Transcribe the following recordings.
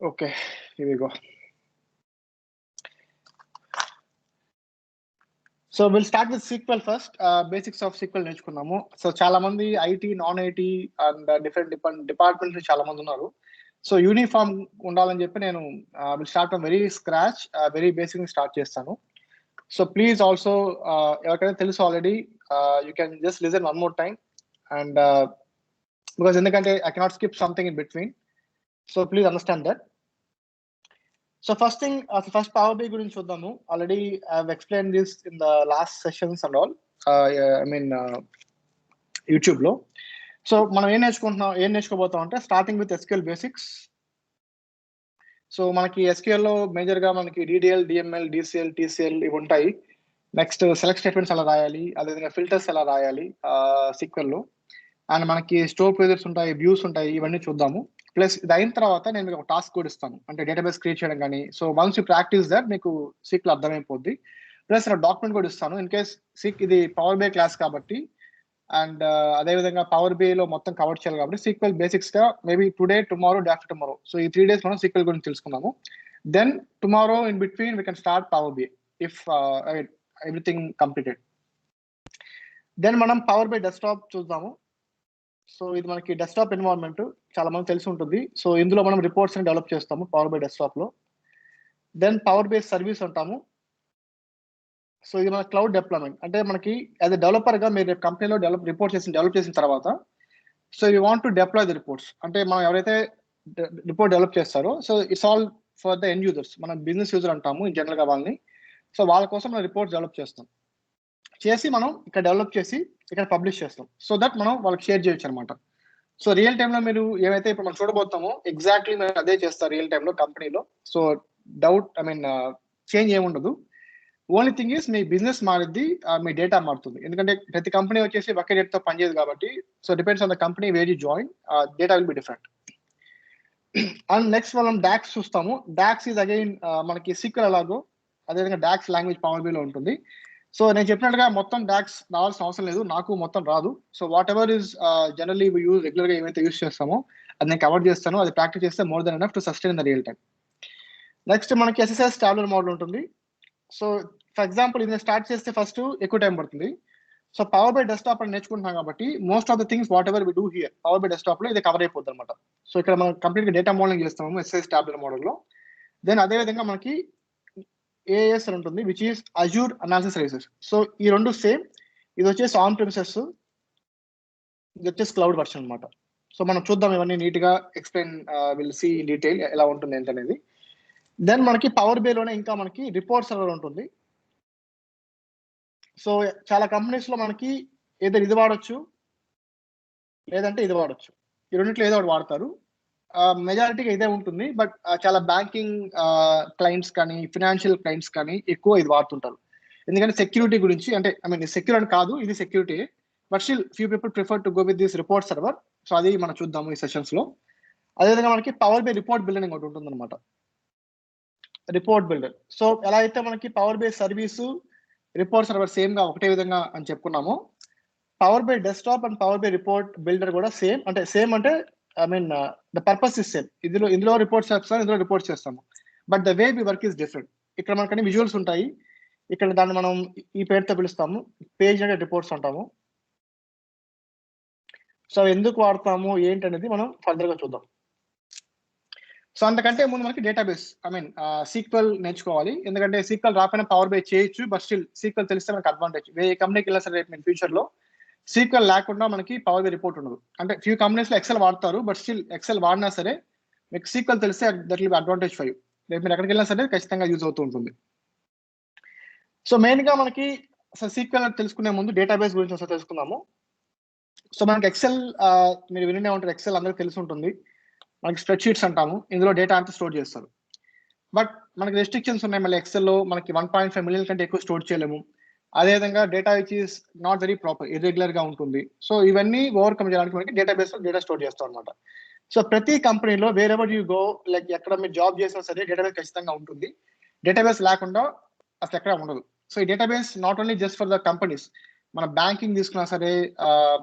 Okay, here we go. So we'll start with SQL first. Basics of SQL నేర్చుకున్నాము. So చాలా మంది IT, non IT and different departments చాలా మంది ఉన్నారు. So uniform ఉండాలని చెప్పి నేను will start from very scratch, very basic start చేస్తాను. సో ప్లీజ్ ఆల్సో ఎవరికైనా తెలుసు already, you can just listen one more time and because ఎందుకంటే I cannot skip something in between. So please understand that. So first thing, first Power BI గురించి చూద్దాము. Already I've explained this in the last sessions and all. YouTube లో. So మనం ఏం నేర్చుకోబోతాం అంటే starting with SQL basics. So మనకి SQL లో major గా మనకి DDL, DML, DCL, TCL ఇవి ఉంటాయి. నెక్స్ట్ సెలెక్ట్ స్టేట్మెంట్స్ ఎలా రాయాలి, అదేవిధంగా ఫిల్టర్స్ ఎలా రాయాలి SQL లో, అండ్ మనకి స్టోర్ ప్రెజర్స్ ఉంటాయి, వ్యూస్ ఉంటాయి, ఇవన్నీ చూద్దాము. ప్లస్ ఇది అయిన తర్వాత నేను మీకు ఒక టాస్క్ కూడా ఇస్తాను, అంటే డేటాబేస్ క్రియేట్ చేయడం కానీ. So once you practice that మీకు SQL అర్థమైపోద్ది. ప్లస్ నేను డాక్యుమెంట్ కూడా ఇస్తాను ఇన్ కేస్ ఇది పవర్ BI క్లాస్ కాబట్టి, అండ్ అదేవిధంగా పవర్ BI లో మొత్తం కవర్ చేయాలి కాబట్టి SQL బేసిక్స్ గా maybe today, tomorrow, day after tomorrow, so ఈ 3 days మనం SQL గురించి తెలుసుకున్నాము. Then tomorrow in between we can start power BI if everything completed. Then మనం పవర్ BI డెస్క్టాప్ చూద్దాము. సో ఇది మనకి డెస్క్టాప్ ఎన్వైరన్మెంట్ చాలా మంది తెలిసి ఉంటుంది. సో ఇందులో మనం రిపోర్ట్స్ ని డెవలప్ చేస్తాము పవర్ BI డెస్క్టాప్ లో. దెన్ పవర్ BI సర్వీస్ అంటాము. సో ఇది మన క్లౌడ్ డిప్లాయ్మెంట్, అంటే మనకి యాజ్ ఎ డెవలపర్ గా మీరు కంపెనీలో డెవలప్ చేసిన తర్వాత, so you want to deploy the reports, అంటే మనం ఎవరైతే రిపోర్ట్ డెవలప్ చేస్తారో, so it's all for the end users, మనం బిజినెస్ యూజర్ అంటాము జనరల్ గా వాళ్ళని. సో వాళ్ళ కోసం మనం రిపోర్ట్స్ డెవలప్ చేసి మనం ఇక్కడ డెవలప్ చేసి ఇక్కడ పబ్లిష్ చేస్తాం, సో దట్ మనం వాళ్ళకి షేర్ చేయొచ్చు అనమాట. సో రియల్ టైమ్ లో మీరు ఏవైతే ఇప్పుడు మనం చూడబోతామో ఎగ్జాక్ట్లీ మీరు అదే చేస్తారు రియల్ టైమ్ లో కంపెనీలో. సో చేంజ్ ఏముండదు. ఓన్లీ థింగ్ ఈస్ మీ బిజినెస్ మారిద్ది, మీ డేటా మారుతుంది. ఎందుకంటే ప్రతి కంపెనీ వచ్చేసి ఒకే డేటాతో పనిచేయదు కాబట్టి, so depends on the company where you join, data will be different. And next మనం డాక్స్ చూస్తాము. డాక్స్ ఈజ్ అగైన్ మనకి SQL అలాగో అదేవిధంగా డాక్స్ లాంగ్వేజ్ పవర్ BI లో ఉంటుంది. సో నేను చెప్పినట్టుగా మొత్తం డాక్స్ రావాల్సిన అవసరం లేదు, నాకు మొత్తం రాదు. So what ever is generally regular గా ఏమైతే యూస్ చేస్తామో అది నేను కవర్ చేస్తాను. అది ప్రాక్టీస్ చేస్తే more than enough to sustain in the real time. Next మనకి SSS టాబ్లెట్ మోడల్ ఉంటుంది. సో ఫర్ ఎగ్జాంపుల్ ఇది స్టార్ట్ చేస్తే ఫస్ట్ ఎక్కువ టైం పడుతుంది. సో పవర్ BI డెస్క్టాప్ అని నేర్చుకుంటున్నాం కాబట్టి most of the things whatever we do here power BI desktop లో ఇది కవర్ అయిపోద్ది అనమాట. సో ఇక్కడ మనం కంప్లీట్ గా డేటా మోడలింగ్ చేస్తాము SSS టాబ్లెట్ మోడల్లో. దెన్ అదేవిధంగా మనకి AAS అని ఉంటుంది, which is Azure analysis services. So ఈ రెండు సేమ్. ఇది వచ్చేసి ఆన్ ప్రిమిసెస్, ఇది వచ్చేసి క్లౌడ్ వర్షన్ అనమాట. సో మనం చూద్దాం ఇవన్నీ నీట్ గా explain, will see in detail ఎలా ఉంటుంది ఏంటనేది. దెన్ మనకి పవర్ BI లోనే ఇంకా మనకి రిపోర్ట్ సర్వర్ ఉంటుంది. సో చాలా కంపెనీస్ లో మనకి ఏదో ఇది వాడచ్చు లేదంటే ఇది వాడచ్చు, ఈ రెండింటిలో ఏదో ఒకటి వాడతారు. మెజారిటీగా ఇదే ఉంటుంది, బట్ చాలా బ్యాంకింగ్ క్లయింట్స్ కానీ ఫినాన్షియల్ క్లయింట్స్ కానీ ఎక్కువ ఇది వాడుతుంటారు. ఎందుకంటే సెక్యూరిటీ గురించి, అంటే సెక్యూర్ అని కాదు, ఇది security, but still few people prefer to go with this report server. So అది మనం చూద్దాము ఈ సెషన్స్ లో. అదేవిధంగా మనకి పవర్ BI రిపోర్ట్ బిల్డర్ ఒకటి ఉంటుంది అనమాట, రిపోర్ట్ బిల్డర్. సో ఎలా అయితే మనకి power BI service report server same గా ఒకటే విధంగా అని చెప్పుకున్నాము, power BI desktop and power BI report builder కూడా సేమ్. అంటే ద పర్పస్ ఇస్ సేమ్. ఇందులో రిపోర్ట్స్ చేస్తాము, ఇందులో రిపోర్ట్స్ చేస్తాము, but the way we work is different. ఇక్కడ మనకన్నీ విజువల్స్ ఉంటాయి, ఇక్కడ దాన్ని మనం ఈ పేరుతో పిలుస్తాము, పేజ్ అంటే రిపోర్ట్స్ అంటాము. సో ఎందుకు వాడతాము ఏంటనేది మనం ఫర్దర్ గా చూద్దాం. సో అంతకంటే ముందు మనకి డేటాబేస్ SQL నేర్చుకోవాలి. ఎందుకంటే SQL రాకపోయినా పవర్ BI చేయొచ్చు, బట్ స్టిల్ SQL తెలిస్తే మనకి అడ్వాంటేజ్. ఏ కంపెనీకి వెళ్ళినా సరే రేపు ఫ్యూచర్ లో SQL లేకుండా మనకి పవర్ BI రిపోర్ట్ ఉండదు. అంటే ఫ్యూ కంపెనీస్ లో ఎక్సెల్ వాడతారు, బట్ స్టిల్ ఎక్సెల్ వాడినా సరే మీకు SQL తెలిస్తే that will B advantage for you. రేపు మీరు ఎక్కడికి వెళ్ళినా సరే ఖచ్చితంగా యూజ్ అవుతూ ఉంటుంది. సో మెయిన్ గా మనకి SQL తెలుసుకునే ముందు డేటాబేస్ గురించి ఒకసారి తెలుసుకుందాము. సో మనకి ఎక్సెల్ మీరు వినే ఉంటారు, ఎక్సెల్ అందరికి తెలిసి ఉంటుంది. మనకి స్ప్రెడ్ షీట్స్ అంటాము, ఇందులో డేటా అంతా స్టోర్ చేస్తారు. బట్ మనకి రెస్ట్రిక్షన్స్ ఉన్నాయి. మళ్ళీ ఎక్సెల్లో మనకి 1.5 మిలియన్ కంటే ఎక్కువ స్టోర్ చేయలేము. అదేవిధంగా data which is not very proper, irregular గా ఉంటుంది. సో ఇవన్నీ ఓవర్కమ్ చేయడానికి మనకి డేటాబేస్ లో డేటా స్టోర్ చేస్తాం అనమాట. సో ప్రతి కంపెనీలో wear ever you go, like ఎక్కడ మీరు జాబ్ చేసినా సరే డేటాబేస్ ఖచ్చితంగా ఉంటుంది. డేటాబేస్ లేకుండా అసలు ఎక్కడ ఉండదు. సో ఈ database not only just for the companies, మన బ్యాంకింగ్ తీసుకున్నా సరే,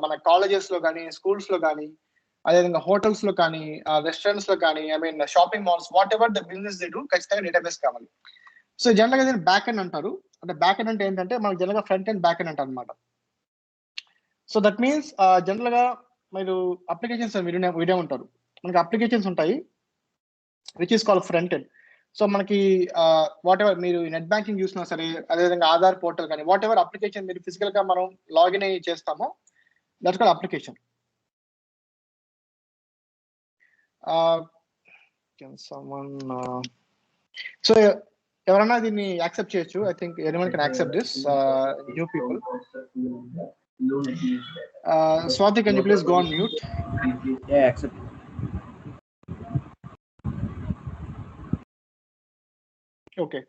మన కాలేజెస్ లో కానీ స్కూల్స్ లో కానీ, అదేవిధంగా హోటల్స్ లో కానీ, రెస్టారెంట్స్ లో కానీ, I mean shopping malls, what ever the business they do, ఖచ్చితంగా డేటాబేస్ కావాలి. సో జనరల్గా దీన్ని బ్యాక్ ఎండ్ అంటారు. అంటే బ్యాక్ ఎండ్ అంటే ఏంటంటే మనకు జనరల్గా ఫ్రంట్ ఎండ్, బ్యాక్ ఎండ్ అంటారు అనమాట. సో దట్ మీన్స్ జనరల్గా మీరు అప్లికేషన్స్ వినే ఉంటారు. మనకి అప్లికేషన్స్ ఉంటాయి which is called front end. So మనకి వాట్ ఎవర్ మీరు నెట్ బ్యాంకింగ్ చూసినా సరే, అదేవిధంగా ఆధార్ పోర్టల్ కానీ, వాట్ ఎవర్ అప్లికేషన్ మీరు ఫిజికల్ గా మనం లాగిన్ అయ్యి చేస్తామో దట్స్ కాల్డ్ అప్లికేషన్. సో ఎవరైనా దీన్ని యాక్సెప్ట్ చేయొచ్చు. I think anyone can accept this, new people. Swati, can you please go on mute? Yeah, accept. Okay.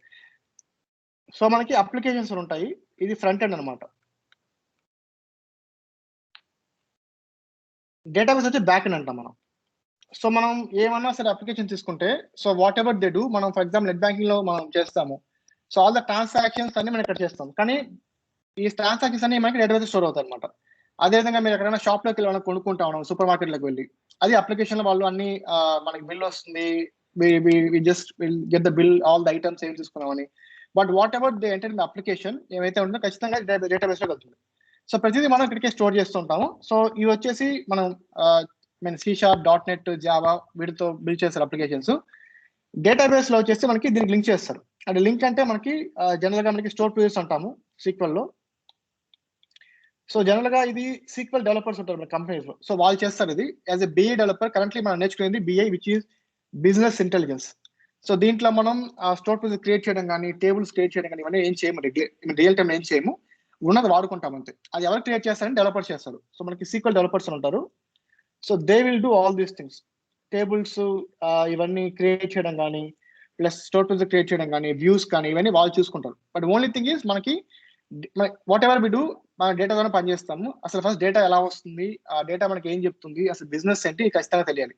So మనకి అప్లికేషన్స్ ఉంటాయి, ఇది ఫ్రంట్ ఎండ్ అనమాట. డేటాబేస్ వచ్చి బ్యాక్ ఎండ్ అంటాం మనం. సో మనం ఏమన్నా సరే అప్లికేషన్ తీసుకుంటే, so what ever they do, మనం ఫర్ ఎగ్జాంపుల్ నెట్ బ్యాంకింగ్ లో మనం చేస్తాము. సో ఆల్ ద ట్రాన్సాక్షన్స్ అన్ని మనం ఇక్కడ చేస్తాం, కానీ ఈ ట్రాన్సాక్షన్స్ అన్ని మనకి డేటాబేస్ స్టోర్ అవుతాయి అనమాట. అదేవిధంగా మీరు ఎక్కడైనా షాప్ లోకి వెళ్ళి కొనుక్కుంటా ఉన్నాం, సూపర్ మార్కెట్ లోకి వెళ్ళి, అది అప్లికేషన్ లో వాళ్ళు అన్ని మనకి బిల్ వస్తుంది, just get the bill, all the items ఏం తీసుకున్నామని. But what ever they enter in the application ఏమైతే ఉంటుందో ఖచ్చితంగా డేటాబేస్ లోకి వెళ్తుంది. సో ప్రతిదీ మనం ఇక్కడికే స్టోర్ చేస్తుంటాము. సో ఇవి వచ్చేసి మనం C#, .NET, జావా వీటితో బిల్డ్ చేస్తారు అప్లికేషన్స్. డేటాబేస్ లో వచ్చేసి మనకి దీనికి లింక్ చేస్తారు. అంటే లింక్ అంటే మనకి జనరల్ గా మనకి స్టోర్ ప్రొసెస్ అంటాము SQL లో. సో జనరల్ గా ఇది SQL డెవలపర్స్ ఉంటారు మన కంపెనీస్ లో, సో వాళ్ళు చేస్తారు ఇది. As a BI developer currently మనం నేర్చుకునేది BI, which is business intelligence. So దీంట్లో మనం స్టోర్ ప్రొసెస్ క్రియేట్ చేయడం కానీ, టేబుల్స్ క్రియేట్ చేయడం కానీ ఇవన్నీ ఏం చేయము, రియల్ టైం ఏం చేయము, ఉన్నది వాడుకుంటాం అంతే. అది ఎవరు క్రియేట్ చేస్తారంటే డెవలపర్స్ చేస్తారు. సో మనకి SQL డెవలపర్స్ ఉంటారు. So they will do all these things. Tables ఇవన్నీ క్రియేట్ చేయడం కానీ, ప్లస్ స్టోర్ ప్రొసెస్ క్రియేట్ చేయడం కానీ, వ్యూస్ కానీ, ఇవన్నీ వాళ్ళు చూసుకుంటారు. బట్ ఓన్లీ థింగ్ ఈస్ మనకి వాట్ ఎవర్ వి డూ మన డేటాతోనే పనిచేస్తాము. అసలు ఫస్ట్ డేటా ఎలా వస్తుంది, ఆ డేటా మనకి ఏం చెప్తుంది, అసలు బిజినెస్ ఏంటి ఖచ్చితంగా తెలియాలి.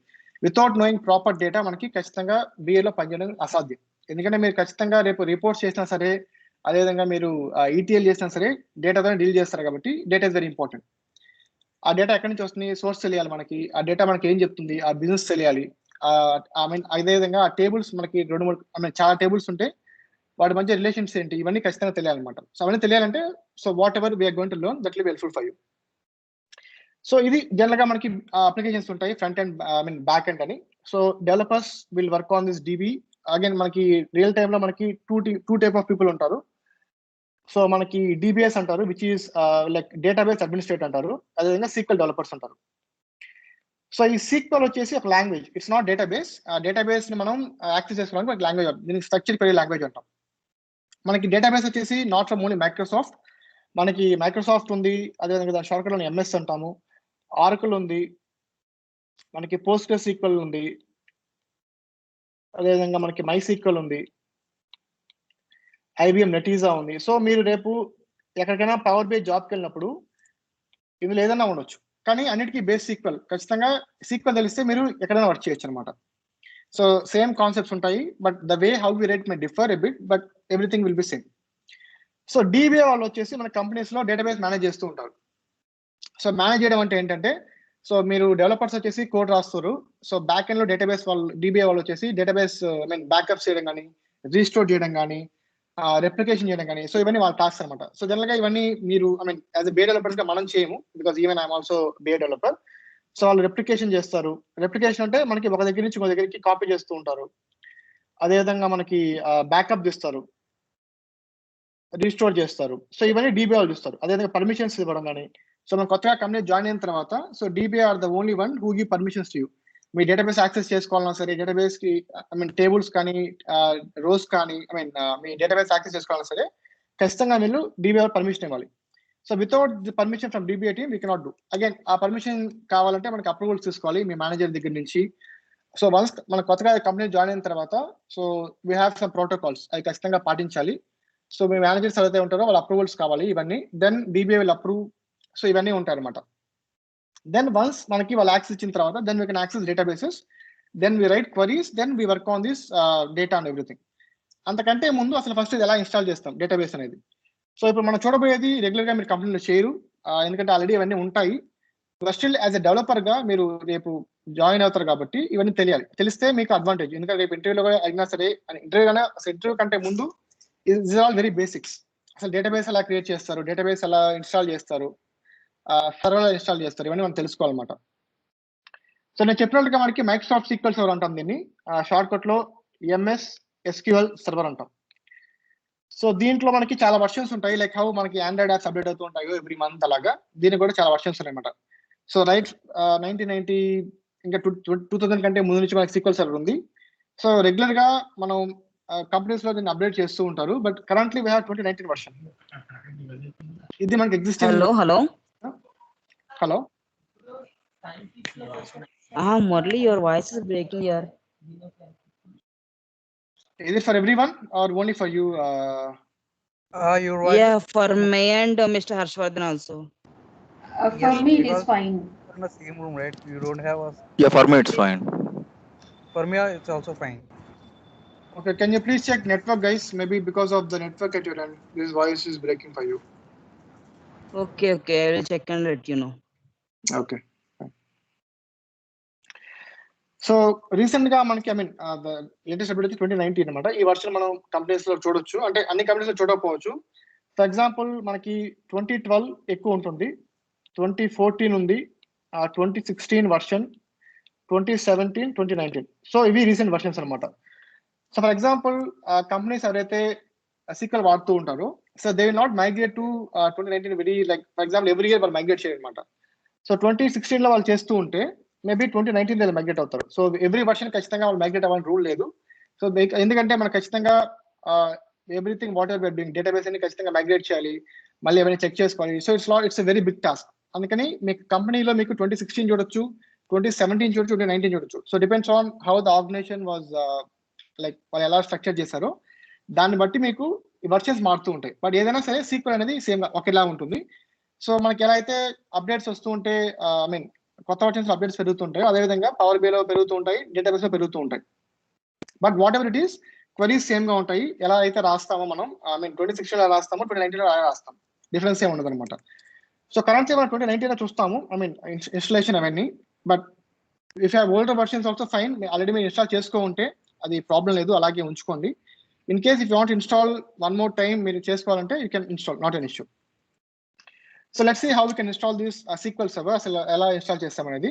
వితౌట్ నోయింగ్ ప్రాపర్ డేటా మనకి ఖచ్చితంగా BIలో పనిచేయడం అసాధ్యం. ఎందుకంటే మీరు ఖచ్చితంగా రేపు రిపోర్ట్స్ చేసినా సరే, అదేవిధంగా మీరు ETL చేసినా సరే డేటాతోనే డీల్ చేస్తారు కాబట్టి డేటా ఇస్ వెరీ ఇంపార్టెంట్. ఆ డేటా ఎక్కడి నుంచి వస్తుంది, సోర్స్ తెలియాలి మనకి, ఆ డేటా మనకి ఏం చెప్తుంది, ఆ బిజినెస్ తెలియాలి. అదేవిధంగా ఆ టేబుల్స్ మనకి 2-3 చాలా టేబుల్స్ ఉంటే వాటి మధ్య రిలేషన్స్ ఏంటి, ఇవన్నీ ఖచ్చితంగా తెలియాలన్నమాట. సో అవన్నీ తెలియాలంటే so whatever we're going to learn that will be helpful for you. So ఇది జనరల్ గా మనకి అప్లికేషన్స్ ఉంటాయి, ఫ్రంట్ అండ్ బ్యాక్ ఎండ్ అని. So developers will work on this DB. Again మనకి రియల్ టైమ్ లో మనకి టూ టైప్ ఆఫ్ పీపుల్ ఉంటారు. So మనకి DBS అంటారు, which is like database administrator అంటారు. అదేవిధంగా SQL డెవలపర్స్ అంటారు. సో ఈ SQL వచ్చేసి ఒక language, it's not database. Database ని మనం యాక్సెస్ చేసుకోవడానికి ఒక లాంగ్వేజ్, దీనికి స్ట్రక్చర్ క్వెరీ లాంగ్వేజ్ అంటాం. మనకి డేటాబేస్ వచ్చేసి నాట్ ఫ్రమ్ ఓన్లీ మైక్రోసాఫ్ట్, మనకి మైక్రోసాఫ్ట్ ఉంది, అదేవిధంగా దాని షార్ట్కట్ లో MS అంటాము, ఆరకుల్ ఉంది, మనకి PostgreSQL ఉంది, అదేవిధంగా మనకి MySQL ఉంది, IBM నెటీజా ఉంది. సో మీరు రేపు ఎక్కడికైనా పవర్ BI జాబ్కి వెళ్ళినప్పుడు ఇందులో ఏదైనా ఉండొచ్చు, కానీ అన్నిటికీ బేస్ SQL. ఖచ్చితంగా SQL తెలిస్తే మీరు ఎక్కడైనా వర్క్ చేయొచ్చు అనమాట. సో సేమ్ కాన్సెప్ట్స్ ఉంటాయి, but the way how we rate may differ a bit, but everything will be same. So DBA వాళ్ళు వచ్చేసి మన కంపెనీస్ లో డేటాబేస్ మేనేజ్ చేస్తూ ఉంటారు. సో మేనేజ్ చేయడం అంటే ఏంటంటే, సో మీరు డెవలపర్స్ వచ్చేసి కోడ్ రాస్తారు, సో బ్యాక్ ఎండ్ లో డేటాబేస్ వాళ్ళు DBA వాళ్ళు వచ్చేసి డేటాబేస్ బ్యాకప్ చేయడం కానీ, రీస్టోర్ చేయడం కానీ, రెప్లికేషన్ చేయడం కానీ, సో ఇవన్నీ వాళ్ళ టాస్క్ అనమాట. సో జనరల్ గా ఇవన్నీ మీరు యాజ్ ఎ BA డెవలపర్స్ గా మనం చేయము, because even I'm also BA developer. So వాళ్ళు రెప్లికేషన్ చేస్తారు. రెప్లికేషన్ అంటే మనకి ఒక దగ్గర నుంచి ఒక దగ్గరికి కాపీ చేస్తూ ఉంటారు. అదేవిధంగా మనకి బ్యాకప్ చేస్తారు, రీస్టోర్ చేస్తారు. సో ఇవన్నీ DBA వాళ్ళు చూస్తారు. అదేవిధంగా పర్మిషన్స్ ఇవ్వడం కానీ. సో మనం కొత్తగా కంపెనీ జాయిన్ అయిన తర్వాత, so DBA are the only one who give permissions to you. మీ డేటాబేస్ యాక్సెస్ చేసుకోవాలన్నా సరే, డేటాబేస్ కి టేబుల్స్ కానీ, రోస్ కానీ, మీ డేటాబేస్ యాక్సెస్ చేసుకోవాలన్నా సరే ఖచ్చితంగా మీరు DBA పర్మిషన్ ఇవ్వాలి. So without the permission from DBA team we cannot do. Again ఆ పర్మిషన్ కావాలంటే మనకి అప్రూవల్స్ తీసుకోవాలి మీ మేనేజర్ దగ్గర నుంచి. సో వన్స్ మన కొత్తగా కంపెనీ జాయిన్ అయిన తర్వాత, so we have some protocols, అవి ఖచ్చితంగా పాటించాలి. సో మీ మేనేజర్స్ ఎవరైతే ఉంటారో వాళ్ళ అప్రూవల్స్ కావాలి ఇవన్నీ, then DBA will approve. So ఇవన్నీ ఉంటాయి అనమాట. దెన్ వన్స్ మనకి వాళ్ళు యాక్సెస్ ఇచ్చిన తర్వాత, then we can access databases, then we write queries, then we work on this data and everything. అంతకంటే ముందు అసలు ఫస్ట్ ఇది ఎలా ఇన్స్టాల్ చేస్తాం డేటాబేస్ అనేది. సో ఇప్పుడు మనం చూడబోయేది రెగ్యులర్ గా మీరు కంపెనీలో చేయరు, ఎందుకంటే ఆల్రెడీ అవన్నీ ఉంటాయి. స్టిల్ యాజ్ ఎ డెవలపర్ గా మీరు రేపు జాయిన్ అవుతారు కాబట్టి ఇవన్నీ తెలియాలి. తెలిస్తే మీకు అడ్వాంటేజ్. ఎందుకంటే రేపు ఇంటర్వ్యూలో అయినా సరే, ఇంటర్వ్యూ కంటే ముందు ఇస్ ఆల్ వెరీ బేసిక్స్. అసలు డేటాబేస్ ఎలా క్రియేట్ చేస్తారు, డేటాబేస్ ఎలా ఇన్స్టాల్ చేస్తారు, సర్వర్ ఇన్స్టాల్ చేస్తారు, ఇవన్నీ మనం తెలుసుకోవాలన్నమాట. సో నేను చెప్పినట్టుగా మనకి మైక్రోసాఫ్ట్ సీక్వెల్ సర్వర్ అంటాం దీన్ని, షార్ట్ కట్ లో ఎంఎస్ ఎస్క్యూఎల్ సర్వర్ అంటాం. సో దీంట్లో మనకి చాలా వర్షన్స్ ఉంటాయి. లైక్ హౌ మనకి ఆండ్రాయిడ్ యాప్స్ అప్డేట్ అవుతూ ఉంటాయో ఎవ్రీ మంత్, అలాగా దీనికి కూడా చాలా వర్షన్స్ ఉన్నాయన్నమాట. సో రైట్ 1990 ఇంకా 2000 కంటే ముందు నుంచి మనకి సీక్వెల్ సర్వర్ ఉంది. సో రెగ్యులర్ గా మనం కంపెనీస్ లో దీన్ని అప్డేట్ చేస్తూ ఉంటారు. But currently we have 2019 version. ఇది మనకి existing. Hello Murli, your voice is breaking here. Is it for everyone or only for you? Your voice. Yeah, for me and Mr. Harshvardhan also. For me, it is fine. We're in the same room, right? You don't have us. Yeah, for me it's fine. For me, it's also fine. Okay, can you please check network, guys? Maybe because of the network at your end, this voice is breaking for you. Okay, I will check and let you know. Okay. So recent గా మనకి latest update 2019 అనమాట. ఈ version మనం companies లో చూడొచ్చు, అంటే అన్ని companies లో చూడకపోవచ్చు. ఫర్ ఎగ్జాంపుల్ మనకి 2012 ఎక్కువ ఉంటుంది, 2014 ఉంది, 2016 వర్షన్, 2017, 2019. సో ఇవి రీసెంట్ వర్షన్స్ అనమాట. సో ఫర్ ఎగ్జాంపుల్ కంపెనీస్ ఎవరైతే SQL వాడుతూ ఉంటారో, so they will not migrate to 2019 very, like for example every year వాళ్ళు మైగ్రేట్ చేయాలన్నమాట. సో 2016 లో వాళ్ళు చేస్తూ ఉంటే మేబీ 2019 మైగ్రేట్ అవుతారు. సో ఎవ్రీ వర్షన్ ఖచ్చితంగా వాళ్ళు మైగ్రేట్ అవ్వాలని రూల్ లేదు. సో ఎందుకంటే మనకు ఖచ్చితంగా everything whatever doing database అన్ని ఖచ్చితంగా మైగ్రేట్ చేయాలి, మళ్ళీ అవన్నీ చెక్ చేసుకోవాలి. So it's very big task. అందుకని మీకు కంపెనీలో మీకు 2016 చూడొచ్చు, 2017 చూడొచ్చు, 2019 చూడొచ్చు. So depends on how the organization was, like వాళ్ళు ఎలా స్ట్రక్చర్ చేశారో దాన్ని బట్టి మీకు ఈ వర్షన్స్ మారుతూ ఉంటాయి. బట్ ఏదైనా సరే సీక్వెల్ అనేది సేమ్ ఒకేలా ఉంటుంది. సో మనకి ఎలా అయితే అప్డేట్స్ వస్తూ ఉంటే, కొత్త వర్షన్స్ అప్డేట్స్ పెరుగుతుంటాయి, అదేవిధంగా పవర్ బిలో పెరుగుతూ ఉంటాయి, డేటాబేస్ లో పెరుగుతూ ఉంటాయి. But what ever it is, queries same గా ఉంటాయి. ఎలా అయితే రాస్తామో మనం 2016 లో రాస్తామో 2019 లో రాస్తాం, డిఫరెన్స్ ఏమి ఉండదు అనమాట. సో కరెంట్లీ మనం 2019 లో చూస్తాము, ఇన్స్టలేషన్ అవన్నీ. But if you older versions also fine, already మీరు ఇన్స్టాల్ చేసుకో ఉంటే అది ప్రాబ్లం లేదు, అలాగే ఉంచుకోండి. In case if you want install one more time మీరు చేసుకోవాలంటే you can install, not an issue. So let's see how we can install this SQL server, అసలు ఎలా ఇన్స్టాల్ చేస్తామనేది.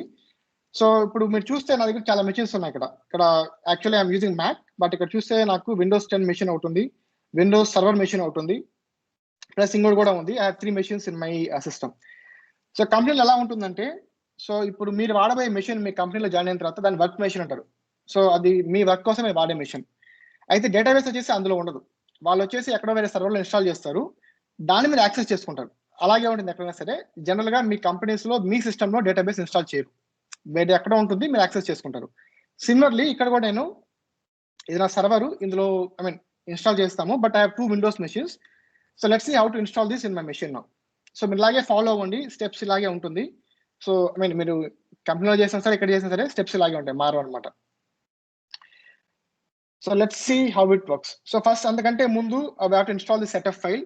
సో ఇప్పుడు మీరు చూస్తే నా దగ్గర చాలా మెషిన్స్ ఉన్నాయి. ఇక్కడ actually I'm using Mac, but ఇక్కడ చూస్తే నాకు విండోస్ 10 మెషిన్ అవుతుంది, విండోస్ సర్వర్ మెషిన్ అవుతుంది, ప్లస్ ఇంకోటి కూడా ఉంది. I have 3 machines in my system. So కంపెనీలో ఎలా ఉంటుందంటే, సో ఇప్పుడు మీరు వాడబోయే మెషిన్ మీ కంపెనీలో జాయిన్ అయిన తర్వాత దాన్ని వర్క్ మెషిన్ అంటారు. సో అది మీ వర్క్ కోసం మీరు వాడే మెషిన్. అయితే డేటాబేస్ వచ్చేసి అందులో ఉండదు, వాళ్ళు వచ్చేసి ఎక్కడో వేరే సర్వర్లో ఇన్స్టాల్ చేస్తారు, దాన్ని మీరు యాక్సెస్ చేసుకుంటారు. అలాగే ఉంటుంది ఎక్కడైనా సరే. జనరల్ గా మీ కంపెనీస్ లో మీ సిస్టమ్ లో డేటాబేస్ ఇన్స్టాల్ చేయరు, వేరే ఎక్కడ ఉంటుంది, మీరు యాక్సెస్ చేసుకుంటారు. సిమిలర్లీ ఇక్కడ కూడా నేను ఏదైనా సర్వర్ ఇందులో ఇన్స్టాల్ చేస్తాము, but I have 2 Windows machines. So let's see how to install this in my machine now. So మీరు ఇలాగే ఫాలో అవ్వండి, స్టెప్స్ ఇలాగే ఉంటుంది. సో మీరు కంపెనీలో చేసినా సరే, ఇక్కడ చేసినా సరే స్టెప్స్ ఇలాగే ఉంటాయి, మారు అనమాట. So let's see how it works. So first అంతకంటే ముందు we have to install the setup file.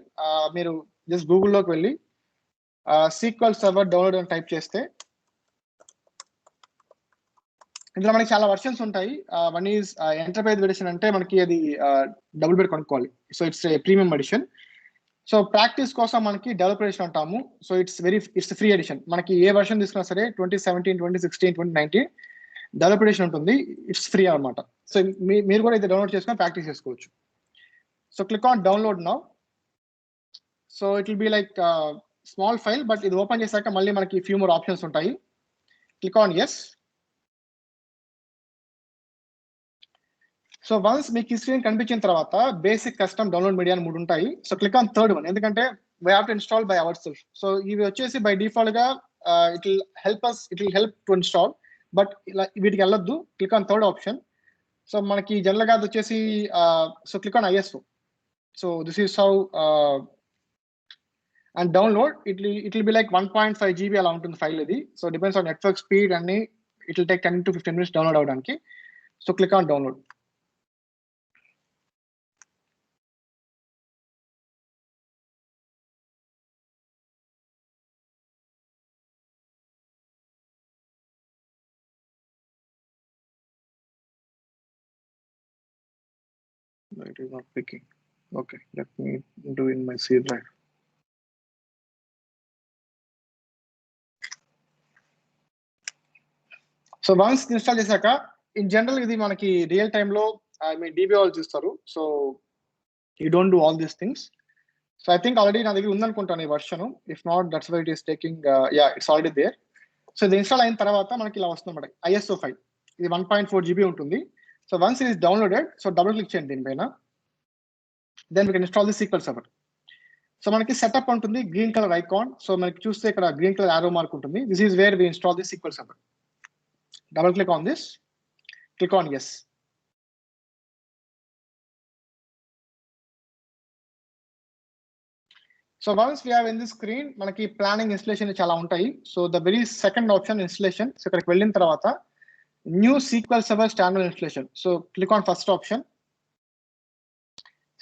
మీరు జస్ట్ గూగుల్లోకి వెళ్ళి SQL సర్వర్ డౌన్లోడ్ అని టైప్ చేస్తే ఇందులో మనకి చాలా వర్షన్స్ ఉంటాయి. వన్ ఈజ్ ఎంటర్ప్రైజ్ ఎడిషన్, అంటే మనకి అది డబుల్ బెడ్ కొనుక్కోవాలి. So it's premium edition. So practice కోసం మనకి డెవలపర్ ఎడిషన్ అంటాము. So it's free edition. మనకి ఏ వర్షన్ తీసుకున్నా సరే 2017, 2016, 2019 డెవలపర్ ఎడిషన్ ఉంటుంది, ఇట్స్ ఫ్రీ అనమాట. సో మీరు కూడా ఇది డౌన్లోడ్ చేసుకొని ప్రాక్టీస్ చేసుకోవచ్చు. So click on download now. So it will be like small file, but ఇది ఓపెన్ చేశాక మళ్ళీ మనకి ఫ్యూ మోర్ ఆప్షన్స్ ఉంటాయి. Click on yes. So once మీకు ఈ స్క్రీన్ కనిపించిన తర్వాత బేసిక్, కస్టమ్, డౌన్లోడ్, మీడియా అని 3 ఉంటాయి. So click on third one, ఎందుకంటే we have to install by our self. So ఇవి వచ్చేసి బై డిఫాల్ట్ గా it will help to install, but ఇలా వీటికి వెళ్ళొద్దు. Click on third option. So మనకి జనరల్ గా అది వచ్చేసి, so click on ISO. So this is how and download. It will be like 1.5 GB అలా ఉంటుంది ఫైల్ ఇది. So depends on network speed అన్ని, it will take 10 to 15 minutes download అవడానికి. So click on download. It is not picking. Okay, let me do in my C drive. So once install చేశాక in general ఇది మనకి real time లో DB వాళ్ళు చూస్తారు. So you don't do all these things. So I think already నా దగ్గర ఉందనుకుంటాను ఈ version. If not, that's why it is taking. Yeah, it's already there. So ఇది ఇన్స్టాల్ అయిన తర్వాత మనకి ఇలా వస్తుంది అన్నమాట. ISO ఫైల్ ఇది 1.4 GB ఉంటుంది. So once it is downloaded, so double click చేయండి దీనిపైన. Then we can install the SQL server. So మనకి సెటప్ ఉంటుంది, గ్రీన్ కలర్ ఐకాన్. సో మనకి చూస్తే ఇక్కడ గ్రీన్ కలర్ ఆరో మార్క్ ఉంటుంది. This is where we install the SQL server. Double click on this, click on yes. So once we have in this screen, మనకి planning installation చాలా ఉంటాయి. So the very second option installation. So ఇక్కడికి వెళ్ళిన తర్వాత new SQL server standard installation. So click on first option.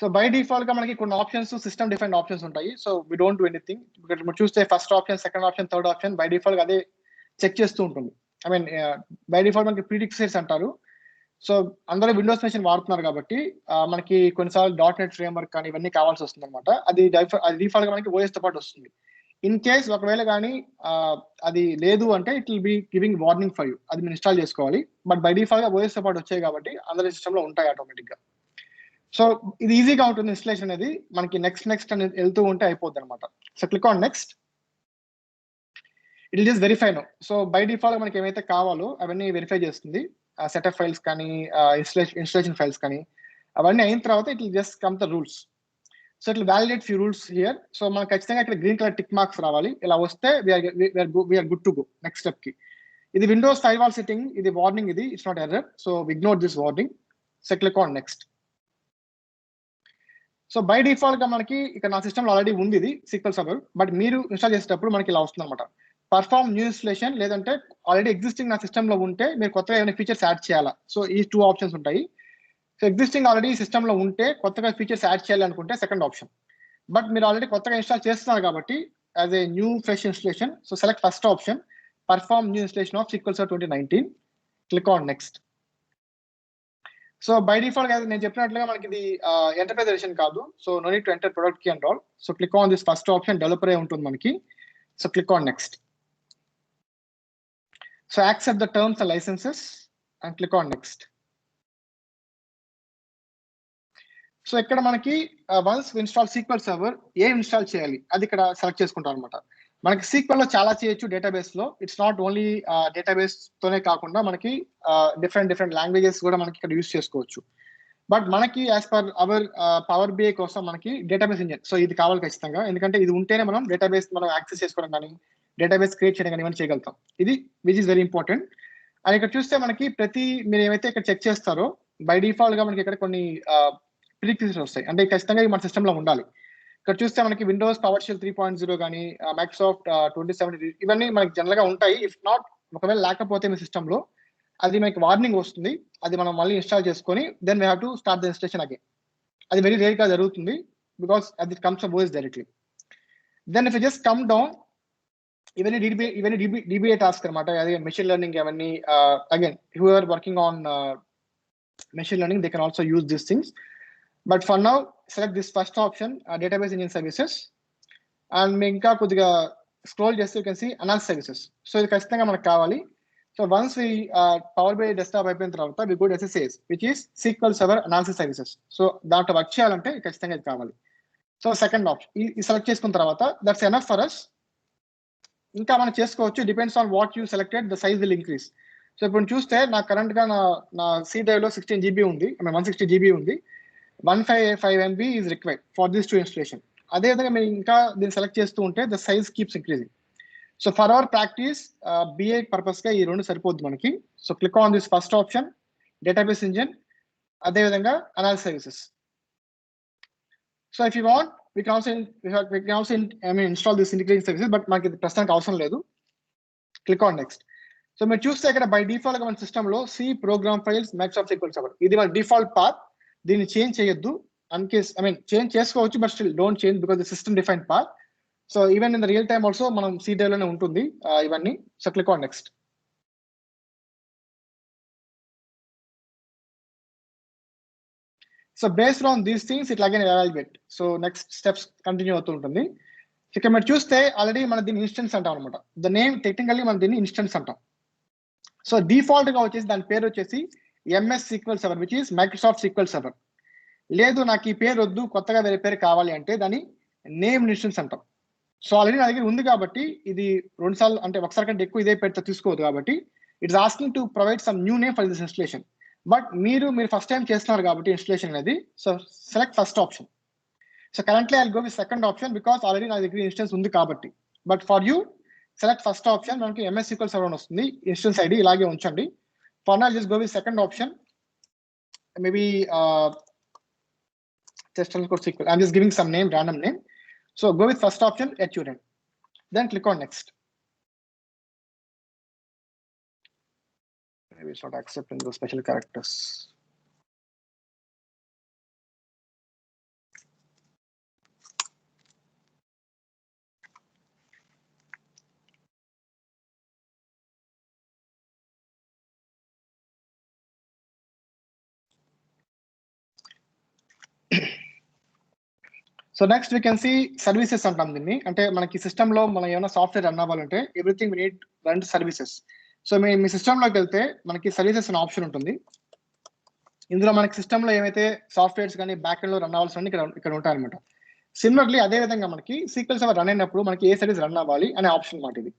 So by default గా మనకి కొన్ని options system defined options ఉంటాయి. So we don't do anything. ఇక్కడ చూస్తే first option, second option, third option by default అదే చెక్ చేస్తూ ఉంటుంది. I mean by default మనకి ప్రీడిక్సర్స్ అంటారు. సో అందరూ విండోస్ మెషిన్ వాడుతున్నారు కాబట్టి మనకి కొన్నిసార్లు .NET ఫ్రేమ్వర్క్ కానీ ఇవన్నీ కావాల్సి వస్తుంది అనమాట. అది డిఫాల్ట్ గా మనకి OS తో పాటు వస్తుంది. ఇన్ కేస్ ఒకవేళ కానీ అది లేదు అంటే it will be giving warning for you. అది మీరు ఇన్స్టాల్ చేసుకోవాలి. బట్ బై డిఫాల్ట్ గా OS తో పాటు వచ్చాయి కాబట్టి అందరి సిస్టమ్ లో ఉంటాయి ఆటోమేటిక్ గా. సో ఇది ఈజీగా ఉంటుంది ఇన్స్టలేషన్ అనేది. మనకి నెక్స్ట్ అని వెళ్తూ ఉంటే అయిపోద్ది అనమాట. So click on next. It just verify no. So by default మనకి ఏమైతే కావాలో అవన్నీ వెరిఫై చేస్తుంది. సెటప్ ఫైల్స్ కానీ ఇన్స్టలేషన్ ఫైల్స్ కానీ అవన్నీ అయిన తర్వాత it will just come the rules. So it will validate few rules here. So మనకు ఖచ్చితంగా ఇక్కడ గ్రీన్ కలర్ టిక్ మార్క్స్ రావాలి. ఇలా వస్తే we're good to go next step కి. ఇది విండోస్ ఫైర్వాల్ సెట్టింగ్, ఇది వార్నింగ్, ఇది it's not error. So ignore this warning. So click on next. So by default గా మనకి ఇక్కడ నా సిస్టమ్ లో ఆల్రెడీ ఉంది ఇది SQL సర్వర్. బట్ మీరు ఇన్స్టాల్ చేసేటప్పుడు మనకి ఇలా వస్తుంది అనమాట. పర్ఫార్మ్ న్యూ ఇన్స్టలేషన్, లేదంటే ఆల్రెడీ ఎగ్జిస్టింగ్ నా సిస్టమ్ లో ఉంటే మీరు కొత్తగా ఏమైనా ఫీచర్స్ యాడ్ చేయాలా. సో ఈ 2 ఆప్షన్స్ ఉంటాయి. సో ఎగ్జిస్టింగ్ ఆల్రెడీ సిస్టమ్ లో ఉంటే కొత్తగా ఫీచర్స్ యాడ్ చేయాలి అనుకుంటే సెకండ్ ఆప్షన్. బట్ మీరు ఆల్రెడీ కొత్తగా ఇన్స్టాల్ చేస్తున్నారు కాబట్టి as a new fresh installation, so select first option, perform new installation of SQL server 2019. Click on next. So by default గా నేను చెప్పినట్లుగా మనకి ఇది ఎంటర్ప్రైజ్ ఎడిషన్ కాదు. So no need to enter product key and all. So click on this first option, developer ఏ ఉంటుంది మనకి. So click on next. So accept the terms and licenses and click on next. So ఇక్కడ మనకి once install SQL server ఏ install చేయాలి అది ఇక్కడ select చేసుకుంటాం అనమాట. మనకి SQL లో చాలా చేయొచ్చు డేటాబేస్ లో. ఇట్స్ నాట్ ఓన్లీ డేటాబేస్ తోనే కాకుండా మనకి డిఫరెంట్ లాంగ్వేజెస్ కూడా మనకి ఇక్కడ యూస్ చేసుకోవచ్చు. బట్ మనకి as per our power BI కోసం మనకి డేటాబేస్ ఇంజిన్, సో ఇది కావాలి ఖచ్చితంగా. ఎందుకంటే ఇది ఉంటేనే మనం డేటాబేస్ మనం యాక్సెస్ చేసుకోవడం కానీ డేటాబేస్ క్రియేట్ చేయడం కానీ ఇవన్నీ చేయగలుగుతాం. ఇది which is very important. And ఇక్కడ చూస్తే మనకి మీరు ఏమైతే ఇక్కడ చెక్ చేస్తారో బై డిఫాల్ట్ గా మనకి ఇక్కడ కొన్ని ప్రీఫిక్సెస్ వస్తాయి. అంటే ఖచ్చితంగా మన సిస్టమ్ లో ఉండాలి. ఇక్కడ చూస్తే మనకి విండోస్ PowerShell 3.0 కానీ మైక్రోసాఫ్ట్ 2070 ఇవన్నీ మనకి జనరల్ గా ఉంటాయి. ఇఫ్ నాట్, ఒకవేళ లేకపోతే మీ సిస్టమ్ లో అది మనకి వార్నింగ్ వస్తుంది. అది మనం మళ్ళీ ఇన్స్టాల్ చేసుకొని then we have to start the installation again. అది వెరీ రేర్ గా జరుగుతుంది బికాస్ అది comes from OS directly. Then if you just come down, ఇవన్నీ DBA టాస్క్ అనమాట. అదే మెషిన్ లెర్నింగ్ అవన్నీ. Again who are working on machine learning they can also use these things. But for now select this first option, database engine services. And మేము ఇంకా కొద్దిగా scroll చేస్తే you can see analysis services. So ఇది ఖచ్చితంగా మనకు కావాలి. So once we power BI desktop అయిపోయిన తర్వాత we go to SSAS which is SQL server analysis services. So దాంట్లో వర్క్ చేయాలంటే ఖచ్చితంగా ఇది కావాలి. సో సెకండ్ ఆప్షన్ ఈ సెలెక్ట్ చేసుకున్న తర్వాత దట్స్ ఎనఫ్ ఫర్ అస్. ఇంకా మనం చేసుకోవచ్చు, depends on what you selected, the size will increase. So ఇప్పుడు చూస్తే నా కరెంట్ గా నా C డ్రైవ్ లో 16 GB ఉంది, 160 GB ఉంది. 155 MB is required for this 2 installation. అదేవిధంగా మీరు ఇంకా దీన్ని సెలెక్ట్ చేస్తూ ఉంటే the size keeps increasing. So for our practice BI purpose గా ఈ 2 సరిపోద్ది మనకి. So click on this first option, database engine, అదేవిధంగా analysis services. So if you want we can also install this integration services, but మనకి ప్రస్తుతానికి అవసరం లేదు. Click on next. So మీరు చూస్తే ఇక్కడ బై డిఫాల్ట్ గా మన సిస్టమ్ లో C programme files Microsoft SQL server ఇది మన డిఫాల్ట్ పాత్. దీన్ని చేంజ్ చేయొద్దు. అన్కేస్ చేంజ్ చేసుకోవచ్చు but still don't change because the system defined path. So even in the real time also మనం C డ్రైవ్ లోనే ఉంటుంది ఇవన్నీ. So click on next. So so based on these things it again evaluate. So next steps continue అవుతూ ఉంటుంది. ఇక్కడ మీరు చూస్తే already మనం దీన్ని ఇన్స్టెన్స్ అంటాం అనమాట. ద నేమ్ టెక్నికల్లీ మనం దీన్ని ఇన్స్టెన్స్ అంటాం. సో డిఫాల్ట్ గా వచ్చేసి దాని పేరు వచ్చేసి MS sequel server, which is Microsoft SQL server. లేదు నాకు ఈ పేరు వద్దు, కొత్తగా వేరే పేరు కావాలి అంటే దాన్ని నేమ్ ఇన్స్టెన్స్ అంటాం. సో ఆల్రెడీ నా దగ్గర ఉంది కాబట్టి ఇది 2 సార్లు అంటే ఒకసారి కంటే ఎక్కువ ఇదే పేరుతో తీసుకోవద్దు కాబట్టి it's asking to provide some new name for this installation. But మీరు ఫస్ట్ టైం చేస్తున్నారు కాబట్టి ఇన్స్టలేషన్ అనేది, so select first option. So currently I go with second option because already నా దగ్గర ఇన్స్టెన్స్ ఉంది కాబట్టి. But for you select first option. మనకి MS sequel server వస్తుంది, ఇన్స్టెన్స్ ఐడి ఇలాగే ఉంచండి. For now just go with second option, maybe just SQL. I'm just giving some name, random name. So go with first option at your end. Then click on next. Maybe it's not accepting those special characters. So next we can see services అంటాం దీన్ని. అంటే మనకి సిస్టంలో మనం ఏమైనా software run అవ్వాలంటే everything we need run services. So మీ సిస్టంలోకి వెళ్తే మనకి సర్వీసెస్ అనే ఆప్షన్ ఉంటుంది. ఇందులో మనకి సిస్టంలో ఏమైతే సాఫ్ట్వేర్స్ కానీ బ్యాక్ ఎండ్ లో రన్ అవ్వాల్సిన ఇక్కడ ఉంటాయి అనమాట. సిమిలర్లీ అదే విధంగా మనకి సీక్వెల్ సర్వర్ రన్ అయినప్పుడు మనకి ఏ సర్వీస్ రన్ అవ్వాలి అనే ఆప్షన్ మాట ఇది.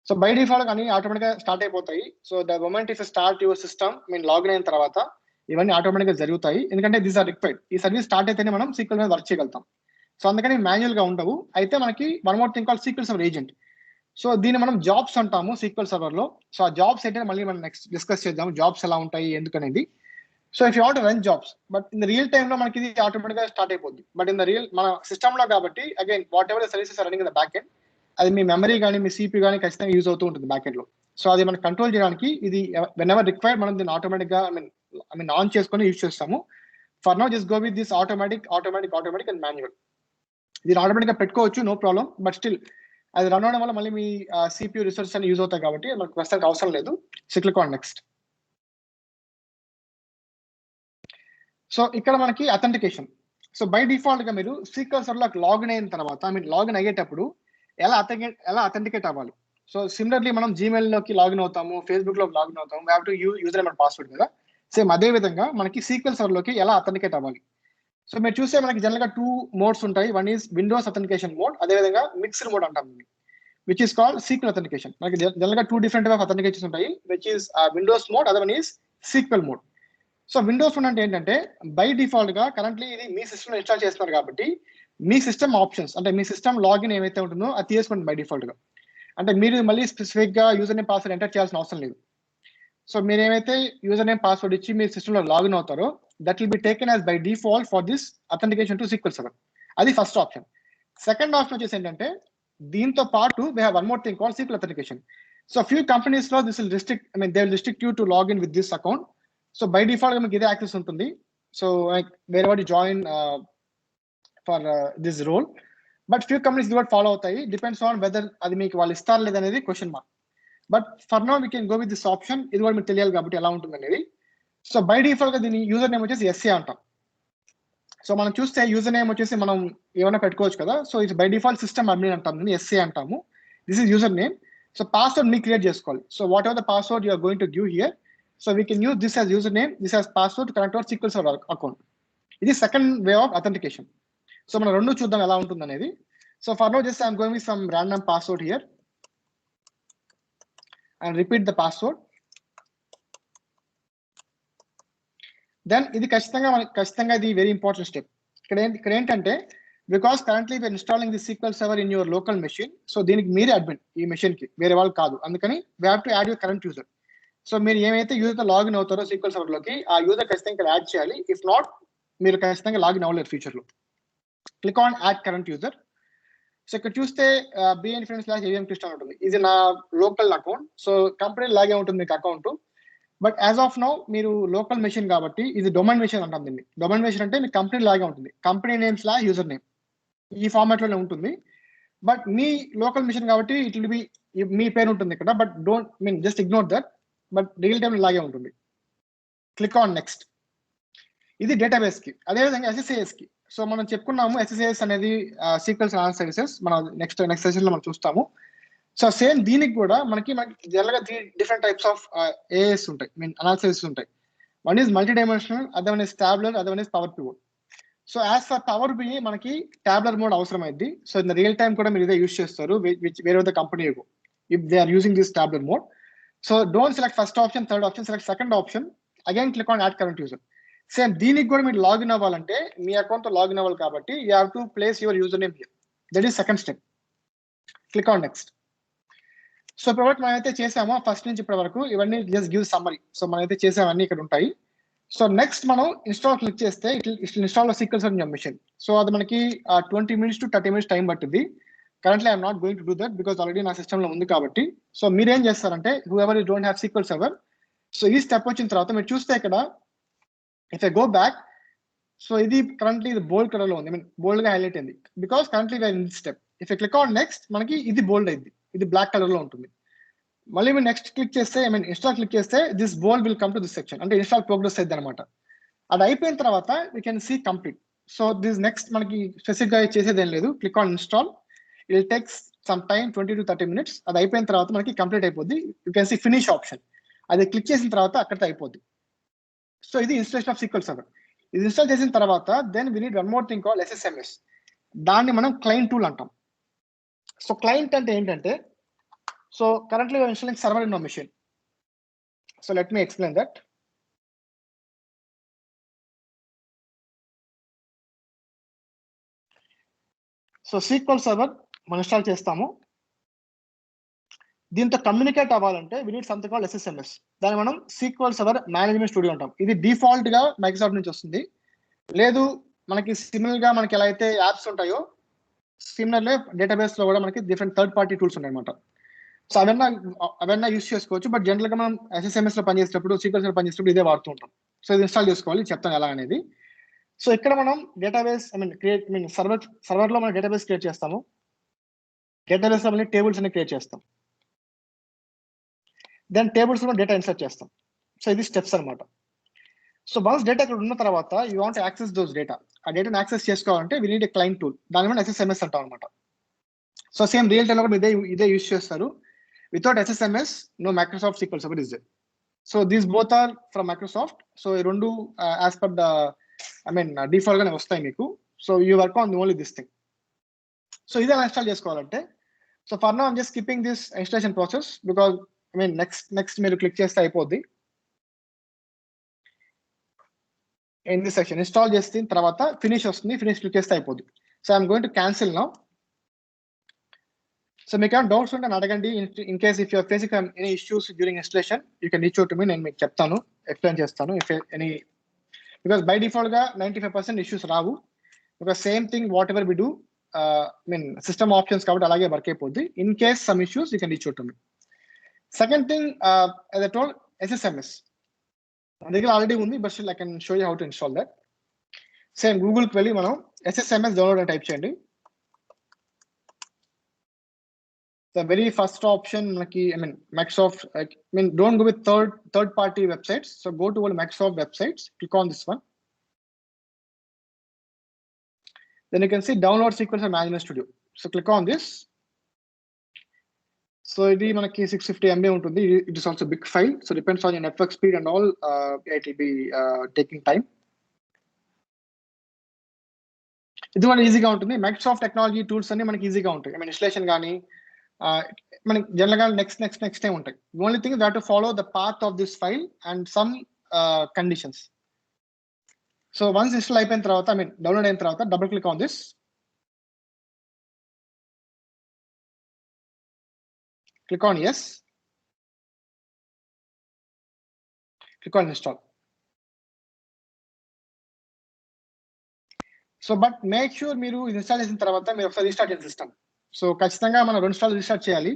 సో బై డిఫాల్ట్ కానీ ఆటోమేటిక్ గా స్టార్ట్ అయిపోతాయి. So the moment if start your system login అయిన తర్వాత ఇవన్నీ ఆటోమేటిక్ గా జరుగుతాయి. ఎందుకంటే దీస్ ఆర్ రిక్వైర్డ్. ఈ సర్వీస్ స్టార్ట్ అయితేనే మనం సీక్వెల్ మీద వర్క్ చేయగలుగుతాం. సో అందుకని మాన్యువల్ గా ఉండవు. అయితే మనకి one more thing call sequel server agent. So దీన్ని మనం జాబ్స్ అంటాము సీక్వెల్ సర్వర్ లో. సో ఆ జాబ్స్ ఏంటంటే మళ్ళీ మనం నెక్స్ట్ డిస్కస్ చేద్దాం, జాబ్స్ ఎలా ఉంటాయి ఎందుకనేది. So if you want run jobs, but in the real time లో మనకి ఇది ఆటోమేటిక్ గా స్టార్ట్ అయిపోద్ది. బట్ ఇన్ ద రియల్ మన సిస్టమ్ లో కాబట్టి again whatever services running in the back end, అది మీ మెమరీ కానీ మీ సిపి కానీ ఖచ్చితంగా యూజ్ అవుతూ ఉంటుంది బ్యాక్ ఎండ్ లో. సో అది మనం కంట్రోల్ చేయడానికి ఇది వెన్ ఎవర్ రిక్వైర్డ్ మనం దీన్ని ఆటోమేటిక్ గా ఐ మీన్ ఆన్ చేసుకొని యూజ్ చేస్తాము. For now just go with this automatic and manual. దీన్ని ఆటోమేటిక్ గా పెట్టుకోవచ్చు, నో ప్రాబ్లం. బట్ స్టిల్ అది రన్ అవడం వల్ల మళ్ళీ మీ సిపియూ రిసోర్సెస్ అని యూజ్ అవుతాయి కాబట్టి మనకు ప్రస్తుతానికి అవసరం లేదు. So click on next. So ఇక్కడ మనకి అథెంటికేషన్. సో బై డిఫాల్ట్ గా మీరు సీక్వెల్ సర్వర్ లోకి లాగిన్ అయిన తర్వాత లాగిన్ అయ్యేటప్పుడు ఎలా అథెంటికేట్ అవ్వాలి. సో సిమిలర్లీ మనం జీమెయిల్ లోకి లాగిన్ అవుతాము, ఫేస్బుక్ లోకి లాగిన్ అవుతాము, we have to user name and password కదా. సేమ్ అదే విధంగా మనకి సీక్వెల్ సర్వర్ లోకి ఎలా అథెంటికేట్ అవ్వాలి. సో మీరు చూస్తే మనకి జనరల్ గా 2 మోడ్స్ ఉంటాయి. One is Windows authentication mode, అదే విధంగా మిక్స్డ్ మోడ్ అంటాం, which is called sequel authentication. మనకి జనరల్ గా 2 డిఫరెంట్ ఆఫ్ అథెంటికేషన్స్ ఉంటాయి, which is Windows mode, other one is sequel mode. So Windows mode అంటే ఏంటంటే బై డిఫాల్ట్ గా కరెంట్లీ ఇది మీ సిస్టమ్ లో ఇన్స్టాల్ చేస్తున్నారు కాబట్టి మీ సిస్టమ్ ఆప్షన్స్ అంటే మీ సిస్టమ్ లాగిన్ ఏమైతే ఉంటుందో అది తీసుకోండి బై డిఫాల్ట్ గా. అంటే మీరు మళ్ళీ స్పెసిఫిక్ గా యూజర్ నేమ్ పాస్వర్డ్ ఎంటర్ చేయాల్సిన అవసరం లేదు. సో మీరు ఏమైతే యూజర్ నేమ్ పాస్వర్డ్ ఇచ్చి మీ సిస్టమ్ లో లాగిన్ అవుతారో that will be taken as by default for this authentication to sequel server. అది ఫస్ట్ ఆప్షన్. సెకండ్ ఆప్షన్ వచ్చేసి ఏంటంటే దీంతో పాటు they have one more thing called sequel authentication. So few companies లో this will restrict they will restrict you to login with this account. So by default గా మీకు ఇదే access ఉంటుంది. So వేరే వాటి join for this role. But few companies ఇది follow అవుతాయి. Depends on weather అది మీకు వాళ్ళు ఇస్తారు లేదనేది question mark. But for now we can go with this option. ఇది కూడా మీకు తెలియాలి కాబట్టి ఎలా ఉంటుంది అనేది. సో బై డిఫాల్ట్ గా దీని యూజర్ నేమ్ వచ్చేసి ఎస్ఏ అంటాం. సో మనం చూస్తే యూజర్ నేమ్ వచ్చేసి మనం ఏమైనా పెట్టుకోవచ్చు కదా. సో ఇది బై డిఫాల్ట్ సిస్టమ్ అడ్మిన్ అంటాం, ఎస్ఏ అంటాము. This is user name. So password మీకు క్రియేట్ చేసుకోవాలి. So whatever the password you are going to give here. So we can use this as username, this as password to connect our SQL Server account. This is second way of authentication. So మనం రెండు చూద్దాం ఎలా ఉంటుంది అనేది. So for now just I'm going with some random password here and repeat the password. Then ఇది ఖచ్చితంగా ఇది very important step. ఇక్కడ ఏంటంటే because currently we're installing the SQL Server in your local machine. సో దీనికి మీరే అడ్మిన్ ఈ machine కి, వేరే వాళ్ళు కాదు. అందుకని we have to add your current user. So మీరు ఏమైతే యూజర్ లాగిన్ అవుతారో సీక్వెల్ సర్వర్ లోకి ఆ యూజర్ ఖచ్చితంగా ఇక్కడ యాడ్ చేయాలి. ఇఫ్ నాట్ మీరు ఖచ్చితంగా లాగిన్ అవ్వలేరు ఫ్యూచర్ లో. Click on add current user. So ఇక్కడ చూస్తే bn/avm కృష్ణ ఉంటుంది. ఇది నా లోకల్ అకౌంట్. సో కంపెనీ లాగే ఉంటుంది మీకు account. But as of now మీరు లోకల్ మెషిన్ కాబట్టి ఇది డొమైన్ మెషిన్ అంటాం దీన్ని. డొమైన్ మెషిన్ అంటే మీ కంపెనీ లాగే ఉంటుంది. కంపెనీ నేమ్ / యూజర్ నేమ్ ఈ ఫార్మాట్ లోనే ఉంటుంది. బట్ మీ లోకల్ మెషిన్ కాబట్టి ఇట్ విల్ బి మీ పేరు ఉంటుంది ఇక్కడ. But don't just ignore that. But real time లాగే ఉంటుంది. Click on next. ఇది డేటాబేస్ కి. అదేవిధంగా SSAS కి. సో మనం చెప్పుకున్నాము SSAS అనేది సీక్వెల్ అనాలిసిస్ సర్వీసెస్. మనం నెక్స్ట్ సెషన్ లో మనం చూస్తాము. సో సేమ్ దీనికి కూడా మనకి జనరల్ గా 3 డిఫరెంట్ టైప్స్ ఆఫ్ AS ఉంటాయి, మీన్ అనాలిసిస్ ఉంటాయి. One is multi dimensional, other one is టాబ్లర్, other one is power pivot. So as for power BI మనకి టాబ్లర్ మోడ్ అవసరం అయింది. సో ఇన్ రియల్ టైమ్ కూడా మీరు ఇదే యూస్ చేస్తారు, విచ్ వేరే the company if they are using this tabular mode. So don't select first option, third option, select second option. Again click on add current user. Same దీనికి కూడా మీరు login అవ్వాలంటే మీ account తో లాగిన్ అవ్వాలి కాబట్టి you have to place your user name here. That is second step. Click on next. So ఇప్పుడు మనం అయితే చేసామో ఫస్ట్ నుంచి ఇప్పటి వరకు ఇవన్నీ జస్ట్ గివ్ సమ్మరీ. సో మనం అయితే చేసామన్నీ ఇక్కడ ఉంటాయి. సో నెక్స్ట్ మనం ఇన్స్టాల్ క్లిక్ చేస్తే it install SQL server machine. So అది మనకి 20 minutes to 30 minutes టైం పట్టింది. Currently I'm not going to do that because already నా సిస్టమ్ లో ఉంది కాబట్టి. సో మీరేం చేస్తారంటే whoever you don't have SQL server, so ఈ స్టెప్ వచ్చిన తర్వాత మీరు చూస్తే ఇక్కడ if I go back, so ఇది కరెంట్లీ ఇది బోల్డ్ కలర్ లో ఉంది, ఐ మీన్ బోల్డ్ గా హైలైట్ అయింది because currently where in this step. If I click on next మనకి ఇది బోల్డ్ అయింది, ఇది బ్లాక్ కలర్ లో ఉంటుంది. మళ్ళీ మీరు నెక్స్ట్ క్లిక్ చేస్తే, ఐ మీన్ ఇన్స్టాల్ క్లిక్ చేస్తే this bold will come to this section, అంటే ఇన్స్టాల్ ప్రోగ్రెస్ అయింది అనమాట. అది అయిపోయిన తర్వాత we can see complete. So this next మనకి స్పెసిఫిక్ గా చేసేది ఏం లేదు. Click on install, it takes some time 20 to 30 minutes. అది అయిపోయిన తర్వాత మనకి కంప్లీట్ అయిపోద్ది. You can see finish option, అది క్లిక్ చేసిన తర్వాత అక్కడితో అయిపోద్ది. సో ఇది ఇన్స్టాలేషన్ ఆఫ్ సీక్వెల్ సర్వర్. ఇది ఇన్స్టాల్ చేసిన తర్వాత then we need one more thing called SSMS. దాన్ని మనం క్లయింట్ టూల్ అంటాం. సో క్లయింట్ అంటే ఏంటంటే, so currently installing server in machine. So let me explain that. So SQL server మనం install చేస్తాము. దీంతో కమ్యూనికేట్ అవ్వాలంటే we need something called SSMS. దాన్ని మనం సీక్వెల్ సర్వర్ మేనేజ్మెంట్ స్టూడియో అంటాం. ఇది డిఫాల్ట్ గా మైక్రోసాఫ్ట్ నుంచి వస్తుంది. లేదు మనకి సిమిలర్ గా మనకి ఎలా అయితే యాప్స్ ఉంటాయో సిమిలర్లీ డేటాబేస్ లో కూడా మనకి డిఫరెంట్ థర్డ్ పార్టీ టూల్స్ ఉన్నాయి అనమాట. సో అవన్నీ యూస్ చేసుకోవచ్చు. బట్ జనరల్ గా మనం SSMS లో పనిచేసేటప్పుడు, సీక్వెల్ సర్వర్ పనిచేసేటప్పుడు ఇదే వాడుతూ ఉంటాం. సో ఇది ఇన్స్టాల్ చేసుకోవాలి, చెప్తాను ఎలా అనేది. సో ఇక్కడ మనం డేటాబేస్ సర్వర్ లో మనం డేటాబేస్ క్రియేట్ చేస్తాము. డేటాబేస్ లో మళ్ళీ టేబుల్స్ అన్ని క్రియేట్ చేస్తాం. దెన్ టేబుల్స్ లో డేటా ఇన్సర్ట్ చేస్తాం. సో ఇది స్టెప్స్ అనమాట. సో వన్స్ డేటా ఇక్కడ ఉన్న తర్వాత you want access those data. ఆ డేటాను యాక్సెస్ చేసుకోవాలంటే we need a client tool. దాని మనం SSMS అంటాం అనమాట. సో సేమ్ రియల్ టైమ్ లో కూడా ఇదే యూస్ చేస్తారు. Without SSMS no Microsoft SQL server is there. So these both are from Microsoft. So ఈ రెండు యాజ్ పర్ ద డిఫాల్ట్ గానే వస్తాయి మీకు. So you work on only this thing. So ఇదే ఇన్స్టాల్ చేసుకోవాలంటే, so for now I'm just skipping this installation process because next మీరు click చేస్తే అయిపోద్ది. ఇన్ దిస్ సెక్షన్ ఇన్స్టాల్ చేసిన తర్వాత ఫినిష్ వస్తుంది, ఫినిష్ క్లిక్ చేస్తే అయిపోద్ది. So I'm going to cancel now. So మీకు ఏమైనా డౌట్స్ ఉంటే అడగండి. In case if you're facing any issues during installation you can reach out to me. నేను మీకు చెప్తాను, ఎక్స్ప్లెయిన్ చేస్తాను. If any, because by default గా 95% ఇష్యూస్ రావు. Because same thing whatever we do system options కాబట్టి అలాగే work అయిపోద్ది. In case some issues you can reach out to me. Second thing as I told, SSMS నా దగ్గర already ఉంది, but still I can show you how to install that. Same గూగుల్కి వెళ్ళి మనం SSMS download అని type చేయండి. The very first option మనకి Microsoft, don't go with third party websites. So go to all Microsoft websites, click on this one. Then you can see download SQL Server Management Studio. So click on this. So ఇది మనకి 650 MB ఉంటుంది. It is also big file. So depends on your network speed and all. It will be taking time. ఇది మనకి ఈజీగా ఉంటుంది. Microsoft technology tools అన్ని మనకి ఈజీగా ఉంటాయి. ఇన్స్టలేషన్ కానీ మనకి జనరల్ గా నెక్స్ట్ టైం ఉంటాయి. Only thing that to follow the path of this file and some conditions. So once install అయిపోయిన తర్వాత, డౌన్లోడ్ అయిన తర్వాత double click on this. Click on yes. Click on install. So but make sure మీరు ఇది install చేసిన తర్వాత మీరు ఒకసారి రీస్టార్ట్ చేయండి సిస్టమ్. సో ఖచ్చితంగా మనం 2 సార్లు రీస్టార్ట్ చేయాలి.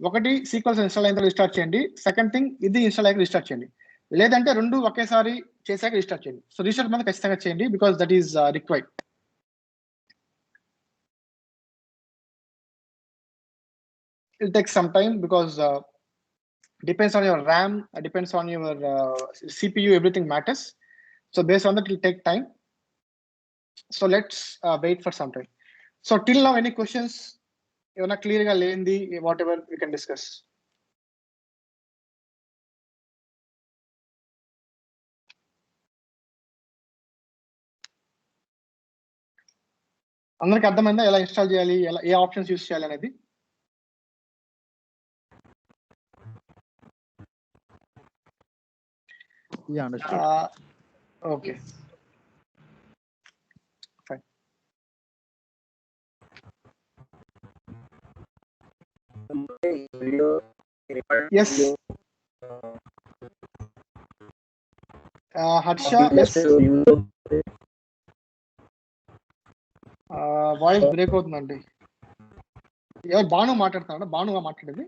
ఒకటి సీక్వెల్స్ ఇన్స్టాల్ అయిన తర్వాత రీస్టార్ట్ చేయండి. సెకండ్ థింగ్ ఇది ఇన్స్టాల్ అయ్యాక రీస్టార్ట్ చేయండి. లేదంటే 2 ఒకేసారి చేశాక రీస్టార్ట్ చేయండి. సో రీస్టార్ట్ మాత్రం ఖచ్చితంగా చేయండి because that is required. It takes some time because depends on your RAM, depends on your CPU, everything matters. So based on that, it will take time. So let's wait for some time. So till now, any questions? Even clear ga lendi, whatever we can discuss. అందరికి అర్థమైందా ఎలా install చేయాలి, ఎలా ఏ options use చేయాలి అనేది? Yeah, understood. Okay. Fine. Yes. Harsha, yes. Voice break అవుతుందండి. ఎవరు భాను మాట్లాడుతున్నాడు? భానుగా మాట్లాడేది?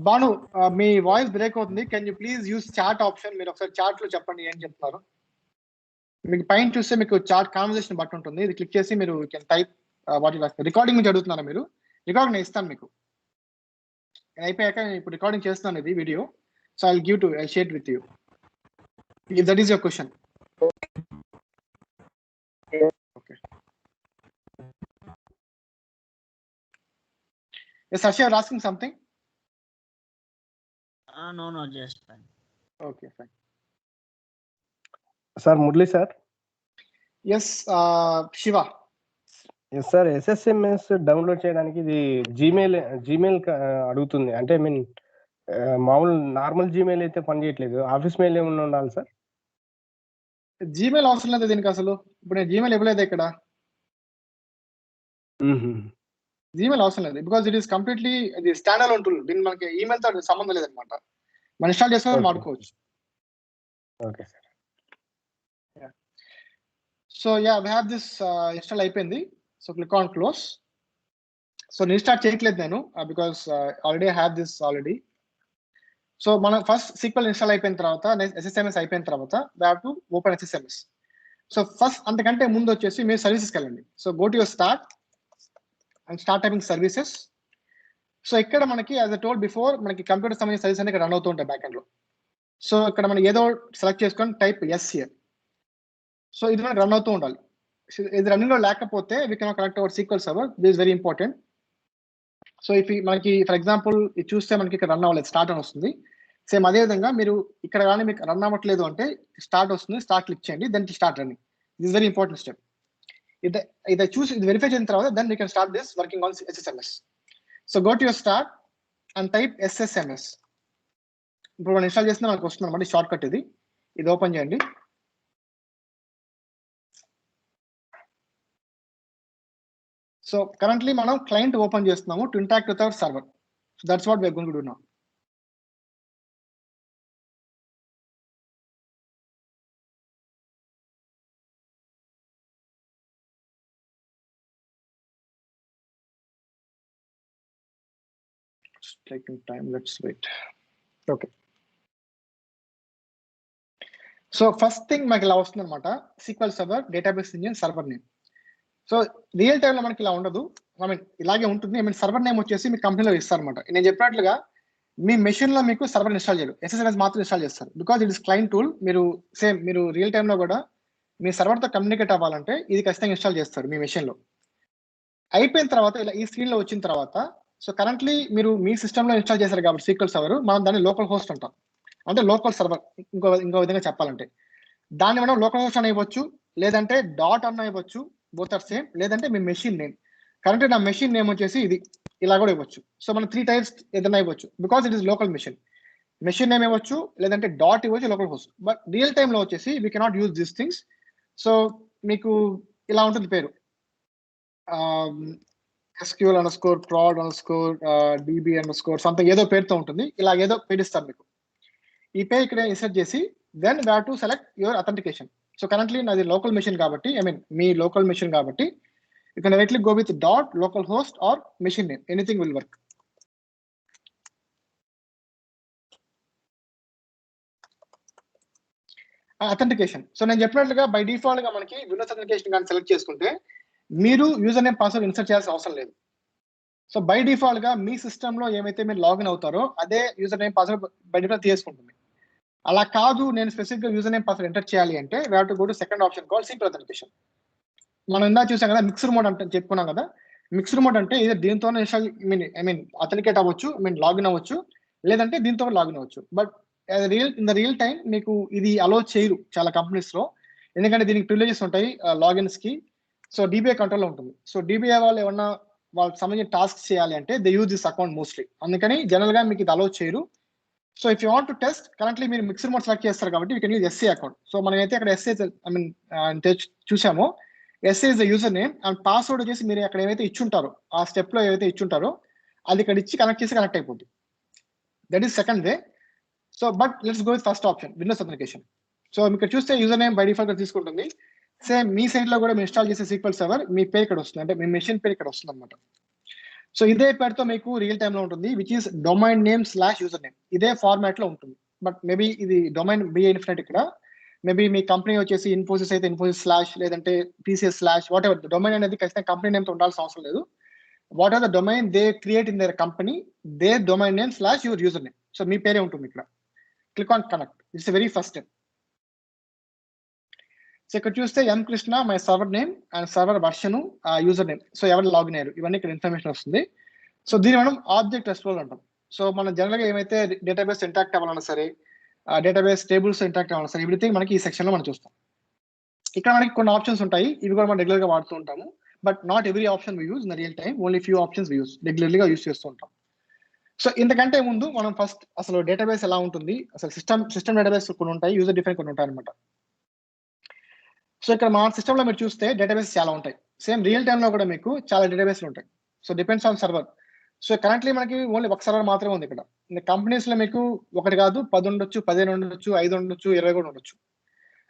భాను, మీ వాయిస్ బ్రేక్ అవుతుంది. Can you please use chat option? మీరు ఒకసారి చాట్ లో చెప్పండి ఏం చెప్తున్నారు. మీకు పైన చూస్తే మీకు చాట్ కాన్వర్సేషన్ బట్టి ఉంటుంది. ఇది క్లిక్ చేసి మీరు can type what you recording నుంచి అడుగుతున్నారా మీరు? రికార్డింగ్ నేను ఇస్తాను మీకు. అయిపోయాక నేను ఇప్పుడు రికార్డింగ్ చేస్తున్నాను ఇది video. So I share with you if that is your question. Okay. Yes, Harsha, you're asking something? No, just fine. Okay, fine. Sir, Murli sir. Yes, Shiva. Yes sir, SSMS download చేయడానికి ఇది Gmail అడుగుతుంది. అంటే I mean మామూలు normal Gmail అయితే పనిచేయట్లేదు. Office mail ఏమన్నా ఉండాలి sir? Gmail అవసరం లేదు దీనికి అసలు. ఇప్పుడు నేను జీమెయిల్ ఇవ్వలేదు ఇక్కడ. జీమెయిల్ అవసరం లేదు బికాజ్ ఇట్ ఈస్ కంప్లీట్లీ ఇది స్టాండ్ అలోన్ టూల్. దీనికి మనకి ఈమెయిల్ తో సంబంధం లేదనమాట. మనం ఇన్స్టాల్ చేసుకొని వాడుకోవచ్చు. Okay sir. So we have this install అయిపోయింది. So click on close. So నేను స్టార్ట్ చేయట్లేదు నేను because already have this already. So మనం ఫస్ట్ SQL ఇన్స్టాల్ అయిపోయిన తర్వాత SSMS అయిపోయిన తర్వాత we have to open SSMS. So first అంతకంటే ముందు వచ్చేసి మీరు సర్వీసెస్కి వెళ్ళండి. So go to your start and start typing services. So ఇక్కడ మనకి యాజ్ ఐ టోల్డ్ బిఫోర్ మనకి కంప్యూటర్ సంబంధించిన సర్వీస్ అనేది రన్ అవుతూ ఉంటాయి బ్యాక్ ఎండ్ లో. సో ఇక్కడ మనం ఏదో సెలెక్ట్ చేసుకొని టైప్ ఎస్ హియర్. సో ఇది మనకి రన్ అవుతూ ఉండాలి. ఇది రన్నింగ్ లో లేకపోతే we cannot connect our SQL server. This is very important. So if మనకి ఫర్ ఎగ్జాంపుల్ ఇది చూస్తే మనకి ఇక్కడ రన్ అవ్వలేదు, స్టార్ట్ అని వస్తుంది. సేమ్ అదే విధంగా మీరు ఇక్కడ కానీ మీకు రన్ అవ్వట్లేదు అంటే స్టార్ట్ వస్తుంది, స్టార్ట్ క్లిక్ చేయండి, then start running. This very important step. ఇది చూసి ఇది వెరిఫై చేసిన తర్వాత then we can start this working on SSMS. So go to your start and type SSMS. ఇప్పుడు మనం ఇన్స్టాల్ చేసిన మనకు వస్తుంది అనమాట షార్ట్ కట్. ఇది ఓపెన్ చేయండి. సో కరెంట్లీ మనం క్లయింట్ ఓపెన్ చేస్తున్నాము to interact with our server. So that's what we are going to do now. It's taking time, let's wait. Okay. So first thing మనకి ఇలా వస్తుంది అనమాట, SQL server database engine server name. So real టైంలో మనకి ఇలా ఉండదు, I mean ఇలాగే ఉంటుంది. ఐ మీన్ సర్వర్ నేమ్ వచ్చేసి మీ కంపెనీలో ఇస్తారనమాట. నేను చెప్పినట్లుగా మీ మెషిన్ లో మీకు సర్వర్ ఇన్స్టాల్ చేయరు, SSMS మాత్రం ఇన్స్టాల్ చేస్తారు. Because it is client tool. మీరు రియల్ టైంలో కూడా మీ సర్వర్ తో కమ్యూనికేట్ అవ్వాలంటే ఇది ఖచ్చితంగా ఇన్స్టాల్ చేస్తారు మీ మెషిన్ లో. అయిపోయిన తర్వాత ఇలా ఈ స్క్రీన్ లో వచ్చిన తర్వాత, సో కరెంట్లీ మీరు మీ సిస్టమ్ లో ఇన్స్టాల్ చేశారు కాబట్టి SQL సర్వర్, మనం దాన్ని లోకల్ హోస్ట్ అంటాం. అంటే లోకల్ సర్వర్ ఇంకో విధంగా చెప్పాలంటే దాన్ని మనం లోకల్ హోస్ట్ అని ఇవ్వచ్చు, లేదంటే డాట్ అన్న ఇవ్వచ్చు, బోత్ ఆర్ సేమ్. లేదంటే మీ మెషిన్ నేమ్, కరెంట్ నా మెషిన్ నేమ్ వచ్చేసి ఇది ఇలా కూడా ఇవ్వచ్చు. సో మనం 3 టైప్స్ ఏదైనా ఇవ్వచ్చు because it is local machine name ఇవ్వచ్చు, లేదంటే డాట్ ఇవ్వచ్చు, local host. But real time లో వచ్చేసి we cannot use these things. So మీకు ఇలా ఉంటుంది పేరు, SQL_prod_db_ సంథింగ్ ఏదో పేరుతో ఉంటుంది. ఇలా ఏదో పేరిస్తారు మీకు. ఈ పేరు ఇక్కడ ఇన్సర్ట్ చేసి then we have to select your authentication. So currently నాది లోకల్ మెషిన్ కాబట్టి, ఐ మీన్ మీ లోకల్ మెషిన్ కాబట్టి, you can directly go with dot local host or machine name, anything will work. Authentication, so నేను చెప్పినట్లుగా by default గా మనకి Windows authentication కానీ select చేసుకుంటే మీరు యూజర్ నేమ్ పాస్వర్డ్ ఇన్సర్ట్ చేయాల్సిన అవసరం లేదు. సో బై డిఫాల్ట్ గా మీ సిస్టమ్ లో ఏమైతే మీరు లాగిన్ అవుతారో అదే user name password by default తీసుకుంటుంది. అలా కాదు, నేను స్పెసిఫిక్ గా యూజర్ నేమ్ పాస్వర్డ్ ఎంటర్ చేయాలి అంటే we have to go to second option call simple authentication. మనం ఇందా చూసాం కదా మిక్స్డ్ మోడ్ అంటే చెప్పుకున్నాం కదా. మిక్స్డ్ మోడ్ అంటే ఇది దీంతోనే ఐ మీన్ అథెంటికేట్ అవ్వచ్చు, లాగిన్ అవ్వచ్చు, లేదంటే దీంతో లాగిన్ అవ్వచ్చు. But in the real time మీకు ఇది అలో చేయరు చాలా కంపెనీస్ లో, ఎందుకంటే దీనికి ప్రివిలేజెస్ ఉంటాయి లాగిన్స్ కి. సో డిబిఐ కంట్రోల్ ఉంటుంది. సో డిబిఐ వాళ్ళు ఏమన్నా వాళ్ళకి సంబంధించిన టాస్క్ చేయాలి అంటే they use this account mostly, అందుకని జనరల్ గా మీకు ఇది అలో చేయరు. So if you want to test currently మీరు మిక్స్డ్ మోడ్ సెలెక్ట్ చేస్తారు కాబట్టి you can use SA account. So మనం అయితే అక్కడ ఎస్ఏ చూసామో SA is the user name and password వచ్చేసి మీరు అక్కడ ఏవైతే ఇచ్చుంటారో ఆ స్టెప్ లో ఏవైతే ఇచ్చుంటారో అది ఇక్కడ ఇచ్చి కనెక్ట్ చేసి కనెక్ట్ అయిపోతుంది. That is second way. So but let's go with first option Windows application. So ఇక్కడ చూస్తే యూజర్ నేమ్ బై డిఫాల్ట్ గా తీసుకుంటుంది. సేమ్ మీ సైట్ లో కూడా మీరు ఇన్స్టాల్ చేసే SQL సర్వర్ మీ పేరు ఇక్కడ వస్తుంది, అంటే మీ మెషిన్ పేరు ఇక్కడ వస్తుంది అనమాట. సో ఇదే పేరుతో మీకు రియల్ టైమ్ లో ఉంటుంది, which is domain name / user name. ఇదే ఫార్మాట్ లో ఉంటుంది. బట్ మేబీ ఇది డొమైన్ ఇన్ఫినిట్ ఇక్కడ, మేబీ మీ కంపెనీ వచ్చేసి ఇన్ఫోసిస్ అయితే ఇన్ఫోసిస్ / లేదంటే TCS / వాట్ ఎవర్. డొమైన్ అనేది ఖచ్చితంగా కంపెనీ నేమ్ తో ఉండాల్సిన అవసరం లేదు. What are the domain they create in their company, they domain name / your user name. So మీ పేరే ఉంటుంది ఇక్కడ. Click on connect. It's very first step. So ఇక్కడ చూస్తే M Krishna my server name and server version user name. So ఎవరు login అయ్యారు ఇవన్నీ ఇక్కడ ఇన్ఫర్మేషన్ వస్తుంది. సో దీన్ని మనం ఆబ్జెక్ట్ రెస్ట్రోల్ అంటాం. సో మనం జనరల్ గా ఏమైతే డేటాబేస్ ఇంటాక్ట్ అవ్వాలన్నా సరే, డేటాబేస్ టేబుల్స్ ఇంటాక్ట్ అవ్వాలన్నా సరే, ఎవ్రీథింగ్ మనకి ఈ సెక్షన్ లో మనం చూస్తాం. ఇక్కడ మనకి కొన్ని ఆప్షన్స్ ఉంటాయి, ఇవి కూడా మనం రెగ్యులర్ గా వాడుతూ ఉంటాము. But not every option we use in real time, only few options we use రెగ్యులర్గా యూజ్ చేస్తూ ఉంటాం. సో ఇంతకంటే ముందు మనం ఫస్ట్ అసలు డేటాబేస్ ఎలా ఉంటుంది, అసలు సిస్టమ్ డేటాబేస్ కొన్ని ఉంటాయి, యూజర్ డిఫైన్ కొన్ని ఉంటాయి అనమాట. సో ఇక్కడ మన సిస్టమ్ లో మీరు చూస్తే డేటాబేస్ చాలా ఉంటాయి. సేమ్ రియల్ టైమ్ లో కూడా మీకు చాలా డేటాబేస్లు ఉంటాయి. So depends on server. So currently మనకి ఓన్లీ ఒక సర్వర్ మాత్రమే ఉంది ఇక్కడ. కంపెనీస్ లో మీకు ఒకటి కాదు 10 ఉండొచ్చు, 15 ఉండొచ్చు, 5 ఉండొచ్చు, 20 కూడా ఉండొచ్చు.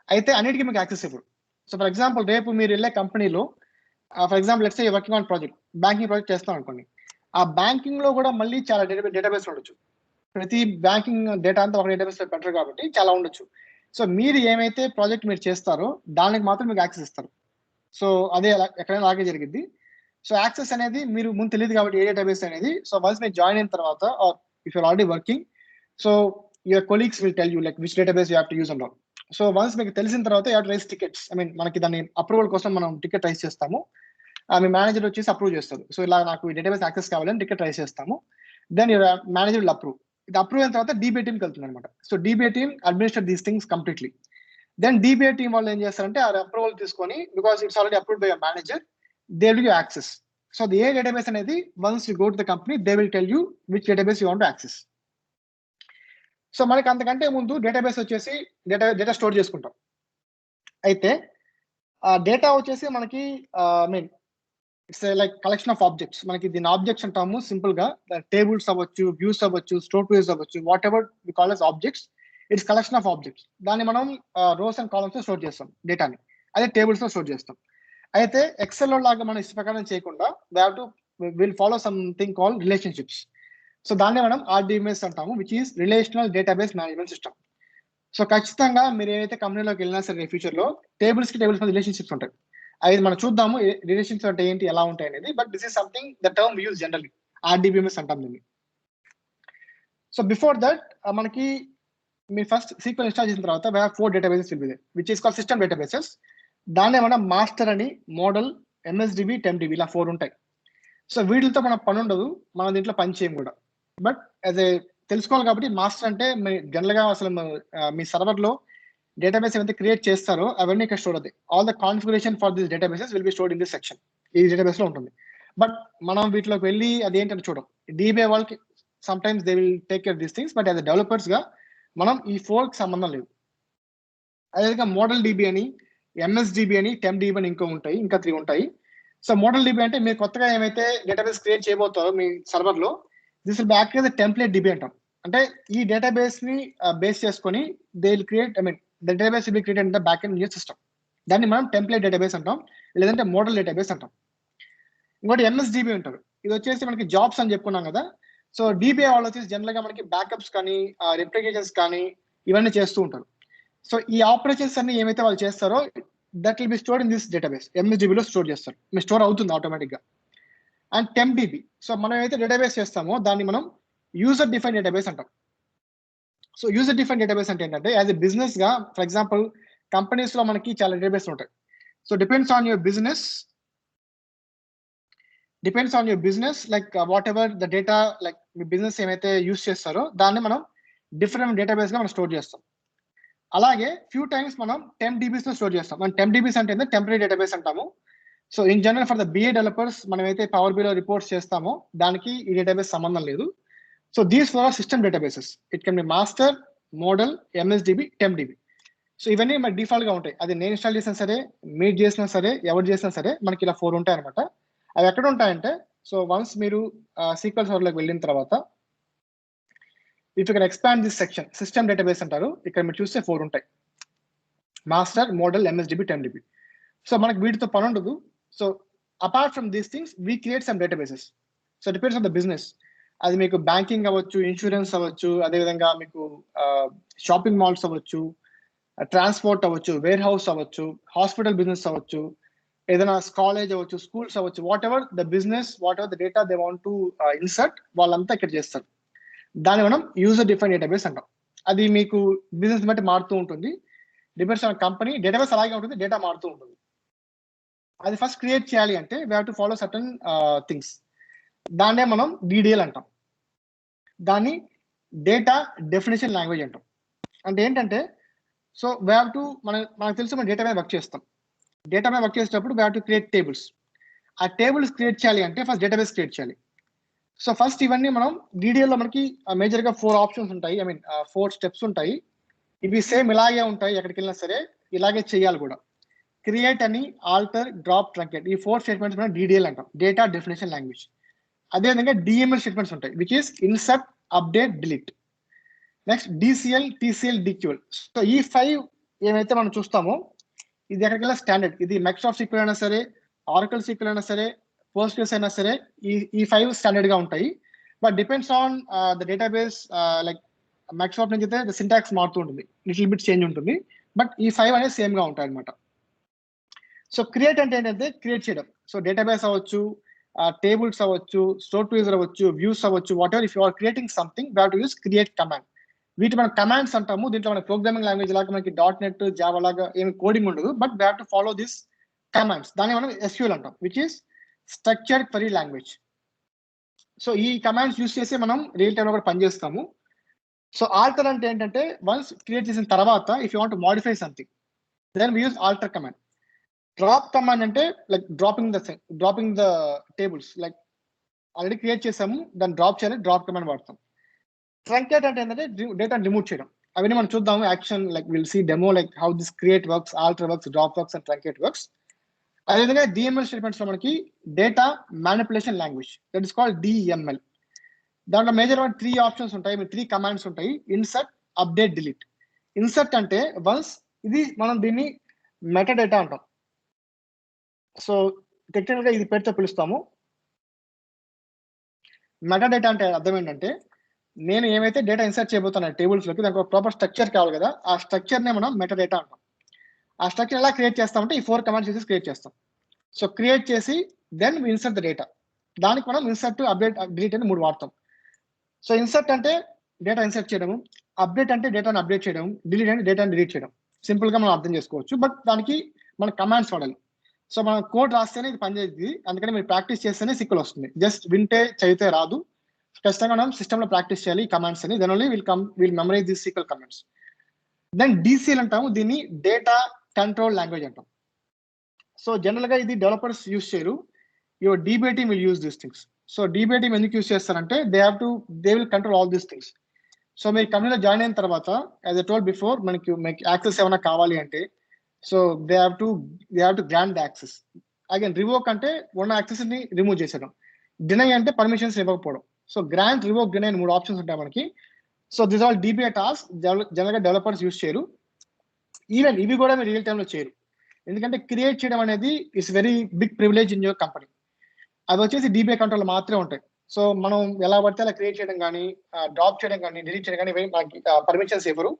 అయితే అన్నిటికీ మీకు యాక్సెస్ ఇవ్వరు. సో ఫర్ ఎగ్జాంపుల్ రేపు మీరు వెళ్ళే కంపెనీలో for example let's say working on project, banking project చేస్తాం అనుకోండి. ఆ బ్యాంకింగ్ లో కూడా మళ్ళీ చాలా డేటాబేస్ ఉండొచ్చు. ప్రతి బ్యాంకింగ్ డేటా అంతా ఒక డేటాబేస్ లో పెట్టరు కాబట్టి చాలా ఉండొచ్చు. సో మీరు ఏమైతే ప్రాజెక్ట్ మీరు చేస్తారో దానికి మాత్రం మీకు యాక్సెస్ ఇస్తారు. సో అదే ఎక్కడైనా అలాగే జరిగింది. సో యాక్సెస్ అనేది మీరు ముందు తెలియదు కాబట్టి ఏ డేటాబేస్ అనేది. సో వన్స్ మీరు జాయిన్ అయిన తర్వాత or if you're already working, so your colleagues will tell you like which database you have to use and all. So once మీకు తెలిసిన తర్వాత you have to raise tickets. I mean మనకి దాన్ని approval కోసం మనం ticket raise చేస్తాము. మీ manager వచ్చేసి అప్రూవ్ చేస్తారు. సో ఇలా నాకు ఈ డేటాబేస్ యాక్సెస్ కావాలని టికెట్ రైస్ చేస్తాము. Then your manager will approve. ఇది అప్రూవ్ అయిన తర్వాత DBA టీమ్కి వెళ్తుంది అనమాట. So DBA team administer these things completely. Then DBA team వాళ్ళు ఏం చేస్తారంటే ఆ అప్రూవల్ తీసుకొని, because it's already approved by manager, they will give access. So ఏ డేటాబేస్ అనేది once you go to the company they will tell you which database you want to access. So మనకి అంతకంటే ముందు డేటాబేస్ వచ్చేసి data store చేసుకుంటాం. అయితే ఆ data వచ్చేసి మనకి mean it's like collection of objects. మనకి దీని ఆబ్జెక్ట్స్ అంటాము సింపుల్ గా. టేబుల్స్ అవ్వచ్చు, వ్యూస్ అవ్వచ్చు, స్టోర్ వ్యూస్ అవ్వచ్చు, whatever we call as objects. It's collection of objects. దాన్ని మనం రోస్ అండ్ కాలమ్స్ లో స్టోర్ చేస్తాం డేటాని. అదే టేబుల్స్ లో స్టోర్ చేస్తాం. అయితే ఎక్సెల్ లో లాగా మనం ఇష్ట ప్రకారం చేయకుండా will follow something call relationships. So దాన్ని మనం RDMS అంటాము, which is relational database management system. So ఖచ్చితంగా మీరు ఏదైతే కంపెనీలోకి వెళ్ళినా సరే ఫ్యూచర్ లో టేబుల్స్ మధ్య రిలేషన్షిప్స్ ఉంటాయి. అది మనం చూద్దాము రిలేషన్స్ అంటే ఏంటి, ఎలా ఉంటాయి అనేది. But this is something the term use generally, RDBMS అంటాం దీన్ని. సో బిఫోర్ దట్ మనకి మీ ఫస్ట్ SQL ఇన్స్టాల్ చేసిన తర్వాత we have 4 databases will be there, which is called system databases. దాన్నే మనం మాస్టర్ అని, మోడల్, MSDB, TempDB ఇలా 4 ఉంటాయి. సో వీటితో మనం పని ఉండదు, మనం దీంట్లో పని చేయం కూడా. బట్ యాజ్ ఏ తెలుసుకోవాలి కాబట్టి మాస్టర్ అంటే జనరల్ గా అసలు మీ సర్వర్ లో డేటాబేస్ ఏమైతే క్రియేట్ చేస్తారో అవన్నీ ఇక్కడ స్టోర్ అవుతాయి. All the configuration for this databases will B stored in this section. ఈ డేటాబేస్ లో ఉంటుంది. బట్ మనం వీటిలోకి వెళ్ళి అదేంటని చూడం. DBA వాళ్ళకి some times they will take care these things, but as developers గా మనం ఈ 4కి సంబంధం లేదు. అదేవిధంగా మోడల్ DB అని, MSDB అని, TempDB అని ఇంకా 3 ఉంటాయి. సో మోడల్ DB అంటే మీరు కొత్తగా ఏమైతే డేటాబేస్ క్రియేట్ చేయబోతారో మీ సర్వర్ లో, this will B act as template DB అంటాం. అంటే ఈ డేటాబేస్ ని బేస్ చేసుకొని they will create, I mean the database will be created in the back end new system. దాన్ని మనం టెంప్లేట్ డేటాబేస్ అంటాం, లేదంటే మోడల్ డేటాబేస్ అంటాం. ఇంకోటి MSDB ఉంటారు. ఇది వచ్చేసి మనకి జాబ్స్ అని చెప్పుకున్నాం కదా. సో DBA వాళ్ళు వచ్చేసి జనరల్ గా మనకి బ్యాకప్స్ కానీ, రిప్లికేషన్స్ కానీ ఇవన్నీ చేస్తూ ఉంటారు. సో ఈ ఆపరేషన్స్ అన్ని ఏమైతే వాళ్ళు చేస్తారో that will B stored in this database. MSDB లో స్టోర్ చేస్తారు, మీ స్టోర్ అవుతుంది ఆటోమేటిక్ గా. అండ్ టెంప్డిబి. సో మనం ఏదైతే డేటాబేస్ చేస్తామో దాన్ని మనం యూజర్ డిఫైన్ డేటాబేస్ అంటాం. సో యూజర్ డిఫైన్ డేటాబేస్ అంటే ఏంటంటే యాజ్ ఎ బిజినెస్ గా ఫర్ ఎగ్జాంపుల్ కంపెనీస్ లో మనకి చాలా డేటాబేస్ ఉంటాయి. So depends on your business like what ever the data like me business ఏమైతే యూస్ చేస్తారో దాన్ని మనం డిఫరెంట్ డేటాబేస్ గా మనం స్టోర్ చేస్తాం. అలాగే ఫ్యూ టైమ్స్ మనం టెంప్డిబిస్ లో స్టోర్ చేస్తాం. మనం టెంప్డిబిస్ అంటే టెంపరీ డేటాబేస్ అంటాము. So in general for the BA developers మనం అయితే పవర్ బిలో రిపోర్ట్స్ చేస్తామో దానికి ఈ డేటాబేస్ సంబంధం లేదు. So these for system databases. It can be master, model, MSDB, TempDB. So ఇవన్నీ మనకి డిఫాల్ట్ గా ఉంటాయి. అది నేను ఇన్స్టాల్ చేసినా సరే, మీరు చేసినా సరే, ఎవరు చేసినా సరే మనకి ఇలా 4 ఉంటాయి అనమాట. అవి ఎక్కడ ఉంటాయంటే సో వన్స్ మీరు సీక్వెల్ సర్వర్లోకి వెళ్ళిన తర్వాత if you can expand this section system database అంటారు. ఇక్కడ మీరు చూస్తే 4 ఉంటాయి: master, model, MSDB, TempDB. So మనకి వీటితో పని ఉండదు. So apart from these things we create some databases. So depends on the business. అది మీకు బ్యాంకింగ్ అవ్వచ్చు, ఇన్సూరెన్స్ అవ్వచ్చు, అదేవిధంగా మీకు షాపింగ్ మాల్స్ అవ్వచ్చు, ట్రాన్స్పోర్ట్ అవ్వచ్చు, వేర్ హౌస్ అవ్వచ్చు, హాస్పిటల్ బిజినెస్ అవ్వచ్చు, ఏదైనా కాలేజ్ అవ్వచ్చు, స్కూల్స్ అవ్వచ్చు, whatever the business, what ever the data they want to insert వాళ్ళంతా ఇక్కడ చేస్తారు. దాన్ని మనం యూజర్ డిఫైన్ డేటాబేస్ అంటాం. అది మీకు బిజినెస్ బట్టి మారుతూ ఉంటుంది. Depends on company. డేటాబేస్ అలాగే ఉంటుంది, డేటా మారుతూ ఉంటుంది. అది ఫస్ట్ క్రియేట్ చేయాలి అంటే we have to follow certain things. దాన్నే మనం డిడిఎల్ అంటాం. దాన్ని డేటా డెఫినేషన్ లాంగ్వేజ్ అంటాం. అంటే ఏంటంటే సో వీ హావ్ టు మనకు తెలుసు మనం డేటా మీద వర్క్ చేస్తాం. డేటా మీద వర్క్ చేసేటప్పుడు we have to create tables. ఆ టేబుల్స్ క్రియేట్ చేయాలి అంటే ఫస్ట్ డేటాబేస్ క్రియేట్ చేయాలి. సో ఫస్ట్ ఇవన్నీ మనం డిడిఎల్లో మనకి మేజర్గా 4 ఆప్షన్స్ ఉంటాయి. 4 స్టెప్స్ ఉంటాయి. ఇవి సేమ్ ఇలాగే ఉంటాయి. ఎక్కడికి వెళ్ళినా సరే ఇలాగే చేయాలి కూడా. క్రియేట్ అని, ఆల్టర్, డ్రాప్, ట్రంకేట్, ఈ 4 స్టేట్మెంట్స్ మనం డిడిఎల్ అంటాం, డేటా డెఫినేషన్ లాంగ్వేజ్. అదేవిధంగా డిఎంఎల్ స్టేట్మెంట్స్ ఉంటాయి which is insert, update, delete. Next DCL, TCL, DQL. So ఈ 5 ఏమైతే మనం చూస్తామో ఇది ఎక్కడికెళ్ళా స్టాండర్డ్. ఇది మైక్రోసాఫ్ట్ సీక్వెల్ అయినా సరే, ఆరకల్ సీక్వెల్ అయినా సరే, పోస్ట్గ్రెస్ అయినా సరే ఈ 5 స్టాండర్డ్ గా ఉంటాయి. But depends on the database. Like Microsoft నుంచి అయితే ద సింటాక్స్ మారుతూ ఉంటుంది, లిటిల్ బిట్ చేంజ్ ఉంటుంది. బట్ ఈ 5 అనేది సేమ్ గా ఉంటాయి అనమాట. సో క్రియేట్ అంటే ఏంటంటే క్రియేట్ చేయడం. సో డేటాబేస్ అవ్వచ్చు, టేబుల్స్ అవ్వచ్చు, స్టోర్ టు యూజర్ అవ్వచ్చు, వ్యూస్ అవ్వచ్చు, whatever. If you are creating something we have to use create command. వీటి మనం కమాండ్స్ అంటాము. దీంట్లో మన ప్రోగ్రామింగ్ లాంగ్వేజ్ లాగా మనకి .NET, జావా లాగా ఏమి కోడింగ్ ఉండదు. But we have to follow this commands. దాన్ని మనం SQL అంటాం which is structured query language. So ఈ కమాండ్స్ యూస్ చేసి మనం రియల్ టైంలో కూడా పనిచేస్తాము. సో ఆల్టర్ అంటే ఏంటంటే వన్స్ క్రియేట్ చేసిన తర్వాత if you want to modify something then we use alter command. Drop command అంటే like dropping the tables. Like already create చేసాము, దాన్ని డ్రాప్ చేయాలి, డ్రాప్ కమాండ్ వాడతాం. ట్రంకేట్ అంటే ఏంటంటే డేటాను రిమూవ్ చేయడం. అవన్నీ మనం చూద్దాము action. Like will see demo like how this create works, alter works, drop works and truncate works. అదేవిధంగా డిఎంఎల్ స్టేట్మెంట్స్ లో మనకి data manipulation language, that is called DML. దాంట్లో మేజర్ 3 ఆప్షన్స్ ఉంటాయి, 3 కమాండ్స్ ఉంటాయి: ఇన్సర్ట్, అప్డేట్, డిలీట్. ఇన్సర్ట్ అంటే once ఇది మనం దీన్ని మెటా డేటా అంటాం. సో టెక్నికల్ గా ఇది పేరుతో పిలుస్తాము. మెటా డేటా అంటే అర్థం ఏంటంటే నేను ఏమైతే డేటా ఇన్సర్ట్ చేయబోతున్నాను టేబుల్స్ లోకి, దానికి ఒక ప్రాపర్ స్ట్రక్చర్ కావాలి కదా, ఆ స్ట్రక్చర్ నే మనం మెటా డేటా అంటాం. ఆ స్ట్రక్చర్ ఎలా క్రియేట్ చేస్తామంటే ఈ 4 కమాండ్స్ చేసి క్రియేట్ చేస్తాం. సో క్రియేట్ చేసి దెన్ ఇన్సర్ట్ ద డేటా. దానికి మనం ఇన్సర్ట్, అప్డేట్, డిలీట్ అని 3 వాడతాం. సో ఇన్సర్ట్ అంటే డేటా ఇన్సర్ట్ చేయడము, అప్డేట్ అంటే డేటాను అప్డేట్ చేయడం, డిలీట్ అంటే డేటాను డిలీట్ చేయడం. సింపుల్ గా మనం అర్థం చేసుకోవచ్చు. బట్ దానికి మన కమాండ్స్ వాడాలి. సో మనం కోడ్ రాస్తేనే ఇది పనిచేస్తుంది. అందుకని మీరు ప్రాక్టీస్ చేస్తేనే SQL వస్తుంది. జస్ట్ వింటే చదివితే రాదు. ఖచ్చితంగా మనం సిస్టమ్ లో ప్రాక్టీస్ చేయాలి ఈ కమాండ్స్ అని. Then only will memorize this SQL commands. Then DCL అంటాము, దీన్ని డేటా కంట్రోల్ లాంగ్వేజ్ అంటాం. సో జనరల్ గా ఇది డెవలపర్స్ యూస్ చేయరు. Your DBA team will use these things. So DBA team ఎందుకు యూస్ చేస్తారంటే they will control all these things. So మీరు కంపెనీలో జాయిన్ అయిన తర్వాత యాజ్ ఐ టోల్డ్ బిఫోర్ మీకు యాక్సెస్ ఏమైనా కావాలి అంటే so they have to grant the access. Again revoke అంటే ఉన్న యాక్సెస్ ని రిమూవ్ చేసేయడం, డినై అంటే పర్మిషన్స్ ఇవ్వకపోవడం. So grant, revoke, deny 3 options ఉంటాయి మనకి. So this all DBA task. General గా డెవలపర్స్ యూస్ చేయరు. ఈవెన్ ఇవి కూడా మీరు రియల్ టైంలో చేయరు. ఎందుకంటే క్రియేట్ చేయడం అనేది it's very big privilege in your company. అవి వచ్చేసి DBA కంట్రోల్ మాత్రమే ఉంటాయి. సో మనం ఎలా పడితే అలా క్రియేట్ చేయడం కానీ, డ్రాప్ చేయడం కానీ, డిలీట్ చేయడం కానీ మనకి పర్మిషన్స్ ఇవ్వరు.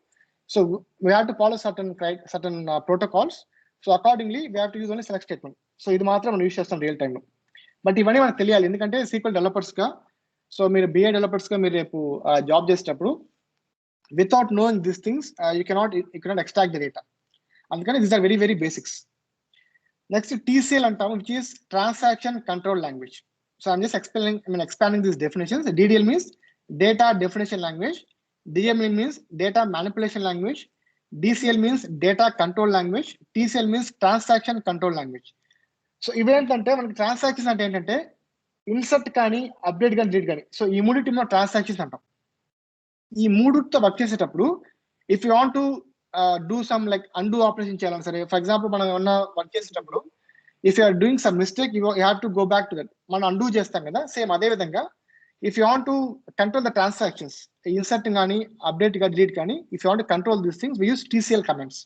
So we have to follow certain protocols. So accordingly we have to use only select statement. So ఇది మాత్రం మనం యూస్ చేస్తాం రియల్ టైంలో. బట్ ఇవన్నీ మనకు తెలియాలి, ఎందుకంటే సీక్వెల్ డెవలపర్స్గా, సో మీరు బిఏ డెవలపర్స్గా మీరు రేపు జాబ్ చేసేటప్పుడు without knowing this things you cannot extract the data. అందుకని these are very very basics. Next TCL అంటాము, which is transaction control language. So I'm just expanding these definitions. DDL means data definition language, DML means data manipulation language, DCL means data control language, TCL means transaction control language. So ఇవేంటంటే మనకి transactions అంటే ఏంటంటే insert కానీ update కానీ delete కానీ, so ఈ మూడింటిలో transactions అంటాం. ఈ మూడుతో వర్క్ చేసేటప్పుడు if you want to do some like undo operation చేయాలని సరే, ఫర్ ఎగ్జాంపుల్ మనం ఏమన్నా వర్క్ చేసేటప్పుడు if you're doing some mistake you have to go back to that, మనం అండూ చేస్తాం కదా, సేమ్ అదే విధంగా if you want to control the transactions, insert కానీ అప్డేట్ కానీ డిలీట్ కానీ, if you want to control these things we use TCL commands.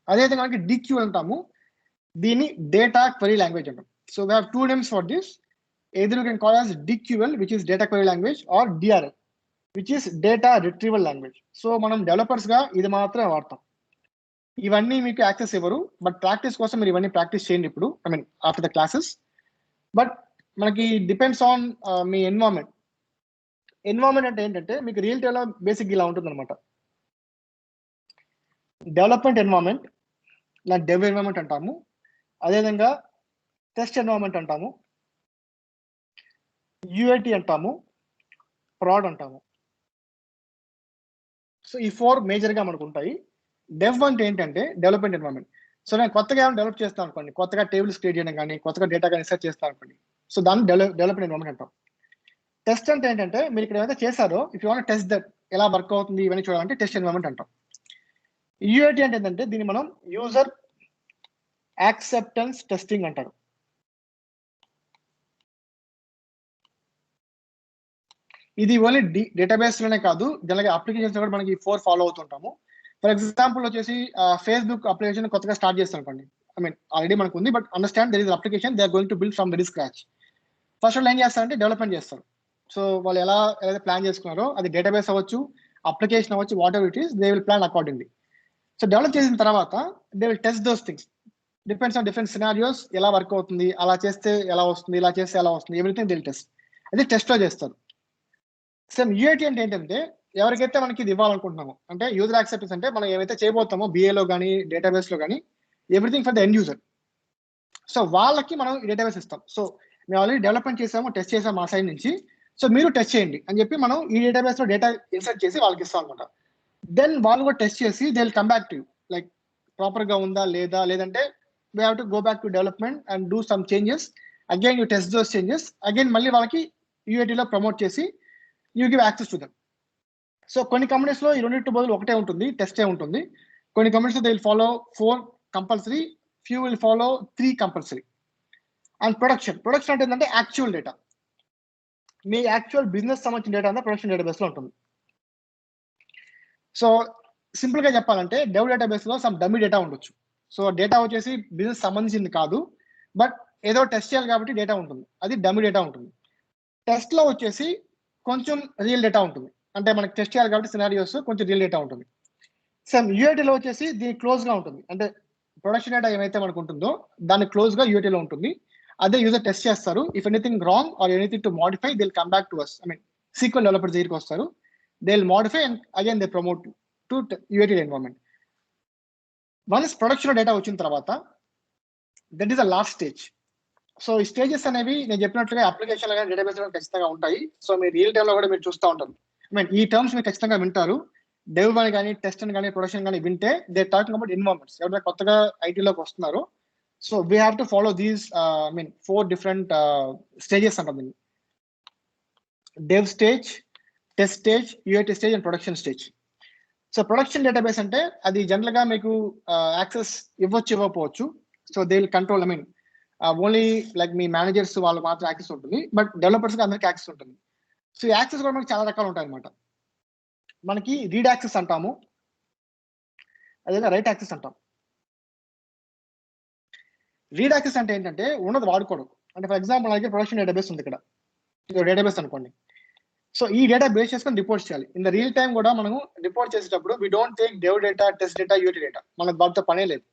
అదేవిధంగా మనకి DQ అంటాము, దీన్ని డేటా క్వరీ లాంగ్వేజ్ అంటాం. So we have two names for this. either you can call as DQL, which is data query language, or DRL, which is data retrieval language. So మనం developers గా ఇది మాత్రమే వాడతాం. ఇవన్నీ మీకు యాక్సెస్ ఇవ్వరు, but practice కోసం మీరు ఇవన్నీ ప్రాక్టీస్ చేయండి ఇప్పుడు, ఆఫ్టర్ ద క్లాసెస్. బట్ మనకి depends on me environment. Environment అంటే ఏంటంటే మీకు రియల్ టైంలో బేసిక్ ఇలా ఉంటుంది అనమాట. డెవలప్మెంట్ ఎన్వైరన్మెంట్, ఇలా డెవ్ ఎన్వైరన్మెంట్ అంటాము. అదేవిధంగా టెస్ట్ ఎన్వైరన్మెంట్ అంటాము, UAT అంటాము, ప్రాడ్ అంటాము. సో ఈ 4 మేజర్గా మనకు ఉంటాయి. డెవ్ అంటే ఏంటంటే డెవలప్మెంట్ ఎన్వైరన్మెంట్. సో నేను కొత్తగా ఏమైనా డెవలప్ చేస్తాను అనుకోండి, కొత్తగా టేబుల్స్ క్రియేట్ చేయడం కానీ, కొత్తగా డేటా కానీ ఇన్సర్ట్ చేస్తాను అనుకోండి, సో దాన్ని డెవలప్మెంట్ ఎన్వైరన్మెంట్ అంటాం. టెస్ట్ అంటే ఏంటంటే మీరు ఇక్కడ ఏమైతే చేశారో, if you want test that ఎలా వర్క్ అవుతుంది ఇవన్నీ చూడాలంటే టెస్ట్ ఎన్వైరన్మెంట్ అంటాం. UAT అంటే ఏంటంటే దీన్ని మనం యూజర్ యాక్సెప్టెన్స్ టెస్టింగ్ అంటారు. ఇది ఓన్లీ డేటాబేస్ లోనే కాదు, జనరల్గా అప్లికేషన్స్ కూడా మనకి 4 ఫాలో అవుతుంటాము. ఫర్ ఎగ్జాంపుల్ వచ్చేసి ఫేస్బుక్ అప్లికేషన్ కొత్తగా స్టార్ట్ చేస్తాం అనుకోండి, ఆల్రెడీ మనకు ఉంది, but understand there is application they are going to build from very scratch. First వాళ్ళు ఏం చేస్తారంటే డెవలప్మెంట్ చేస్తారు. సో వాళ్ళు ఎలా ప్లాన్ చేసుకున్నారో, అది డేటాబేస్ అవ్వచ్చు, అప్లికేషన్ అవ్వచ్చు, what ever it is, they will plan accordingly. So develop చేసిన తర్వాత they will test those things, depends on different scenarios, ఎలా వర్క్ అవుతుంది, అలా చేస్తే ఎలా వస్తుంది, ఇలా చేస్తే ఎలా వస్తుంది, ఎవ్రీథింగ్ దే విల్ టెస్ట్. అది టెస్ట్ లో చేస్తారు. సేమ్ UAT అంటే ఏంటంటే ఎవరికైతే మనకి ఇది ఇవ్వాలనుకుంటున్నామో, అంటే యూజర్ యాక్సెప్టెన్స్ అంటే మనం ఏమైతే చేయబోతామో BAలో కానీ డేటాబేస్లో కానీ, everything for the end user. So వాళ్ళకి మనం ఈ డేటాబేస్ ఇస్తాం. సో మేము ఆల్రెడీ డెవలప్మెంట్ చేసాము, టెస్ట్ చేసాము మా సైడ్ నుంచి, సో మీరు టెస్ట్ చేయండి అని చెప్పి మనం ఈ డేటాబేస్లో డేటా ఇన్సర్ట్ చేసి వాళ్ళకి ఇస్తాం అనమాట. దెన్ వాళ్ళు కూడా టెస్ట్ చేసి they will come back to you, like ప్రాపర్గా ఉందా లేదా, లేదంటే we have to go back to development and do some changes, again you test those changes, again మళ్ళీ వాళ్ళకి UATలో ప్రమోట్ చేసి you give access to them. So కొన్ని కంపెనీస్లో ఈ రెండింటి బదులు ఒకటే ఉంటుంది, టెస్టే ఉంటుంది. కొన్ని కంపెనీస్లో they will follow 4 compulsory, few will follow 3 compulsory. And production అంటే ఏంటంటే యాక్చువల్ డేటా, మీ యాక్చువల్ బిజినెస్ సంబంధించిన డేటా అంతా ప్రొడక్షన్ డేటాబేస్లో ఉంటుంది. సో సింపుల్గా చెప్పాలంటే డెవ్ డేటాబేస్లో సమ్ డమ్మీ డేటా ఉండొచ్చు. సో డేటా వచ్చేసి బిజినెస్ సంబంధించింది కాదు, బట్ ఏదో టెస్ట్ చేయాలి కాబట్టి డేటా ఉంటుంది, అది డమ్మీ డేటా ఉంటుంది. టెస్ట్లో వచ్చేసి కొంచెం రియల్ డేటా ఉంటుంది, అంటే మనకి టెస్ట్ చేయాలి కాబట్టి సినారియోస్ కొంచెం రియల్ డేటా ఉంటుంది. సేమ్ UATలో వచ్చేసి దీని క్లోజ్గా ఉంటుంది, అంటే ప్రొడక్షన్ డేటా ఏమైతే మనకు ఉంటుందో దాని క్లోజ్గా UATలో ఉంటుంది. అదే యూజర్ టెస్ట్ చేస్తారు. If anything wrong or anything to modify they will come back to us, SQL developers దగ్గరికి వస్తారు, they will modify and again they promote to UAT environment. Once production data వచ్చిన తర్వాత that is the last stage. So ఈ stages అనేవి నేను చెప్పినట్లుగా application కానీ database ఖచ్చితంగా ఉంటాయి. సో మీరు రియల్ టైంలో కూడా మీరు చూస్తూ ఉంటారు. ఈ టర్మ్స్ మీరు ఖచ్చితంగా వింటారు. డెవ్ అని కానీ టెస్ట్ అని కానీ ప్రొడక్షన్ కానీ వింటే దే టాకింగ్ అబౌట్ ఎన్వైరన్మెంట్స్. ఎవరైనా కొత్తగా ఐటీలోకి వస్తున్నారు, so we have to follow these 4 different stages అంటాం. Dev stage, test stage, UAT stage and production stage. So production database అంటే అది జనరల్గా మీకు యాక్సెస్ ఇవ్వకపోవచ్చు. So they will control, only like మీ మేనేజర్స్ వాళ్ళు మాత్రం యాక్సెస్ ఉంటుంది, బట్ డెవలపర్స్కి అందరికీ యాక్సెస్ ఉంటుంది. సో ఈ యాక్సెస్ కూడా మనకి చాలా రకాలు ఉంటాయి అనమాట. మనకి రీడ్ యాక్సెస్ అంటాము, అదే రైట్ యాక్సెస్ అంటాం. రీడ్ యాక్సెస్ అంటే ఏంటంటే ఉన్నది వాడుకోవడం. అంటే ఫర్ ఎగ్జాంపుల్ అలాగే ప్రొడక్షన్ డేటాబేస్ ఉంది, ఇక్కడ డేటాబేస్ అనుకోండి. సో ఈ డేటా బేస్ చేసుకొని రిపోర్ట్స్ చేయాలి. ఇన్ ద రియల్ టైం కూడా మనము రిపోర్ట్ చేసేటప్పుడు we don't take dev data, test data, UAT data, మనకు వాటితో పనే లేదు.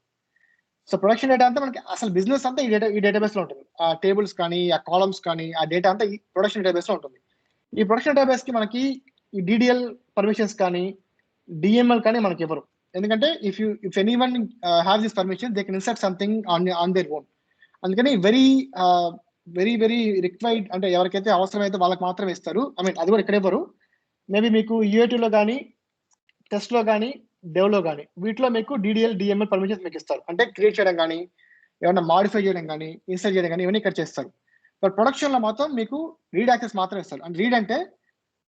సో ప్రొడక్షన్ డేటా అంతా మనకి అసలు బిజినెస్ అంతా ఈ డేటాబేస్ లో ఉంటుంది. ఆ టేబుల్స్ కానీ, ఆ కాలమ్స్ కానీ, ఆ డేటా అంతా ఈ ప్రొడక్షన్ డేటాబేస్ లో ఉంటుంది. ఈ ప్రొడక్షన్ డేటాబేస్ కి మనకి ఈ డిడిఎల్ పర్మిషన్స్ కానీ, డిఎంఎల్ కానీ మనకి ఇవ్వరు. ఎందుకంటే if anyone have this permission they can insert something on their own. అందుకని వెరీ వెరీ రిక్వైర్డ్, అంటే ఎవరికైతే అవసరమైతే వాళ్ళకి మాత్రమే ఇస్తారు. ఐ మీన్ అది కూడా ఇక్కడ ఇవ్వరు. మేబీ మీకు యూఏటీలో కానీ, టెస్ట్ లో కానీ, డెవ్లో కానీ, వీటిలో మీకు డిడిఎల్ డిఎంఎల్ పర్మిషన్స్ మీకు ఇస్తారు. అంటే క్రియేట్ చేయడం కానీ, ఏమన్నా మాడిఫై చేయడం కానీ, ఇన్సర్ట్ చేయడం కానీ, ఇవన్నీ ఇక్కడ చేస్తారు. బట్ ప్రొడక్షన్ లో మాత్రం మీకు రీడ్ యాక్సెస్ మాత్రమే ఇస్తారు. అంటే రీడ్ అంటే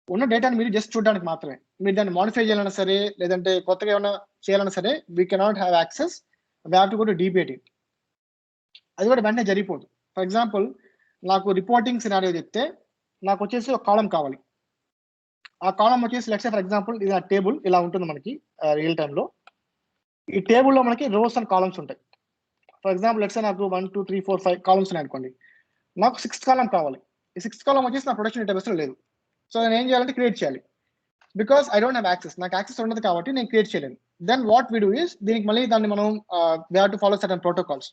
ఉన్న డేటాని మీరు జస్ట్ చూడడానికి మాత్రమే. మీరు దాన్ని మాడిఫై చేయాలన్నా సరే, లేదంటే కొత్తగా ఏమైనా చేయాలన్నా సరే, we cannot have access. We have to go to DBIT. అది కూడా వెంటనే జరిగిపోదు. ఫర్ ఎగ్జాంపుల్, నాకు రిపోర్టింగ్ సినారియో చెప్తే నాకు వచ్చేసి ఒక కాలం కావాలి. ఆ కాలం వచ్చేసి లెట్స్ సే ఫర్ ఎగ్జాంపుల్ ఇది ఆ టేబుల్ ఇలా ఉంటుంది మనకి రియల్ టైంలో. ఈ టేబుల్లో మనకి రోస్ అండ్ కాలమ్స్ ఉంటాయి. ఫర్ ఎగ్జాంపుల్ లెట్స్ సే నాకు 1 2 3 4 5 కాలమ్స్ ఉన్నాయి అనుకోండి. నాకు 6th కాలం కావాలి. ఈ 6th కాలం వచ్చేసి నా ప్రొడక్షన్ డేటాబేస్లో లేదు. సో నేను ఏం చేయాలంటే క్రియేట్ చేయాలి. Because I don't have access, నాకు యాక్సెస్ ఉండదు కాబట్టి నేను క్రియేట్ చేయలేను. Then what we do is, దీనికి మళ్ళీ దాన్ని మనం we have to follow certain protocols.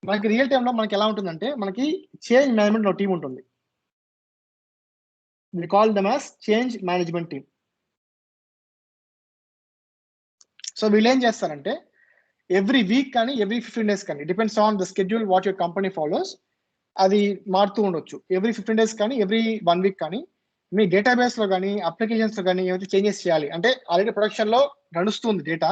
మనకి రియల్ టైంలో మనకి ఎలా ఉంటుందంటే, మనకి చేంజ్ మేనేజ్మెంట్ టీం ఉంటుంది. We call them as change management team. So వీళ్ళు ఏం చేస్తారంటే ఎవ్రీ వీక్ కానీ, ఎవ్రీ 15 days కానీ, depends on the schedule what your company follows, అది మారుతూ ఉండొచ్చు. ఎవ్రీ 15 days కానీ, ఎవ్రీ 1 week కానీ మీ డేటాబేస్ లో కానీ, అప్లికేషన్స్ లో కానీ ఏమైతే చేంజెస్ చేయాలి అంటే, ఆల్రెడీ ప్రొడక్షన్ లో నడుస్తుంది డేటా,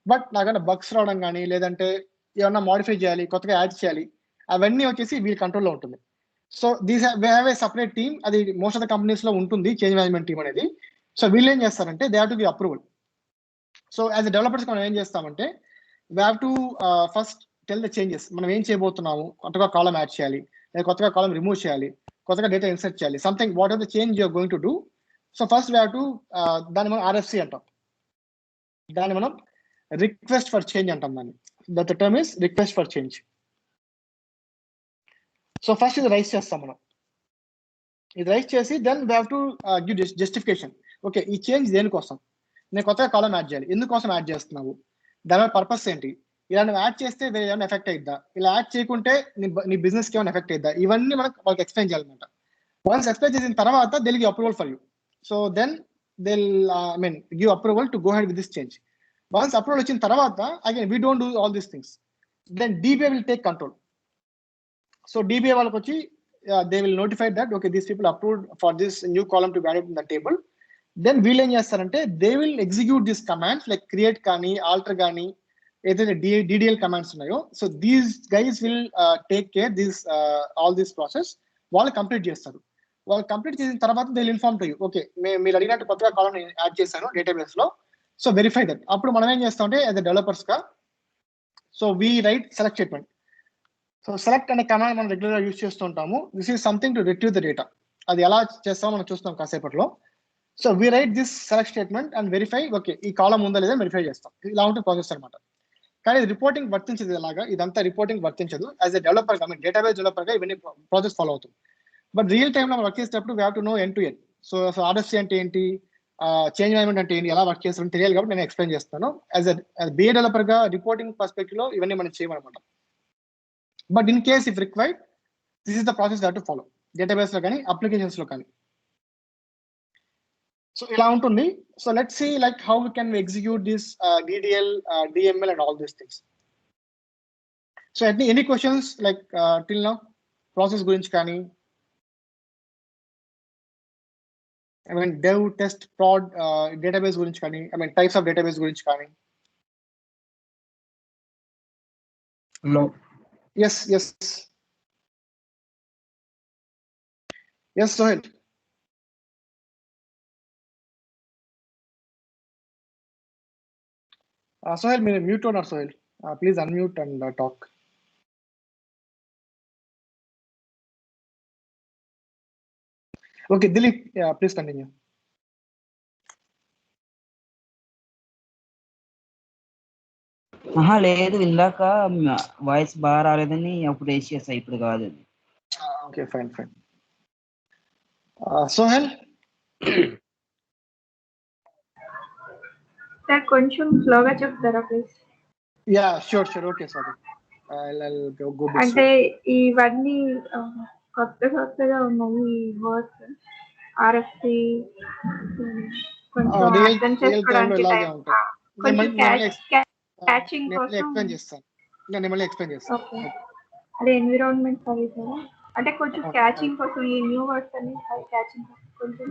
బట్ నాకన్నా బగ్స్ రావడం కానీ, లేదంటే ఏమన్నా మాడిఫై చేయాలి, కొత్తగా యాడ్ చేయాలి, అవన్నీ వచ్చేసి వీళ్ళ కంట్రోల్లో ఉంటుంది. So these have a separate team. అది మోస్ట్ ఆఫ్ ద కంపెనీస్ లో ఉంటుంది చేంజ్ మేనేజ్మెంట్ టీమ్ అనేది. సో వీళ్ళు ఏం చేస్తారంటే they have to be approval. So as a developers మనం ఏం చేస్తామంటే we have to first tell the changes. మనం ఏం చేయబోతున్నాము, కొత్తగా కాలం యాడ్ చేయాలి, లేదా కొత్తగా కాలం రిమూవ్ చేయాలి, కొత్తగా డేటా ఇన్సర్ట్ చేయాలి, something what are the change you're going to do. So first we have to, దాన్ని మనం ఆర్ఎఫ్సి అంటాం, దాన్ని మనం రిక్వెస్ట్ ఫర్ చేంజ్ అంటాం. దాన్ని that the term is request for change. So first ఇది రైస్ చేస్తాం మనం. ఇది రైస్ చేసి then we have to give justification. Okay, ఈ చేంజ్ దేనికోసం, నేను కొత్తగా కాలం యాడ్ చేయాలి, ఎందుకోసం యాడ్ చేస్తున్నావు, దాని పర్పస్ ఏంటి, ఇలా నువ్వు యాడ్ చేస్తే వేరే ఏమైనా ఎఫెక్ట్ అయిద్దా, ఇలా యాడ్ చేయకుంటే నీ బిజినెస్కి ఏమైనా ఎఫెక్ట్ అయిద్దా, ఇవన్నీ మనకు వాళ్ళకి ఎక్స్ప్లెయిన్ చేయాలన్నమాట. వన్స్ ఎక్స్ప్లెయిన్ చేసిన తర్వాత they'll give approval for you. So then they'll give approval to go ahead with this change. Once approval వచ్చిన తర్వాత again we don't do all these things. Then DBI will take control. So DBI వాళ్ళకి వచ్చి they will notify that okay these people approved for this new column to be added in the table. Then వీళ్ళు ఏం చేస్తారంటే they will execute this commands like create కానీ, alter కానీ, ఏదైతే DDL commands ఉన్నాయో. So these guys will take care this all this process. వాళ్ళు complete చేస్తారు. వాళ్ళు కంప్లీట్ చేసిన తర్వాత they will inform to you, okay మీరు అడిగినట్టు కొత్తగా కాలం యాడ్ చేశాను డేటాబేస్ లో, సో వెరిఫై దట్. అప్పుడు మనం ఏం చేస్తామంటే యాజ్ ఎ డెవలపర్స్ గా, so we write select statement. So select అనే కమాండ్ మనం రెగ్యులర్ గా యూజ్ చేస్తుంటాము. This is something to retrieve the data. అది ఎలా చేస్తామో మనం చూస్తాం కాసేపట్లో. So we write this select statement and verify, okay ఈ కాలం ఉందా లేదా వెరిఫై చేస్తాం. ఇలా ఉంటుంది ప్రాసెస్ అనమాట. కానీ రిపోర్టింగ్ వర్తించదు ఇలాగా, ఇదంతా రిపోర్టింగ్ వర్తించదు. యాజ్ ఎ డెవలపర్ గా, డేటాబేస్ డెవలపర్ గా ఇవన్నీ ప్రాసెస్ ఫాలో అవుతుంది. బట్ రియల్ టైమ్ లో వర్క్ చేసేటప్పుడు we have to know end to end. So RFC అంటే ఏంటి, చేంజ్ మేనేజ్మెంట్ అంటే ఏంటి, ఎలా వర్క్ చేస్తారని తెలియాలి కాబట్టి నేను ఎక్స్ప్లెయిన్ చేస్తాను. యాజ్ బిఏ డెవలపర్ గా రిపోర్టింగ్ పర్స్పెక్టివ్ లో ఇవన్నీ మనం చేయమన్నమాట. But in case if required this is the process that to follow, database లో కానీ, అప్లికేషన్స్ లో కానీ. సో ఇలా ఉంటుంది. So let's see like how we can execute this DDL, DML and all these things. So any questions like till now process గురించి కానీ, I mean dev, test, prod, database గురించి కానీ, I mean types of database గురించి కానీ. No. Yes, Sohail. Sohail, మీరు mute ఉన్నారు Sohail. Please unmute and talk. Okay, Dilip, please continue. లేదు, ఇందాక వాయిస్ బాగా రాలేదని అప్పుడు వేసి చేస్తా, ఇప్పుడు కాదు. Okay, fine. Sohail. సార్ కొంచెం స్లోగా చెప్తారా please? Yeah, sure. Okay, sorry. I'll go bit అంటే slow. ఇవన్నీ కొత్తగా ఉన్నాయి వర్డ్స్. ఆర్ఎఫ్సి కొంచెం అర్థం రియల్ టైమ్ లో చేసుకోవడానికి ఇలాగే టైం ఉంటాయి. కొంచెం క్యాచింగ్ నేను కోసం. మళ్ళీ ఎక్స్ప్లెయిన్ చేస్తాను. ఓకే, అదే ఎన్విరాన్మెంట్ అవి కదా, అంటే కొంచెం క్యాచింగ్ కోసం ఈ న్యూ వర్డ్స్ అన్ని క్యాచింగ్ కొంచెం.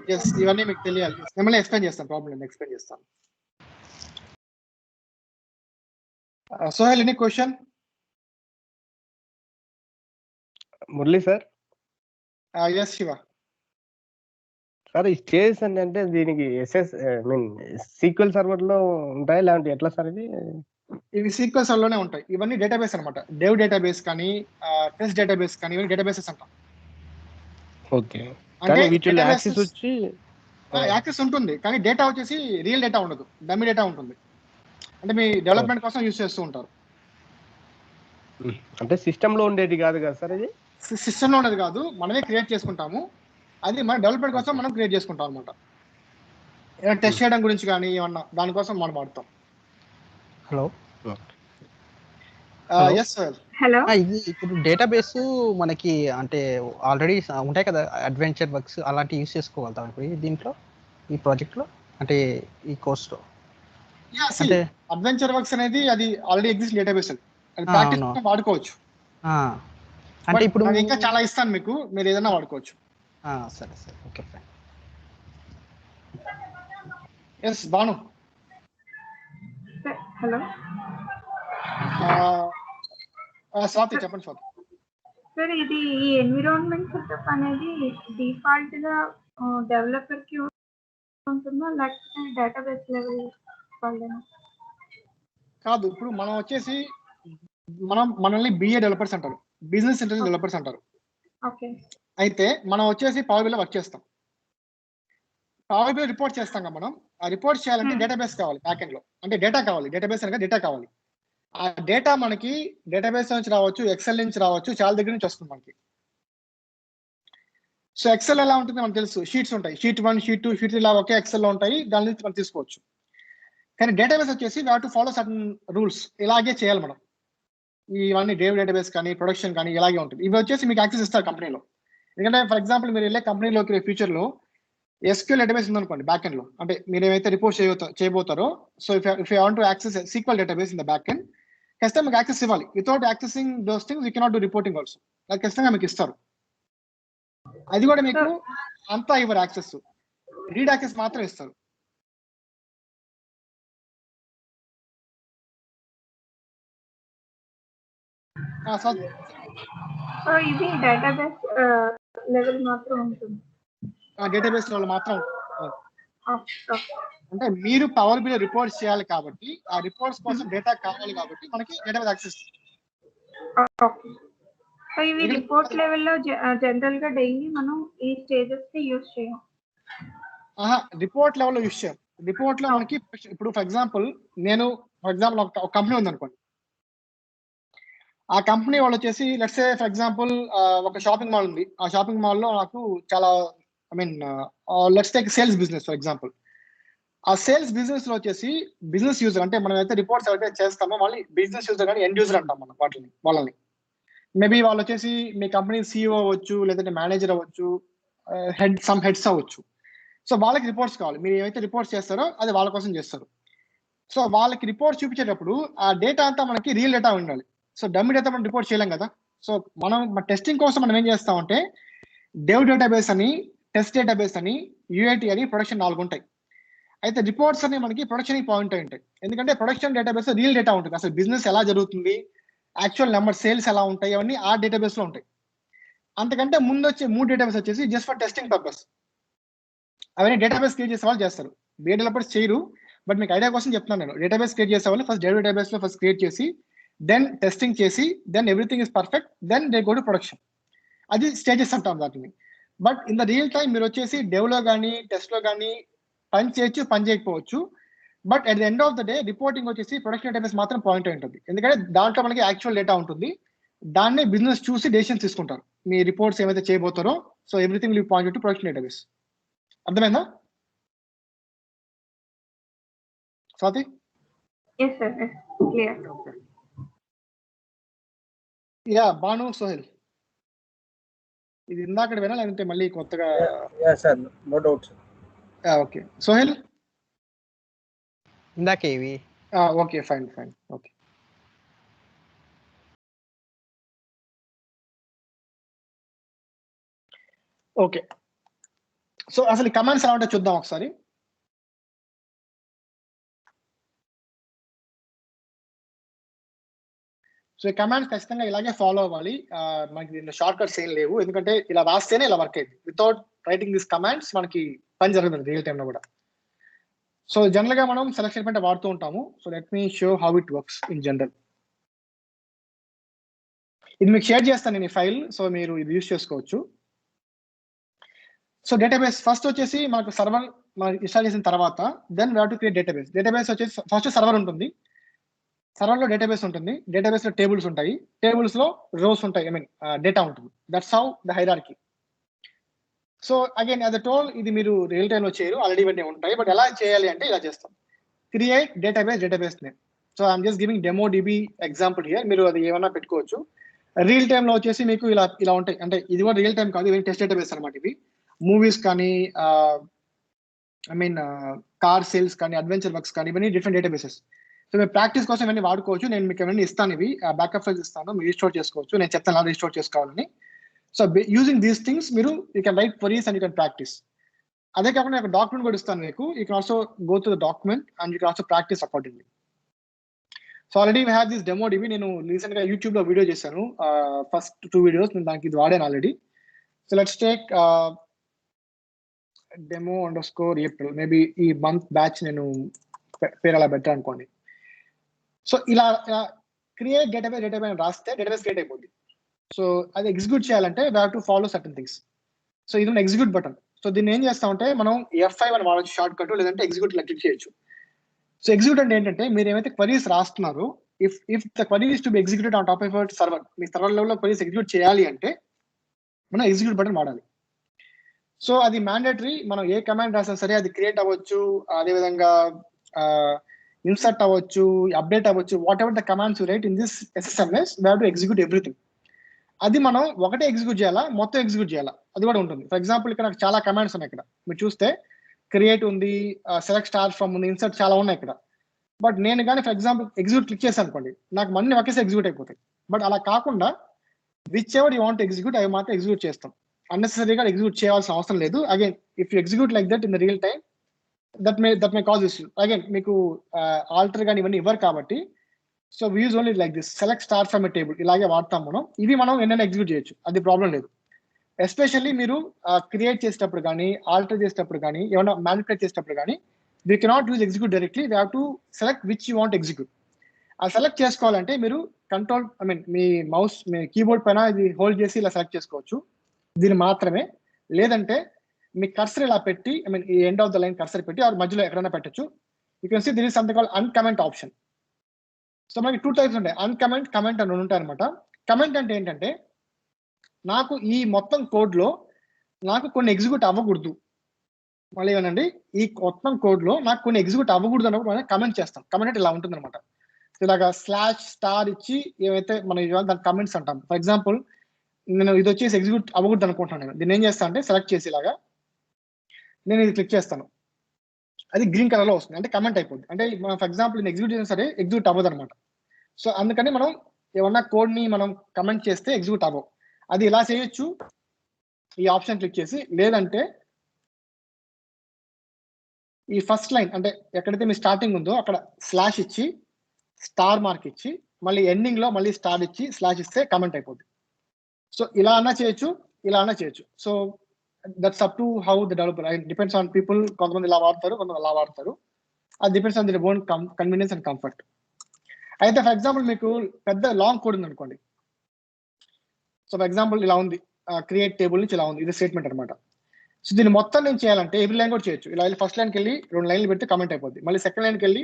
ఇవన్నీ మీకు తెలియాలి. నేను మళ్ళీ ఎక్స్ప్లెయిన్ చేస్తాను. ప్రాబ్లం ఎక్స్ప్లెయిన్ చేస్తాను. Sohail, any question? Murali sir. Yes, Shiva. Sir ఈ స్టేజెస్ అంటే దీనికి సీక్వెల్ సర్వర్ లో ఉంటాయి లేదంటే ఎట్లా సార్ ఇది? ఇవి సీక్వెల్ సర్వర్ లోనే ఉంటాయి. ఇవన్నీ డేటాబేస్ అనమాట. డెవ్ డేటాబేస్ కానీ టెస్ట్ డేటాబేస్ కానీ ఇవన్నీ డేటాబేసెస్ అంటాం. ఓకే, కానీ వీటిలో యాక్సెస్ వచ్చి యాక్సెస్ ఉంటుంది, కానీ డేటా వచ్చేసి రియల్ డేటా ఉండదు, డమ్మీ డేటా ఉంటుంది. అంటే మీ డెవలప్మెంట్ కోసం యూజ్ చేస్తూ ఉంటారు. అంటే సిస్టమ్ లో ఉండేది కాదు కదా సార్ ఇది? సిస్టమ్ లో ఉండేది కాదు, మనమే క్రియేట్ చేసుకుంటాము. అది మన డెవలప్మెంట్ కోసం మనం క్రియేట్ చేసుకుంటాం అనమాట. ఏదైనా టెస్ట్ చేయడం గురించి కానీ ఏమన్నా దానికోసం మనం వాడతాం. హలో. Yes sir. హలో. ఇది ఇప్పుడు డేటాబేస్ మనకి అంటే ఆల్రెడీ ఉంటాయి కదా అడ్వెంచర్ వర్క్స్ అలాంటివి యూస్ చేసుకోగలుగుతాం ఇప్పుడు దీంట్లో ఈ ప్రాజెక్ట్ లో అంటే ఈ కోర్స్ లో? అంటే అడ్వెంచర్ వర్క్స్ అనేది అది ఆల్రెడీ ఎగ్జిస్ట్ డేటాబేస్, అది ప్రాక్టీస్ వాడుకోవచ్చు. అంటే ఇప్పుడు ఇంకా చాలా ఇస్తాను మీకు, మీరు ఏదైనా వాడుకోవచ్చు. సరే సరే, okay fine. Yes Banu. Hello. Swathi చెప్పండి. స్వాతి సార్, ఇది ఈ ఎన్విరాన్మెంట్ సెటప్ అనేది డిఫాల్ట్ గా డెవలపర్ కి ఉంటుందా లేకపోతే డేటాబేస్ లెవెల్ వాళ్ళేనా? కాదు, ఇప్పుడు మనం వచ్చేసి మనల్ని బిఏ డెవలపర్స్ అంటారు, బిజినెస్ ఇంటెలిజెన్స్ డెవలపర్స్ అంటారు. ఓకే. అయితే మనం వచ్చేసి పవర్ బిలో వర్క్ చేస్తాం. పవర్ బిలో రిపోర్ట్ చేస్తాం కదా మనం. ఆ రిపోర్ట్ చేయాలంటే డేటాబేస్ కావాలి బ్యాక్ ఎండ్ లో, అంటే డేటా కావాలి. డేటాబేస్ అనగా డేటా కావాలి. ఆ డేటా మనకి డేటాబేస్ నుంచి రావచ్చు, ఎక్సెల్ నుంచి రావచ్చు, చాలా దగ్గర నుంచి వస్తుంది మనకి. సో ఎక్సెల్ ఎలా ఉంటుంది మనకు తెలుసు, షీట్స్ ఉంటాయి. షీట్ 1, షీట్ 2, షీట్ 3 ఇలా ఒకే ఎక్సెల్ లో ఉంటాయి, దాని నుంచి మనం తీసుకోవచ్చు. కానీ డేటాబేస్ వచ్చేసి we have to follow certain rules. ఇలాగే చేయాలి మనం. ఇవన్నీ డేవ్ డేటాబేస్ కానీ ప్రొడక్షన్ కానీ ఇలాగే ఉంటుంది. ఇవి వచ్చేసి మీకు యాక్సెస్ ఇస్తారు కంపెనీలో. ఎందుకంటే ఫర్ ఎగ్జాంపుల్ మీరు వెళ్ళే కంపెనీలోకి ఫ్యూచర్ లో SQL డేటాబేస్ ఉందనుకోండి బ్యాక్ ఎండ్ లో, అంటే మీరు ఏమైతే రిపోర్ట్ చేయబోతారో, so if you want to access SQL database in the back end, ఖచ్చితంగా మీకు యాక్సెస్ ఇవ్వాలి. Without accessing those things you cannot do reporting also. అది ఖచ్చితంగా మీకు ఇస్తారు. అది కూడా మీకు అంతా ఇవ్వరు యాక్సెస్, రీడ్ యాక్సెస్ మాత్రం ఇస్తారు. సో ఇది డేటాబేస్ లెవెల్ మాత్రం ఉంటుంది. డేటాబేస్ లెవెల్ మాత్రం అంటే మీరు పవర్ బిలో రిపోర్ట్స్ చేయాలి కాబట్టి, ఆ రిపోర్ట్స్ కోసం డేటా కావాలి కాబట్టి మనకి డేటాబేస్ యాక్సెస్. సో ఇవి రిపోర్ట్ లెవెల్లో జనరల్ గా డైలీ మనం ఈ స్టేజెస్ ని యూజ్ చేయం. రిపోర్ట్ లెవెల్లో యూజ్ చేయం. రిపోర్ట్ లో మనకి ఇప్పుడు ఫర్ ఎగ్జాంపుల్ ఒక కంపెనీ ఉందనుకోండి. ఆ కంపెనీ వాళ్ళు వచ్చేసి లెట్స్ సే ఫర్ ఎగ్జాంపుల్ ఒక షాపింగ్ మాల్ ఉంది. ఆ షాపింగ్ మాల్ లో నాకు చాలా let's take sales business for example. ఆ సేల్స్ బిజినెస్ లో వచ్చేసి బిజినెస్ యూజర్, అంటే మనం అయితే రిపోర్ట్స్ ఎవరైతే చేస్తామో వాళ్ళు బిజినెస్ యూజర్ కానీ ఎండ్ యూజర్ అంటాం మనం వాళ్ళని. మేబీ వాళ్ళు వచ్చేసి మీ కంపెనీ CEO అవ్వచ్చు, లేదంటే మేనేజర్ అవ్వచ్చు, హెడ్స్ అవ్వచ్చు. సో వాళ్ళకి రిపోర్ట్స్ కావాలి. మీరు ఏమైతే రిపోర్ట్స్ చేస్తారో అది వాళ్ళ కోసం చేస్తారు. సో వాళ్ళకి రిపోర్ట్స్ చూపించేటప్పుడు ఆ డేటా అంతా మనకి రియల్ డేటా ఉండాలి. సో డమ్మీ డేటా మనం రిపోర్ట్ చేయలేం కదా. సో మనం టెస్టింగ్ కోసం మనం ఏం చేస్తామంటే డెవ్ డేటాబేస్ అని, టెస్ట్ డేటాబేస్ అని, UAT అని, ప్రొడక్షన్ 4 ఉంటాయి. అయితే రిపోర్ట్స్ అని మనకి ప్రొడక్షన్ పాయింట్ ఉంటాయి. ఎందుకంటే ప్రొడక్షన్ డేటాబేస్ రియల్ డేటా ఉంటుంది. అసలు బిజినెస్ ఎలా జరుగుతుంది, యాక్చువల్ నెంబర్ సేల్స్ ఎలా ఉంటాయి, అవన్నీ ఆ డేటాబేస్ లో ఉంటాయి. అంతకంటే ముందు వచ్చే 3 డేటాబేస్ వచ్చేసి జస్ట్ ఫర్ టెస్టింగ్ పర్పస్. అవన్నీ డేటాబేస్ క్రియేట్ చేసే వాళ్ళు చేస్తారు, బిఏ డెవలపర్స్ చేయరు. బట్ మీకు ఐడియా కోసం చెప్తున్నాను నేను. డేటాబేస్ క్రియేట్ చేసే వాళ్ళు ఫస్ట్ డేటాబేస్ లో ఫస్ట్ క్రియేట్ చేసి, దెన్ టెస్టింగ్ చేసి, then everything is perfect, then they go to production. అది స్టేజెస్ అంటాం వాటిని. But in the real time మీరు వచ్చేసి డెవ్ లో కానీ టెస్ట్ లో కానీ పని చేయొచ్చు, పని చేయకపోవచ్చు. But at the end of the day reporting వచ్చేసి ప్రొడక్షన్ డేటాబేస్ మాత్రం పాయింట్ అయి ఉంటుంది. ఎందుకంటే దాంట్లో మనకి యాక్చువల్ డేటా ఉంటుంది. దాన్నే బిజినెస్ చూసి డెసిషన్స్ తీసుకుంటారు. మీ రిపోర్ట్స్ ఏమైతే చేయబోతారో, so everything will point to production database. అర్థమైందా Swathi? Yes sir, yes, clear. Okay. Yeah Banu Sohail ఇది ఇందాక వినా లేదంటే మళ్ళీ కొత్తగా Yeah, sir. No doubt, sir. Okay Sohel ఇందాకే ఇవి okay fine okay okay so అసలు ఈ కమాండ్స్ ఎలా ఉంటాయో చూద్దాం ఒకసారి. సో ఈ కమాండ్స్ ఖచ్చితంగా ఇలాగే ఫాలో అవ్వాలి. మనకి దీంట్లో షార్ట్ కట్స్ ఏం లేవు, ఎందుకంటే ఇలా రాస్తేనే ఇలా వర్క్ అయింది. వితౌట్ రైటింగ్ దిస్ కమాండ్స్ మనకి పని జరుగుతుంది రియల్ టైంలో కూడా. సో జనరల్ గా మనం సెలక్షన్ పాయింట్ వాడుతూ ఉంటాము. So let me show how it works in general. ఇది మీకు షేర్ చేస్తాను నేను ఈ ఫైల్, సో మీరు ఇది యూజ్ చేసుకోవచ్చు. సో డేటాబేస్ ఫస్ట్ వచ్చేసి మనకు సర్వర్ మనం ఇన్స్టాల్ చేసిన తర్వాత then we have to create database. Database వచ్చేసి ఫస్ట్ సర్వర్ ఉంటుంది, సర్వర్ లో డేటాబేస్ ఉంటుంది, డేటాబేస్ లో టేబుల్స్ ఉంటాయి, టేబుల్స్ లో రోస్ ఉంటాయి, ఐ మీన్ డేటా ఉంటుంది. That's how the hierarchy. So again as I told ఇది మీరు రియల్ టైమ్ లో చేయరు, ఆల్రెడీ ఇవన్నీ ఉంటాయి. బట్ ఎలా చేయాలి అంటే ఇలా చేస్తాం, create database name. So I'm just giving demo dB example here. మీరు అది ఏమన్నా పెట్టుకోవచ్చు. రియల్ టైమ్ లో వచ్చేసి మీకు ఇలా ఉంటాయి, అంటే ఇది కూడా రియల్ టైం కాదు, ఇవి టెస్ట్ డేటాబేస్ అనమాట. ఇవి మూవీస్ కానీ ఐ మీన్ కార్ సేల్స్ కానీ అడ్వెంచర్ వర్క్స్ కానీ ఇవన్నీ డిఫరెంట్ డేటాబేసెస్. సో మీరు ప్రాక్టీస్ కోసం ఇవన్నీ వాడుకోవచ్చు. నేను మీకు ఇవన్నీ ఇస్తాను, ఇవి బ్యాకప్ ఫైల్స్ ఇస్తాను, మీరు రీస్టోర్ చేసుకోవచ్చు. నేను చెప్తాను ఎలా రీస్టోర్ చేసుకోవాలని. సో యూజింగ్ దీస్ థింగ్స్ మీరు you can write queries and you can practice. అదే కాకుండా ఒక డాక్యుమెంట్ కూడా ఇస్తాను మీకు. You can also go to the document and you can also practice accordingly. So already we have this demo dB. నేను recent గా YouTube లో video చేశాను, ఫస్ట్ 2 వీడియోస్ నేను దానికి ఇది వాడాను already. So let's take demo_April. Maybe ఈ month batch నేను పేరు అలా బెటర్ అనుకోండి. సో ఇలా క్రియేట్ డేటాబేస్ రాస్తే డేటాబేస్ క్రియేట్ అయిపోద్ది. సో అది ఎగ్జిక్యూట్ చేయాలంటే we have to follow certain things. So ఇది ఎగ్జిక్యూట్ బటన్. సో దీన్ని ఏం చేస్తామంటే మనం F5 అని వాడచ్చు షార్ట్ కట్, లేదంటే ఎగ్జిక్యూట్ ఇలా క్లిక్ చేయొచ్చు. సో ఎగ్జిక్యూట్ అంటే ఏంటంటే మీరు ఏమైతే క్వరీస్ రాస్తున్నారో if the query is to be executed on top of your server, మీ సర్వర్ లెవెల్లో క్వరీస్ ఎగ్జిక్యూట్ చేయాలి అంటే మనం ఎగ్జిక్యూట్ బటన్ వాడాలి. సో అది మ్యాండేటరీ. మనం ఏ కమాండ్ రాసినా సరే అది క్రియేట్ అవ్వచ్చు, అదేవిధంగా ఇన్సర్ట్ అవ్వచ్చు, అప్డేట్ అవ్వచ్చు, whatever the commands you right in this SSMS we have to execute everything. అది మనం ఒకటే ఎగ్జిక్యూట్ చేయాలా, మొత్తం ఎగ్జిక్యూట్ చేయాలా, అది కూడా ఉంటుంది. ఫర్ ఎగ్జాంపుల్ ఇక్కడ నాకు చాలా కమాండ్స్ ఉన్నాయి. ఇక్కడ మీరు చూస్తే క్రియేట్ ఉంది, సెలెక్ట్ స్టార్ ఫ్రమ్ ఉంది, ఇన్సర్ట్ చాలా ఉన్నాయి ఇక్కడ. బట్ నేను కానీ ఫర్ ఎగ్జాంపుల్ ఎగ్జిక్యూట్ క్లిక్ చేశాను అనుకోండి, నాకు మళ్ళీ ఒకేసారి ఎగ్జిక్యూట్ అయిపోతాయి. బట్ అలా కాకుండా which ever you want execute అవి మాత్రం ఎగ్జిక్యూట్ చేస్తాం. అన్నెసరీగా ఎగ్జిక్యూట్ చేయాల్సిన అవసరం లేదు. Again if you execute like that in the real time that may cause issue. Again మీకు ఆల్టర్ కానీ ఇవన్నీ ఇవ్వరు కాబట్టి. So we use only like this, select star from a table, ఇలాగే వాడతాం మనం. ఇవి మనం ఎన్నైనా ఎగ్జిక్యూట్ చేయొచ్చు, అది ప్రాబ్లం లేదు. ఎస్పెషల్లీ మీరు క్రియేట్ చేసేటప్పుడు కానీ ఆల్టర్ చేసేటప్పుడు కానీ ఏమైనా మ్యానిపులేట్ చేసేటప్పుడు కానీ we cannot use execute directly, we have to select which you want execute. ఆ సెలెక్ట్ చేసుకోవాలంటే మీరు control I mean me mouse me keyboard పైన ఇది హోల్డ్ చేసి ఇలా సెలెక్ట్ చేసుకోవచ్చు, దీన్ని మాత్రమే. లేదంటే మీ కర్సర్ ఇలా పెట్టి ఐ మీన్ ఈ end of the line cursor పెట్టి ఆ మధ్యలో ఎక్కడైనా పెట్టచ్చు. You can see this is something called uncomment option. So మనకి 2 టైప్స్ ఉంటాయి, అన్కమెంట్, కమెంట్ అని ఉంటాయి అనమాట. కమెంట్ అంటే ఏంటంటే నాకు ఈ మొత్తం కోడ్ లో నాకు కొన్ని ఎగ్జిక్యూట్ అవ్వకూడదు, మళ్ళీ ఏమనండి ఈ మొత్తం కోడ్ లో నాకు కొన్ని ఎగ్జిక్యూట్ అవ్వకూడదు అన్నప్పుడు మనం కమెంట్ చేస్తాం. కమెంట్ అంటే ఇలా ఉంటుంది అనమాట. ఇలాగా /* ఇచ్చి ఏమైతే మనం దాని కమెంట్స్ అంటాం. ఫర్ ఎగ్జాంపుల్ నేను ఇది వచ్చేసి ఎగ్జిక్యూట్ అవ్వకూడదు అనుకుంటున్నాను, దీన్ని ఏం చేస్తాను అంటే సెలెక్ట్ చేసి ఇలాగా నేను ఇది క్లిక్ చేస్తాను, అది గ్రీన్ కలర్ లో వస్తుంది, అంటే కమెంట్ అయిపోద్ది. అంటే మనం ఫర్ ఎగ్జాంపుల్ నేను ఎగ్జిక్యూట్ చేసినా సరే ఎగ్జిక్యూట్ అవ్వదు అనమాట. సో అందుకని మనం ఏమన్నా కోడ్ ని మనం కమెంట్ చేస్తే ఎగ్జిక్యూట్ అవ్వవు. అది ఇలా చేయొచ్చు ఈ ఆప్షన్ క్లిక్ చేసి, లేదంటే ఈ ఫస్ట్ లైన్ అంటే ఎక్కడైతే మీ స్టార్టింగ్ ఉందో అక్కడ / ఇచ్చి స్టార్ మార్క్ ఇచ్చి మళ్ళీ ఎండింగ్ లో మళ్ళీ స్టార్ ఇచ్చి / ఇస్తే కమెంట్ అయిపోద్ది. సో ఇలా అన్నా చేయొచ్చు, ఇలా అన్నా చేయొచ్చు. So that's up to how the developer, depends on people. కొంతమంది ఇలా వాడతారు, కొంతమంది అలా వాడతారు. అది depends on the own convenience and comfort. అయితే ఫర్ ఎగ్జాంపుల్ మీకు పెద్ద లాంగ్ కోడ్ ఉంది అనుకోండి. సో ఫర్ ఎగ్జాంపుల్ ఇలా ఉంది, క్రియేట్ టేబుల్ నుంచి ఇలా ఉంది, ఇది స్టేట్మెంట్ అనమాట. సో దీన్ని మొత్తం నేను చేయాలంటే ఎవ్రీ లైన్ కూడా చేయొచ్చు. ఇలా ఫస్ట్ లైన్కి వెళ్ళి 2 లైన్లు పెడితే కమెంట్ అయిపోద్ది, మళ్ళీ సెకండ్ లైన్కి వెళ్ళి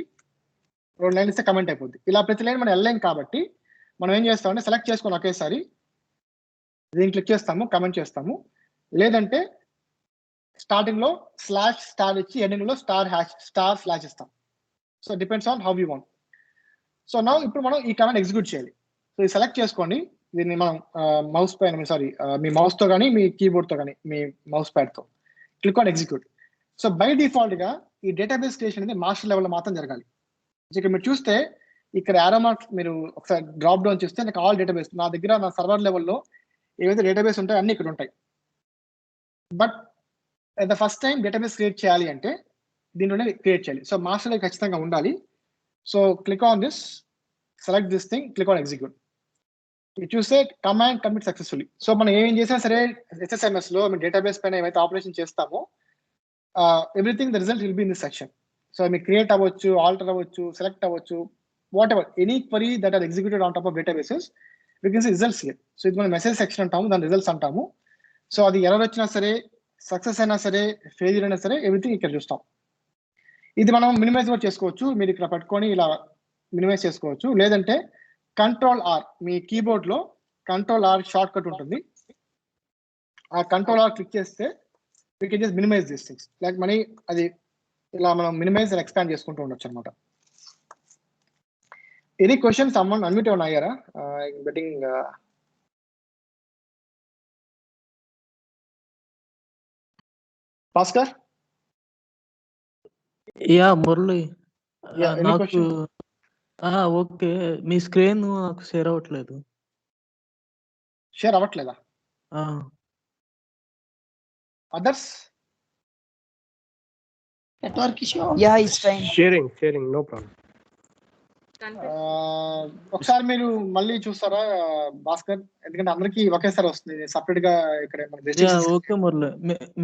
2 లైన్లు ఇస్తే కమెంట్ అయిపోద్ది. ఇలా ప్రతి లైన్ మనం లైన్ కాబట్టి మనం ఏం చేస్తామంటే సెలెక్ట్ చేసుకొని ఒకేసారి దీన్ని క్లిక్ చేస్తాము, కమెంట్ చేస్తాము. లేదంటే స్టార్టింగ్ లో /* ఇచ్చి ఎండింగ్ లో *# ఇస్తాం. So depends on how you want. So now ఇప్పుడు మనం ఈ కమాండ్ ఎగ్జిక్యూట్ చేయాలి. సో ఇది సెలెక్ట్ చేసుకోండి, దీన్ని మనం మౌస్ పైన సారీ మీ మౌస్తో కానీ మీ కీబోర్డ్తో కానీ మీ మౌస్ ప్యాడ్తో click on execute. So by డిఫాల్ట్గా ఈ డేటాబేస్ క్రియేషన్ అనేది మాస్టర్ లెవెల్లో మాత్రం జరగాలి. ఇక్కడ మీరు చూస్తే ఇక్కడ యారో మార్క్స్ మీరు ఒకసారి డ్రాప్ డౌన్ చేస్తే నాకు ఆల్ డేటాబేస్ నా దగ్గర నా సర్వర్ లెవెల్లో ఏవైతే డేటాబేస్ ఉంటాయో అన్ని ఇక్కడ ఉంటాయి. But the first time database create చేయాలి అంటే దీంట్లోనే క్రియేట్ చేయాలి. సో మాస్టర్ ఖచ్చితంగా ఉండాలి. So click on this, select this thing, click on execute. ఇది చూస్తే కమాండ్ కమిట్ సక్సెస్ఫుల్లీ. సో మనం ఏం చేసినా సరే SSMS లో మేము డేటాబేస్ పైన ఏమైతే ఆపరేషన్ చేస్తామో everything the result will be in this section. So మీకు క్రియేట్ అవ్వచ్చు, ఆల్టర్ అవ్వచ్చు, సెలెక్ట్ అవ్వచ్చు, whatever any query that are executed on top of databases we can see results here. So ఇది మనం message section అంటాము, దాని results అంటాము. So అది ఎర్రర్ వచ్చినా సరే, సక్సెస్ అయినా సరే, ఫెయిల్యూర్ అయినా సరే ఎవ్రీథింగ్ ఇక్కడ చూస్తాం. ఇది మనం మినిమైజ్ కూడా చేసుకోవచ్చు. మీరు ఇక్కడ పట్టుకొని ఇలా మినిమైజ్ చేసుకోవచ్చు. లేదంటే Ctrl+R, మీ కీబోర్డ్ లో Ctrl+R షార్ట్ కట్ ఉంటుంది. ఆ Ctrl+R క్లిక్ చేస్తే we can just minimize these things. Like మనీ అది ఇలా మనం మినిమైజ్ అండ్ ఎక్స్పాండ్ చేసుకుంటూ ఉండొచ్చు అనమాట. ఎనీ క్వశ్చన్ సమ్మన్ అన్మ్యూట్ ఏమైనా అయ్యారా? బెట్టింగ్ భాస్కర్. యా మురళి, ఎనీ నాకు క్వశ్చన్? ఓకే. మీ స్క్రీన్ నాకు షేర్ అవ్వట్లేదు. షేర్ అవ్వట్లేదా? Others? Network issue. Yeah it's fine. Sharing no problem. ఒకసారి మీరు మళ్ళీ చూస్తారా భాస్కర్? ఎందుకంటే అందరికి ఒకేసారి వస్తుంది, సపరేట్ గా ఇక్కడ yeah okay Murali,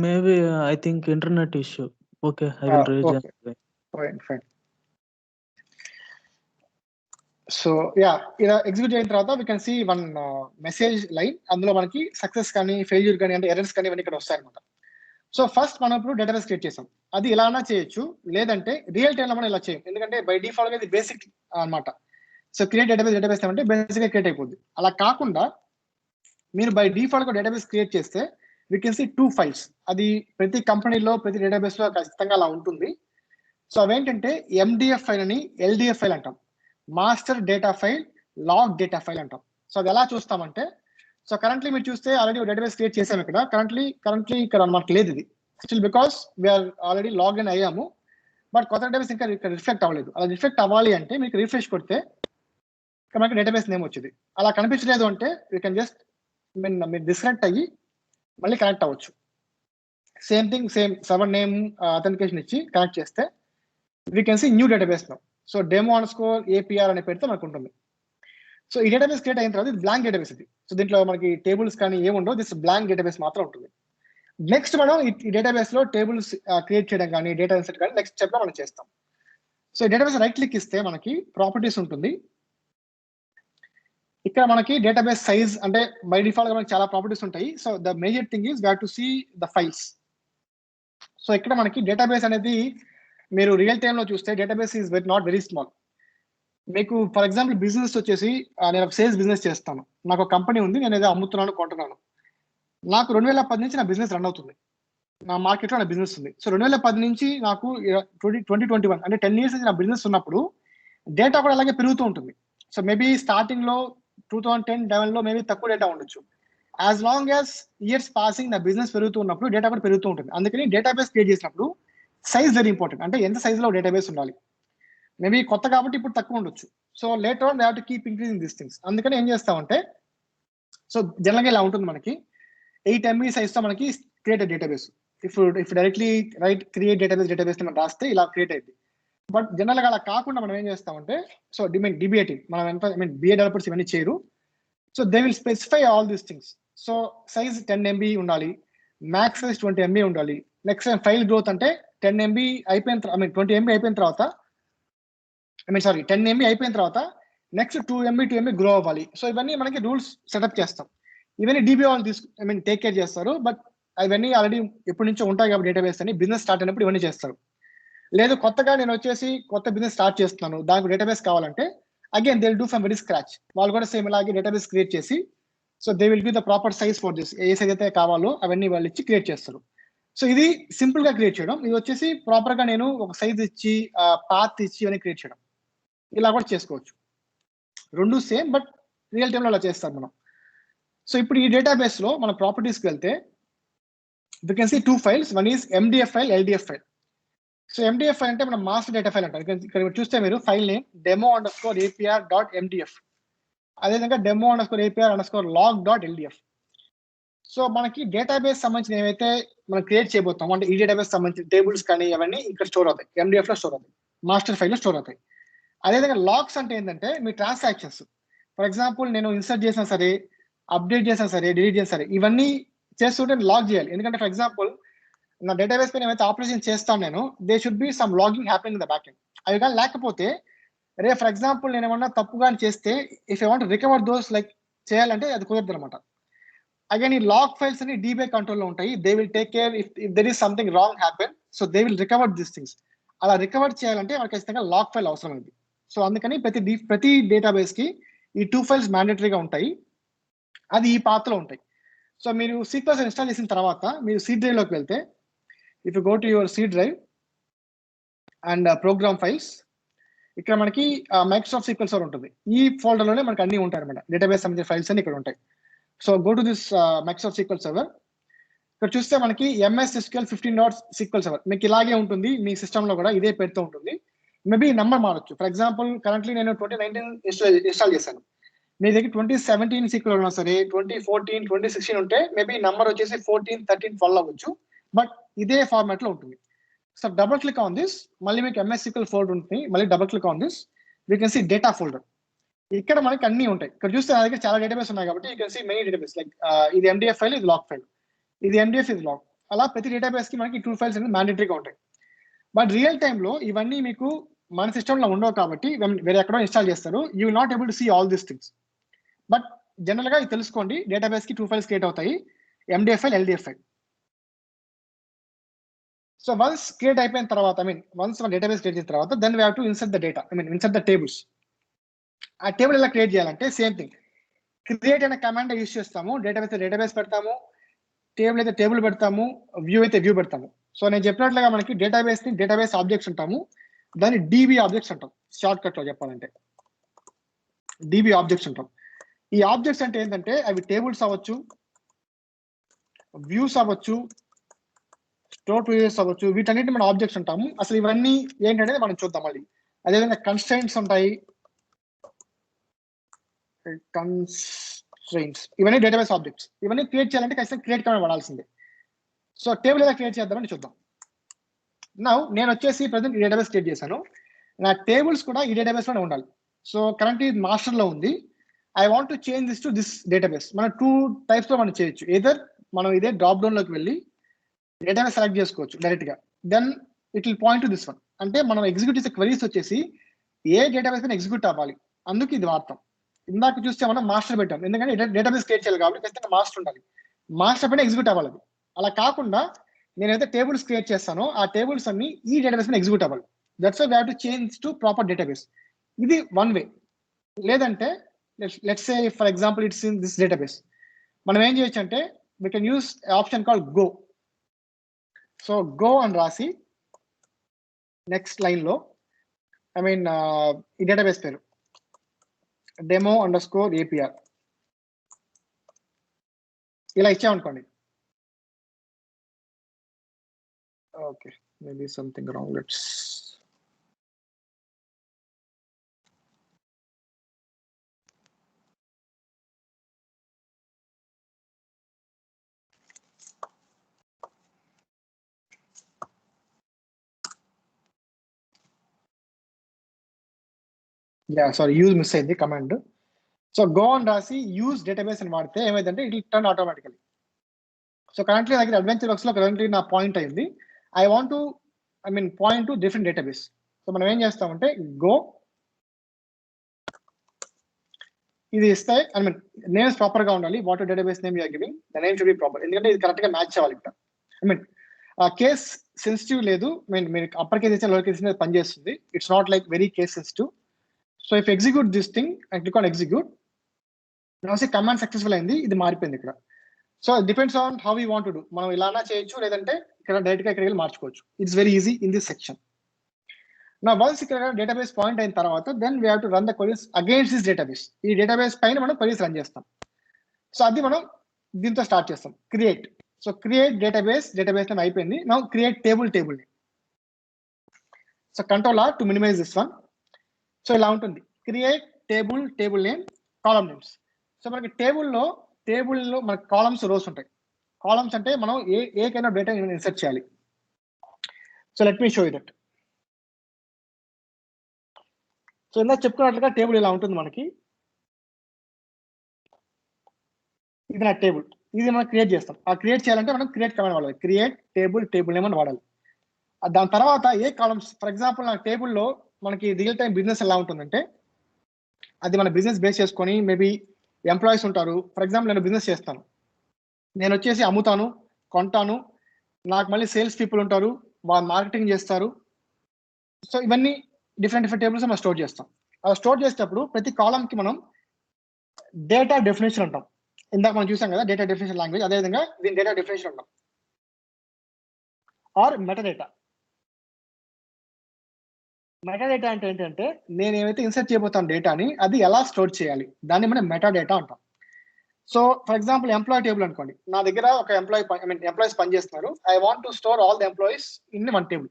maybe I think internet issue. Okay, I will రీజ్. ఫైన్. సో యా ఇలా ఎగ్జిక్యూట్ అయిన తర్వాత we can see one message line. అందులో మనకి సక్సెస్ కానీ, ఫెయిల్యూర్ కానీ, అంటే ఎర్రర్స్ కానీ ఇవన్నీ ఇక్కడ వస్తాయి అనమాట. సో ఫస్ట్ మనం ఇప్పుడు డేటాబేస్ క్రియేట్ చేసాం. అది ఇలానా చేయొచ్చు, లేదంటే రియల్ టైంలో మనం ఇలా చేయం. ఎందుకంటే బై డిఫాల్ట్ గా ఇది బేసిక్ అనమాట. సో క్రియేట్ డేటాబేస్ అంటే బేసిక్ గా క్రియేట్ అయిపోద్ది. అలా కాకుండా మీరు బై డిఫాల్ట్ గా డేటాబేస్ క్రియేట్ చేస్తే వీ కెన్ సీ 2 ఫైల్స్. అది ప్రతి కంపెనీలో, ప్రతి డేటాబేస్ లో ఖచ్చితంగా అలా ఉంటుంది. సో అవేంటంటే MDF ఫైల్ అని, LDF ఫైల్ అంటాం. Master data file, log data file అంటాం. సో అది ఎలా చూస్తామంటే, సో కరెంట్లీ మీరు చూస్తే ఆల్రెడీ డేటాబేస్ క్రియేట్ చేసాము ఇక్కడ. కరెంట్లీ ఇక్కడ మనకు లేదు ఇది still, because we're already login అయ్యాము. బట్ కొత్త డేటాబేస్ ఇంకా ఇక్కడ రిఫ్లెక్ట్ అవ్వలేదు. అలా రిఫ్లెక్ట్ అవ్వాలి అంటే మీకు రిఫ్రెష్ కొడితే ఇక్కడ మనకి డేటాబేస్ నేమ్ వచ్చింది. అలా కనిపించలేదు అంటే యూ కెన్ జస్ట్ మీరు డిస్కనెక్ట్ అయ్యి మళ్ళీ కనెక్ట్ అవ్వచ్చు. Same thing, same server name authentication ఇచ్చి కనెక్ట్ చేస్తే we can see new database now. So demo_APR అనే పేరుతో మనకు ఉంటుంది. సో ఈ డేటాబేస్ క్రియేట్ అయిన తర్వాత ఇది బ్లాంక్ డేటాబేస్ ఇది. సో దీంట్లో మనకి టేబుల్స్ కానీ ఏముండవు, దిస్ బ్లాంక్ డేటాబేస్ మాత్రం ఉంటుంది. నెక్స్ట్ మనం ఈ డేటాబేస్ లో టేబుల్స్ క్రియేట్ చేయడం కానీ, డేటా ఇన్సర్ట్ కానీ నెక్స్ట్ స్టెప్ లో మనం చేస్తాం. సో ఈ డేటాబేస్ రైట్ క్లిక్ ఇస్తే మనకి ప్రాపర్టీస్ ఉంటుంది. ఇక్కడ మనకి డేటాబేస్ సైజ్, అంటే బై డిఫాల్ట్ గా మనకి చాలా ప్రాపర్టీస్ ఉంటాయి. So the major thing is we have to see the files. So ఇక్కడ మనకి డేటాబేస్ అనేది మీరు రియల్ టైంలో చూస్తే database is not very small. మీకు ఫర్ ఎగ్జాంపుల్ బిజినెస్ వచ్చేసి నేను ఒక సేల్స్ బిజినెస్ చేస్తాను. నాకు ఒక కంపెనీ ఉంది, నేను ఏదో అమ్ముతున్నాను, కొంటున్నాను. నాకు 2010 నుంచి నా బిజినెస్ రన్ అవుతుంది, నా మార్కెట్లో నా బిజినెస్ ఉంది. సో 2010 నుంచి నాకు 2021 అంటే 10 years నుంచి నా బిజినెస్ ఉన్నప్పుడు డేటా కూడా అలాగే పెరుగుతూ ఉంటుంది. సో మేబీ స్టార్టింగ్ లో 2010-11 లో మేబీ తక్కువ డేటా ఉండొచ్చు. As long as years passing నా బిజినెస్ పెరుగుతూ ఉన్నప్పుడు డేటా కూడా పెరుగుతూ ఉంటుంది. అందుకని డేటాబేస్ క్రియేట్ చేసినప్పుడు సైజ్ వెరీ ఇంపార్టెంట్. అంటే ఎంత సైజులో డేటాబేస్ ఉండాలి. మేబీ కొత్త కాబట్టి ఇప్పుడు తక్కువ ఉండొచ్చు. So later on they have to keep increasing these things. అందుకని ఏం చేస్తామంటే, సో జనరల్గా ఇలా ఉంటుంది మనకి 8 MB సైజ్తో మనకి create database. If directly right create database మనం రాస్తే ఇలా క్రియేట్ అయింది. బట్ జనరల్గా అలా కాకుండా మనం ఏం చేస్తామంటే, సో DBA టీమ్ మనం ఎంత BA డెవలపర్స్ ఇవన్నీ చేయరు. So they will specify all these things. So size 10 MB ఉండాలి, మ్యాక్స్ సైజ్ 20 MB ఉండాలి. నెక్స్ట్ ఫైల్ గ్రోత్ అంటే 10 MB అయిపోయిన 20 MB అయిపోయిన తర్వాత 10 MB అయిపోయిన తర్వాత నెక్స్ట్ 2 MB గ్రో అవ్వాలి. సో ఇవన్నీ మనకి రూల్స్ సెటప్ చేస్తాం. ఇవన్నీ DBA వాళ్ళు టేక్ కేర్ చేస్తారు. బట్ అవన్నీ ఆల్రెడీ ఎప్పటి నుంచో ఉంటాయి కాబట్టి డేటాబేస్ అని బిజినెస్ స్టార్ట్ అయినప్పుడు ఇవన్నీ చేస్తారు. లేదు కొత్తగా నేను వచ్చేసి కొత్త బిజినెస్ స్టార్ట్ చేస్తున్నాను, దానికి డేటాబేస్ కావాలంటే again they will do from very scratch. వాళ్ళు కూడా సేమ్ ఇలాగే డేటాబేస్ క్రియేట్ చేసి, so they will give the proper size for this. A size అయితే కావాలో అవన్నీ వాళ్ళు ఇచ్చి క్రియేట్ చేస్తారు. సో ఇది సింపుల్ గా క్రియేట్ చేయడం. ఇది వచ్చేసి ప్రాపర్ గా నేను ఒక సైజ్ ఇచ్చి పాత్ ఇచ్చి ఇవన్నీ క్రియేట్ చేయడం. ఇలా కూడా చేసుకోవచ్చు. రెండు సేమ్, బట్ రియల్ టైంలో అలా చేస్తాం మనం. సో ఇప్పుడు ఈ డేటాబేస్ లో మన ప్రాపర్టీస్కి వెళ్తే we can see 2 files. One is MDF file, LDF file. So MDF file అంటే మన మాస్టర్ డేటా ఫైల్ అంటారు. ఇక్కడ చూస్తే మీరు ఫైల్ నేమ్ demo_apr.mdf, అదేవిధంగా demo_apr_log.ldf. సో మనకి డేటాబేస్ సంబంధించిన ఏవైతే మనం క్రియేట్ చేయబోతాం అంటే ఈ డేటాబేస్ సంబంధించిన టేబుల్స్ కానీ అవన్నీ ఇక్కడ స్టోర్ అవుతాయి, MDF లో స్టోర్ అవుతాయి, మాస్టర్ ఫైల్ లో స్టోర్ అవుతాయి. అదేవిధంగా లాగ్స్ అంటే ఏంటంటే మీ ట్రాన్సాక్షన్స్, ఫర్ ఎగ్జాంపుల్ నేను ఇన్సర్ట్ చేసినా సరే, అప్డేట్ చేసినా సరే, డిలీట్ చేసినా సరే, ఇవన్నీ చేస్తుంటే లాగ్ చేయాలి. ఎందుకంటే ఫర్ ఎగ్జాంపుల్ నా డేటాబేస్ పైన ఏమైతే ఆపరేషన్ చేస్తాను నేను, they should be some logging happening in the back end. అవి కానీ లేకపోతే రే ఫర్ ఎగ్జాంపుల్ నేను ఏమన్నా తప్పుగా చేస్తే if I want recover those like చేయాలంటే అది కుదరదు అనమాట. అగైన్ ఈ లాగ్ ఫైల్స్ అని డీబే కంట్రోల్ లో ఉంటాయి. They will take care if there is something wrong happen, so they will recover this things. అలా రికవర్ చేయాలంటే మనకి ఖచ్చితంగా లాగ్ ఫైల్ అవసరం ఉంది. సో అందుకని ప్రతి డేటాబేస్ కి ఈ 2 ఫైల్స్ మ్యాండేటరీగా ఉంటాయి, అది ఈ పాత్రలో ఉంటాయి. సో మీరు సీక్వెన్స్ ఇన్స్టాల్ చేసిన తర్వాత మీరు సి డ్రైవ్ లోకి వెళ్తే, if you go to your C drive and program files, ఇక్కడ మనకి మైక్రోసాఫ్ట్ సీక్వెల్ సర్వర్ ఉంటుంది. ఈ ఫోల్డర్ లోనే మనకి అన్ని ఉంటాయి అనమాట, డేటాబేస్ సంబంధించిన ఫైల్స్ అన్ని ఇక్కడ ఉంటాయి. So go to this Microsoft SQL server. ఇక్కడ చూస్తే మనకి MS SQL 15.SQL సర్వర్ మీకు ఇలాగే ఉంటుంది, మీ సిస్టమ్ లో కూడా ఇదే పేరుతో ఉంటుంది. మేబీ నెంబర్ మారొచ్చు. ఫర్ ఎగ్జాంపుల్ కరెంట్లీ నేను 2019 ఇన్స్టాల్ చేశాను, మీ దగ్గర 2017 SQL ఉన్నా సరే, 2014 2016 ఉంటే మేబీ నంబర్ వచ్చేసి 14 13 12 అవ్వచ్చు, బట్ ఇదే ఫార్మాట్ లో ఉంటుంది. So double click on this, మళ్ళీ మీకు MS SQL ఫోల్డర్ ఉంటుంది, మళ్ళీ double click on this, you can see data folder. ఇక్కడ మనకి అన్ని ఉంటాయి. ఇక్కడ చూస్తే నా దగ్గర చాలా డేటాబేస్ ఉన్నాయి కాబట్టి you can see many database like ఇది MDF ఫైల్, ఇది లాగ్ ఫైల్, ఇది MDF, ఇది లాగ్. అలా ప్రతి డేటాబేస్ కి మనకి 2 ఫైల్స్ అనేది మ్యాండేటరీగా ఉంటాయి. బట్ రియల్ టైమ్ లో ఇవన్నీ మీకు మన సిస్టమ్ లో ఉండవు కాబట్టి వేరే ఎక్కడో ఇన్స్టాల్ చేస్తారు, you will not able to see all these things. But general గా ఇది తెలుసుకోండి, డేటాబేస్ కి 2 ఫైల్స్ క్రియేట్ అవుతాయి, MDF file, LDF file. So once create అయిపోయిన తర్వాత, వన్స్ మన డేటాబేస్ క్రియేట్ చేసిన తర్వాత then we have to insert the data, insert the tables. ఆ టేబుల్ ఎలా క్రియేట్ చేయాలంటే సేమ్ థింగ్, క్రియేట్ అనే కమాండ్ యూస్ చేస్తాము. డేటాబేస్ పెడతాము, టేబుల్ అయితే టేబుల్ పెడతాము, వ్యూ అయితే వ్యూ పెడతాము. సో నేను చెప్పినట్లుగా మనకి డేటాబేస్ ఆబ్జెక్ట్స్ అంటాము, దాన్ని DB ఆబ్జెక్ట్స్ అంటాం. షార్ట్ కట్ లో చెప్పాలంటే DB ఆబ్జెక్ట్స్ అంటాం. ఈ ఆబ్జెక్ట్స్ అంటే ఏంటంటే అవి టేబుల్స్ అవ్వచ్చు, వ్యూస్ అవ్వచ్చు, స్టోర్ ప్రివియస్ అవ్వచ్చు, వీటన్నిటిని మనం ఆబ్జెక్ట్స్ అంటాము. అసలు ఇవన్నీ ఏంటనేది మనం చూద్దాం మళ్ళీ. అదేవిధంగా కన్స్ట్రైంట్స్ ఉంటాయి, ఇవన్నీ డేటాబేస్ ఆబ్జెక్ట్స్. ఇవన్నీ క్రియేట్ చేయాలంటే ఖచ్చితంగా క్రియేట్ కమాండ్ వాడాల్సిందే. సో టేబుల్ ఎలా క్రియేట్ చేద్దామని చూద్దాం. నేను వచ్చేసి ప్రజెంట్ ఈ డేటాబేస్ క్రియేట్ చేశాను, నా టేబుల్స్ కూడా ఈ డేటాబేస్ లోనే ఉండాలి. సో కరెంట్లీ మాస్టర్ లో ఉంది, I want to change this to this database. మనం 2 టైప్స్ లో మనం చేయొచ్చు. ఏదర్ మనం ఇదే డ్రాప్ డౌన్ లోకి వెళ్ళి డేటాబేస్ సెలెక్ట్ చేసుకోవచ్చు డైరెక్ట్ గా, then it will point to this one. అంటే మనం ఎగ్జిక్యూట్ చేసే క్వరీస్ వచ్చేసి ఏ డేటాబేస్ పైన ఎగ్జిక్యూట్ అవ్వాలి, అందుకు ఇది వాడతాం. ఇందాక చూస్తే మనం మాస్టర్ పెట్టాం, ఎందుకంటే డేటాబేస్ క్రియేట్ చేయాలి కాబట్టి ఖచ్చితంగా మాస్టర్ ఉండాలి, మాస్టర్ పైన ఎగ్జిక్యూట్ అవ్వాలి. అలా కాకుండా నేనైతే టేబుల్స్ క్రియేట్ చేస్తానో ఆ టేబుల్స్ అన్ని ఈ డేటాబేస్ పైన ఎగ్జిక్యూట్ అవ్వాలి. That's why we have to change to proper database. ఇది వన్ వే. లేదంటే let's say for example it's in this database, మనం ఏం చేయొచ్చు అంటే we can use option call go. So go అని రాసి నెక్స్ట్ లైన్ లో ఈ డేటాబేస్ పేరు demo_apr ఇలా ఇచ్చామనుకోండి. Okay, maybe something wrong, let's sorry use miss అయింది కమాండ్. సో గో అని రాసి యూజ్ డేటాబేస్ అని వాడితే ఏమైందంటే it will turn automatically. So currently దగ్గర అడ్వెంచర్ వర్క్స్ లో కరెంట్లీ నా పాయింట్ అయింది, I want to point to different database. So మనం ఏం చేస్తామంటే గో ఇది ఇస్తే నేమ్స్ ప్రాపర్ గా ఉండాలి. What database name you're giving, the name should be proper, ఎందుకంటే ఇది కరెక్ట్ గా మ్యాచ్ అవ్వాలి. ఇక్కడ కేస్ సెన్సిటివ్ లేదు, మీరు అప్పర్ కేస్ ఇచ్చిన లోవర్ కేస్ ఇచ్చిన పనిచేస్తుంది. It's not like very case sensitive. So if execute this thing and click on execute, command successful అయింది, ఇది మారిపోయింది ఇక్కడ. So depends on how you want to do. మనం ఇలానా చేయొచ్చు, లేదంటే ఇక్కడ డైరెక్ట్ గా ఇక్కడికి వెళ్ళి మార్చుకోవచ్చు. It's very easy in this section. నా వన్స్ ఇక్కడ డేటాబేస్ పాయింట్ అయిన తర్వాత then we have to run the queries against this database. ఈ డేటాబేస్ పైన మనం క్వరీస్ రన్ చేస్తాం. సో అది మనం దీంతో స్టార్ట్ చేస్తాం, create. So create database name అయిపోయింది. Now create table name. So control R to minimize this one. So ఇలా ఉంటుంది, create table name, column names. So మనకి టేబుల్లో మనకి కాలమ్స్ రోస్ ఉంటాయి. కాలమ్స్ అంటే మనం ఏ కైండ్ ఆఫ్ డేటా ఇన్సర్ట్ చేయాలి. So let me show you that. So ఇందాక చెప్పుకున్నట్లుగా టేబుల్ ఇలా ఉంటుంది మనకి. ఇది నా టేబుల్, ఇది మనం క్రియేట్ చేస్తాం. ఆ క్రియేట్ చేయాలంటే మనం క్రియేట్ కమాండ్ వాడాలి. క్రియేట్ టేబుల్ నేమ్ అని వాడాలి. దాని తర్వాత ఏ కాలమ్స్, ఫర్ ఎగ్జాంపుల్ నా టేబుల్లో మనకి రియల్ టైం బిజినెస్ ఎలా ఉంటుందంటే, అది మన బిజినెస్ బేస్ చేసుకొని మేబీ ఎంప్లాయీస్ ఉంటారు. ఫర్ ఎగ్జాంపుల్ నేను బిజినెస్ చేస్తాను, నేను వచ్చేసి అమ్ముతాను, కొంటాను, నాకు మళ్ళీ సేల్స్ పీపుల్ ఉంటారు, వాళ్ళు మార్కెటింగ్ చేస్తారు. సో ఇవన్నీ డిఫరెంట్ టేబుల్స్ మనం స్టోర్ చేస్తాం. అలా స్టోర్ చేసేటప్పుడు ప్రతి కాలమ్కి మనం డేటా డెఫినేషన్ అంటాం. ఇందాక మనం చూసాం కదా డేటా డెఫినేషన్ లాంగ్వేజ్, అదేవిధంగా దీని డేటా డెఫినేషన్ అంటాం, ఆర్ మెటాడేటా. మెటాడేటా అంటే ఏంటంటే నేను ఏమైతే ఇన్సర్ట్ చేయబోతాను డేటాని అది ఎలా స్టోర్ చేయాలి, దాన్ని మనం మెటాడేటా అంటాం. So for example employee table అనుకోండి, నా దగ్గర ఒక ఎంప్లాయీస్ పనిచేస్తున్నారు. I want to store all the employees in one table.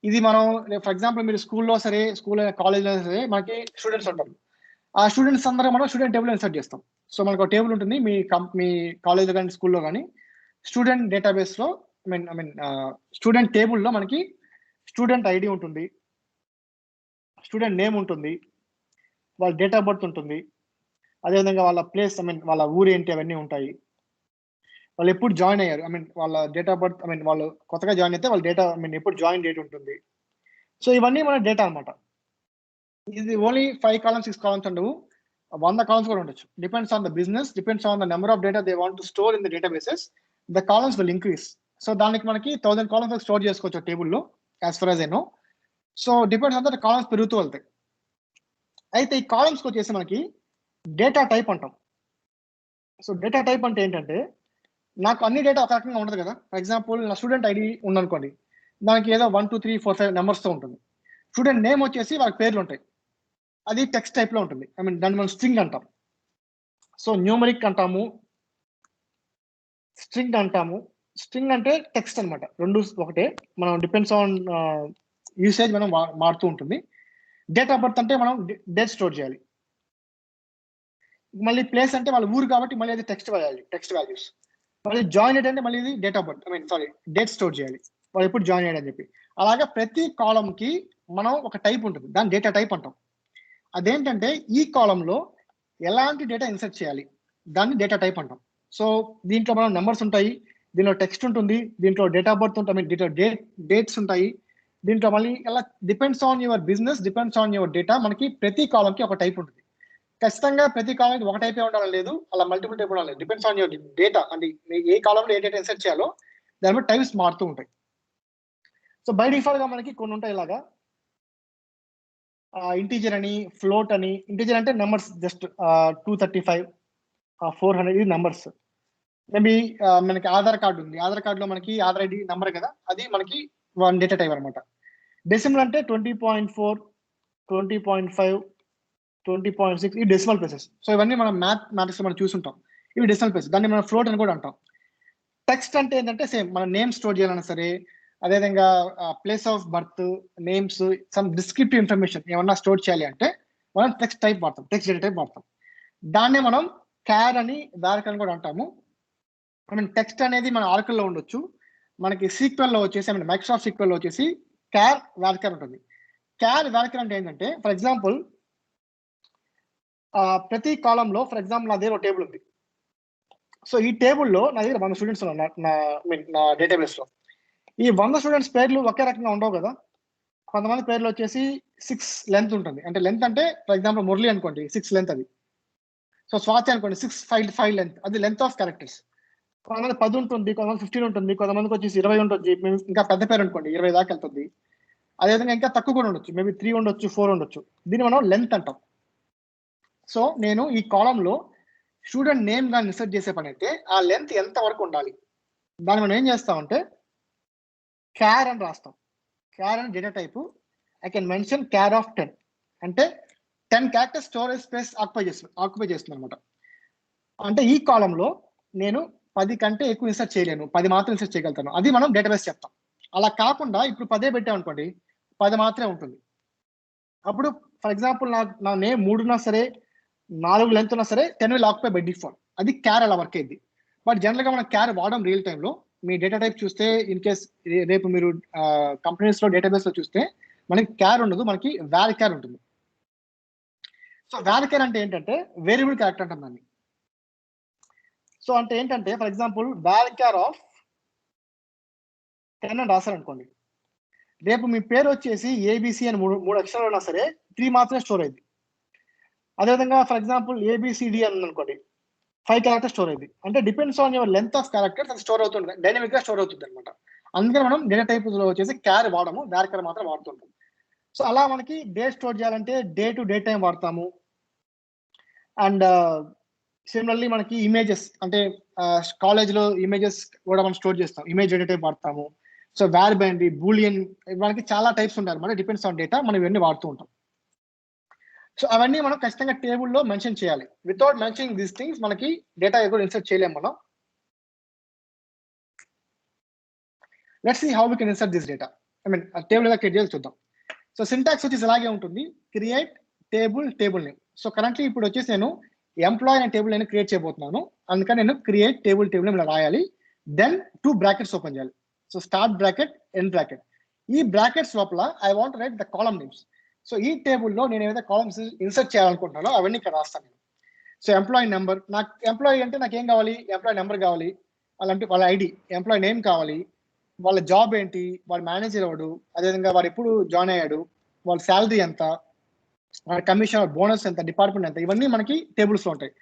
ఇది మనం ఫర్ ఎగ్జాంపుల్ మీరు స్కూల్లో సరే, కాలేజ్లో సరే మనకి స్టూడెంట్స్ ఉంటారు. ఆ స్టూడెంట్స్ అందరూ మనం స్టూడెంట్ టేబుల్ ఇన్సర్ట్ చేస్తాం. సో మనకు ఒక టేబుల్ ఉంటుంది మీ కాలేజ్లో కానీ స్కూల్లో కానీ, స్టూడెంట్ డేటాబేస్లో స్టూడెంట్ టేబుల్లో మనకి స్టూడెంట్ ఐడి ఉంటుంది, స్టూడెంట్ నేమ్ ఉంటుంది, వాళ్ళ డేట్ ఆఫ్ బర్త్ ఉంటుంది, అదేవిధంగా వాళ్ళ ప్లేస్ వాళ్ళ ఊరు ఏంటి అవన్నీ ఉంటాయి, వాళ్ళు ఎప్పుడు జాయిన్ అయ్యారు, వాళ్ళ డేట్ ఆఫ్ బర్త్, వాళ్ళు కొత్తగా జాయిన్ అయితే వాళ్ళ డేటా ఎప్పుడు జాయిన్ డేట్ ఉంటుంది. సో ఇవన్నీ మన డేటా అనమాట. ఇది ఓన్లీ 5 columns 6 columns ఉండవు, 100 columns కూడా ఉండొచ్చు. Depends on the business, depends on the number of data they want to store in the databases, the columns will increase. So దానికి మనకి 1000 columns స్టోర్ చేసుకోవచ్చు టేబుల్లో, as for as I know. So depends on the columns పెరుగుతూ వెళ్తాయి. అయితే ఈ కాలమ్స్కి వచ్చేసి మనకి డేటా టైప్ అంటాం. సో డేటా టైప్ అంటే ఏంటంటే, నాకు అన్ని డేటా ఒక రకంగా ఉండదు కదా. ఫర్ ఎగ్జాంపుల్ నా స్టూడెంట్ ఐడి ఉందనుకోండి, దానికి ఏదో 1 2 3 4 5 నెంబర్స్తో ఉంటుంది. స్టూడెంట్ నేమ్ వచ్చేసి వాళ్ళకి పేర్లు ఉంటాయి, అది టెక్స్ట్ టైప్లో ఉంటుంది. దాన్ని మనం స్ట్రింగ్ అంటాం. సో న్యూమరిక్ అంటాము, స్ట్రింగ్ అంటాము. స్ట్రింగ్ అంటే టెక్స్ట్ అనమాట, రెండు ఒకటే. మనం డిపెండ్స్ ఆన్ యూసేజ్ మనం మారుతూ ఉంటుంది. డేట్ ఆఫ్ బర్త్ అంటే మనం డేట్ స్టోర్ చేయాలి. మళ్ళీ ప్లేస్ అంటే వాళ్ళ ఊరు కాబట్టి మళ్ళీ అది టెక్స్ట్ వాల్యూస్. మళ్ళీ జాయిన్ డేట్ అంటే మళ్ళీ ఇది date of birth date store చేయాలి, వాళ్ళు ఎప్పుడు జాయిన్ అయ్యాడని చెప్పి. అలాగా ప్రతి కాలంకి మనం ఒక టైప్ ఉంటుంది, దాన్ని డేటా టైప్ అంటాం. అదేంటంటే ఈ కాలంలో ఎలాంటి డేటా ఇన్సర్ట్ చేయాలి, దాన్ని డేటా టైప్ అంటాం. సో దీంట్లో మనం నెంబర్స్ ఉంటాయి, దీంట్లో టెక్స్ట్ ఉంటుంది, దీంట్లో డేట్ ఆఫ్ బర్త్ ఉంటుంది, దీంట్లో డేట్స్ ఉంటాయి. దీంట్లో మళ్ళీ ఎలా depends on your business, depends on your data, మనకి ప్రతి కాలంకి ఒక టైప్ ఉంటుంది. ఖచ్చితంగా ప్రతి కాలంకి ఒక టైపే ఉండాలని లేదు, అలా మల్టిపుల్ టైప్ ఉండాలి. డిపెండ్స్ ఆన్ యువర్ డేటా, అంటే ఏ కాలంలో ఏ డేటా ఇన్సర్ట్ చేయాలో దాని బట్టి టైప్స్ మారుతూ ఉంటాయి. సో బై డిఫాల్ట్ గా మనకి కొన్ని ఉంటాయి ఇలాగా, ఇంటీజర్ అని, ఫ్లోట్ అని. ఇంటీజర్ అంటే నెంబర్స్, జస్ట్ 235 400 ఇది నెంబర్స్. మేబీ మనకి ఆధార్ కార్డు ఉంది, ఆధార్ కార్డులో మనకి ఆధార్ ఐడి నెంబర్ కదా, అది మనకి వన్ డేటా టైప్ అనమాట. డెసిమల్ అంటే 20.4 20.5 20.6 ఈ డెసిమల్ ప్లేసెస్. సో ఇవన్నీ మనం మ్యాథ్స్ మనం చూసుంటాం, ఇవి డెసిమల్ ప్లేసెస్. దాన్ని మనం ఫ్లోట్ అని కూడా అంటాం. టెక్స్ట్ అంటే ఏంటంటే సేమ్, మన నేమ్ స్టోర్ చేయాలన్నా సరే, అదేవిధంగా place of birth, names, some descriptive information ఏమన్నా స్టోర్ చేయాలి అంటే మనం టెక్స్ట్ టైప్ వాడతాం, టెక్స్ట్ డేటా టైప్ వాడతాం. దాన్నే మనం క్యార్ అని, వార్క్ అని కూడా అంటాము. టెక్స్ట్ అనేది మన ఆర్కిల్లో ఉండొచ్చు, మనకి సీక్వెల్లో వచ్చేసి మైక్రోసాఫ్ట్ సీక్వెల్లో వచ్చేసి క్యార్ వార్కర్ ఉంటుంది. క్యార్ వార్కర్ అంటే ఏంటంటే, ఫర్ ఎగ్జాంపుల్ ప్రతి కాలంలో, ఫర్ ఎగ్జాంపుల్ నా దగ్గర ఒక టేబుల్ ఉంది. సో ఈ టేబుల్లో నా దగ్గర 100 స్టూడెంట్స్ ఉన్నారు నా డేటాబేస్లో. ఈ 100 స్టూడెంట్స్ పేర్లు ఒకే రకంగా ఉండవు కదా. కొంతమంది పేర్లు వచ్చేసి 6 లెంత్ ఉంటుంది, అంటే లెంత్ అంటే ఫర్ ఎగ్జాంపుల్ మురళి అనుకోండి 6 లెంత్ అది. సో స్వాతి అనుకోండి 6 లెంత్, అది లెంత్ ఆఫ్ క్యారెక్టర్స్. కొంతమంది 10 ఉంటుంది, కొంతమంది 15 ఉంటుంది, కొంతమందికి వచ్చేసి 20 ఉంటుంది. ఇంకా పెద్ద పేరు అనుకోండి 20 దాకా వెళ్తుంది. అదేవిధంగా ఇంకా తక్కువ కూడా ఉండొచ్చు, మేబీ 3 ఉండొచ్చు, 4 ఉండొచ్చు. దీన్ని మనం లెంత్ అంటాం. సో నేను ఈ కాలంలో స్టూడెంట్ నేమ్ దాన్ని ఇన్సర్ట్ చేసే పని అయితే ఆ లెంత్ ఎంత వరకు ఉండాలి, దాన్ని మనం ఏం చేస్తామంటే క్యార్ అని రాస్తాం. క్యార్ అని data type. I can mention క్యార్ of 10 అంటే 10 క్యారెక్టర్స్ స్టోరేజ్ స్పేస్ ఆక్యుపై చేస్తుంది అనమాట. అంటే ఈ కాలంలో నేను 10 కంటే ఎక్కువ ఇన్సర్ట్ చేయలేను, 10 మాత్రం ఇన్సర్ట్ చేయగలుగుతాను. అది మనం డేటాబేస్ చెప్తాం. అలా కాకుండా ఇప్పుడు 10 పెట్టామనుకోండి, 10 మాత్రమే ఉంటుంది. అప్పుడు ఫర్ ఎగ్జాంపుల్ నా నేమ్ 3 ఉన్నా సరే, 4 లెంత్ ఉన్నా సరే 10 will occupy బై డిఫాల్ట్. అది క్యార్ అలా వర్క్ అయింది. బట్ జనరల్ గా మనం క్యార్ వాడడం రియల్ టైంలో. మీ డేటా టైప్ చూస్తే ఇన్ కేస్ రేపు మీరు కంపెనీస్ లో డేటాబేస్ లో చూస్తే మనకి క్యార్ ఉండదు, మనకి వాల్ క్యార్ ఉంటుంది. సో వాల్ క్యార్ అంటే ఏంటంటే వేరియబుల్ క్యారెక్టర్ అంటాం దాన్ని. సో అంటే ఏంటంటే ఫర్ ఎగ్జాంపుల్ వాల్ క్యార్ ఆఫ్ 10 అని రాశారు అనుకోండి, రేపు మీ పేరు వచ్చేసి ఏబిసి అని 3 అక్షరాలు ఉన్నా సరే 3 మాత్రమే స్టోర్ అయింది. అదేవిధంగా ఫర్ ఎగ్జాంపుల్ ఏబిసిడి అని అనుకోండి, 5 క్యారెక్టర్ స్టోర్ అయింది. అంటే depends on your length of characters అది స్టోర్ అవుతుంది, డైనమిక్ గా స్టోర్ అవుతుంది అనమాట. అందుకని మనం డేటా టైప్ లో వచ్చేసి క్యార్ వాడము, వాల్ క్యార్ మాత్రం వాడుతుంటాం. సో అలా మనకి డే స్టోర్ చేయాలంటే డే టు డే టైం వాడతాము. అండ్ సిమిలర్లీ మనకి ఇమేజెస్ అంటే కాలేజ్ లో ఇమేజెస్ కూడా మనం స్టోర్ చేస్తాం, ఇమేజ్ డేటా టైప్ వాడతాము. సో వార్ బైనరీ, బూలియన్, మనకి చాలా టైప్స్ ఉంటాయి అనమాట. డిపెండ్స్ ఆన్ డేటా మనం ఇవన్నీ వాడుతూ ఉంటాం. సో అవన్నీ మనం ఖచ్చితంగా టేబుల్లో మెన్షన్ చేయాలి. వితౌట్ మెన్షనింగ్ దీస్ థింగ్స్ మనకి డేటా కూడా ఇన్సర్ట్ చేయలేము మనం. Let's see how we can insert this data. I mean table ఎలా క్రియేట్ చేయాలి చూద్దాం. సో సింటాక్స్ వచ్చేసి ఇలాగే ఉంటుంది, create table name. So currently ఇప్పుడు వచ్చేసి నేను ఎంప్లాయ్ అనే టేబుల్ నేను క్రియేట్ చేయబోతున్నాను. అందుకని నేను క్రియేట్ టేబుల్ నేమ్ ఇలా రాయాలి. దెన్ 2 బ్రాకెట్స్ ఓపెన్ చేయాలి. So start bracket, end bracket. ఈ బ్రాకెట్స్ లోపల I want right the column names. So ఈ టేబుల్లో నేను ఏదైతే కాలమ్స్ ఇన్సర్ట్ చేయాలనుకుంటున్నానో అవన్నీ ఇక్కడ రాస్తాను నేను. సో ఎంప్లాయీ నెంబర్, నాకు ఎంప్లాయీ అంటే నాకు ఏం కావాలి, ఎంప్లాయీ నెంబర్ కావాలి, వాళ్ళ ఐడి, ఎంప్లాయీ నేమ్ కావాలి, వాళ్ళ జాబ్ ఏంటి, వాళ్ళ మేనేజర్ ఎవడు, అదేవిధంగా వాడు ఎప్పుడు జాయిన్ అయ్యాడు, వాళ్ళ శాలరీ ఎంత, వాళ్ళ కమిషన్, బోనస్ ఎంత, డిపార్ట్మెంట్ ఎంత, ఇవన్నీ మనకి టేబుల్స్ లో ఉంటాయి.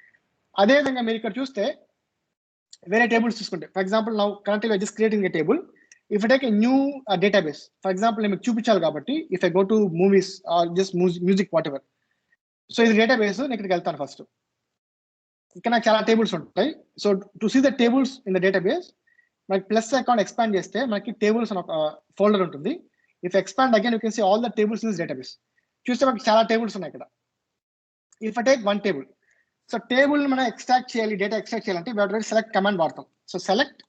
అదేవిధంగా మీరు ఇక్కడ చూస్తే వేరే టేబుల్స్ చూసుకుంటే for example now currently just creating a table. If I take a new database, for example నేను మీకు చూపించాలి కాబట్టి if I go to movies or just music whatever. So ఇది డేటాబేస్, నేను ఇక్కడికి వెళ్తాను ఫస్ట్. ఇక్కడ నాకు చాలా టేబుల్స్ ఉంటాయి. So to see the tables in the database, మనకి ప్లస్ అకౌంట్ ఎక్స్పాండ్ చేస్తే మనకి టేబుల్స్ అని ఒక ఫోల్డర్ ఉంటుంది. If expand again you can see all the tables in this database. చూస్తే మనకి చాలా టేబుల్స్ ఉన్నాయి ఇక్కడ. If I take one table, so table మనం ఎక్స్ట్రాక్ట్ చేయాలి, డేటా ఎక్స్ట్రాక్ట్ చేయాలంటే we సెలెక్ట్ కమాండ్ వాడతాం. సో సెలెక్ట్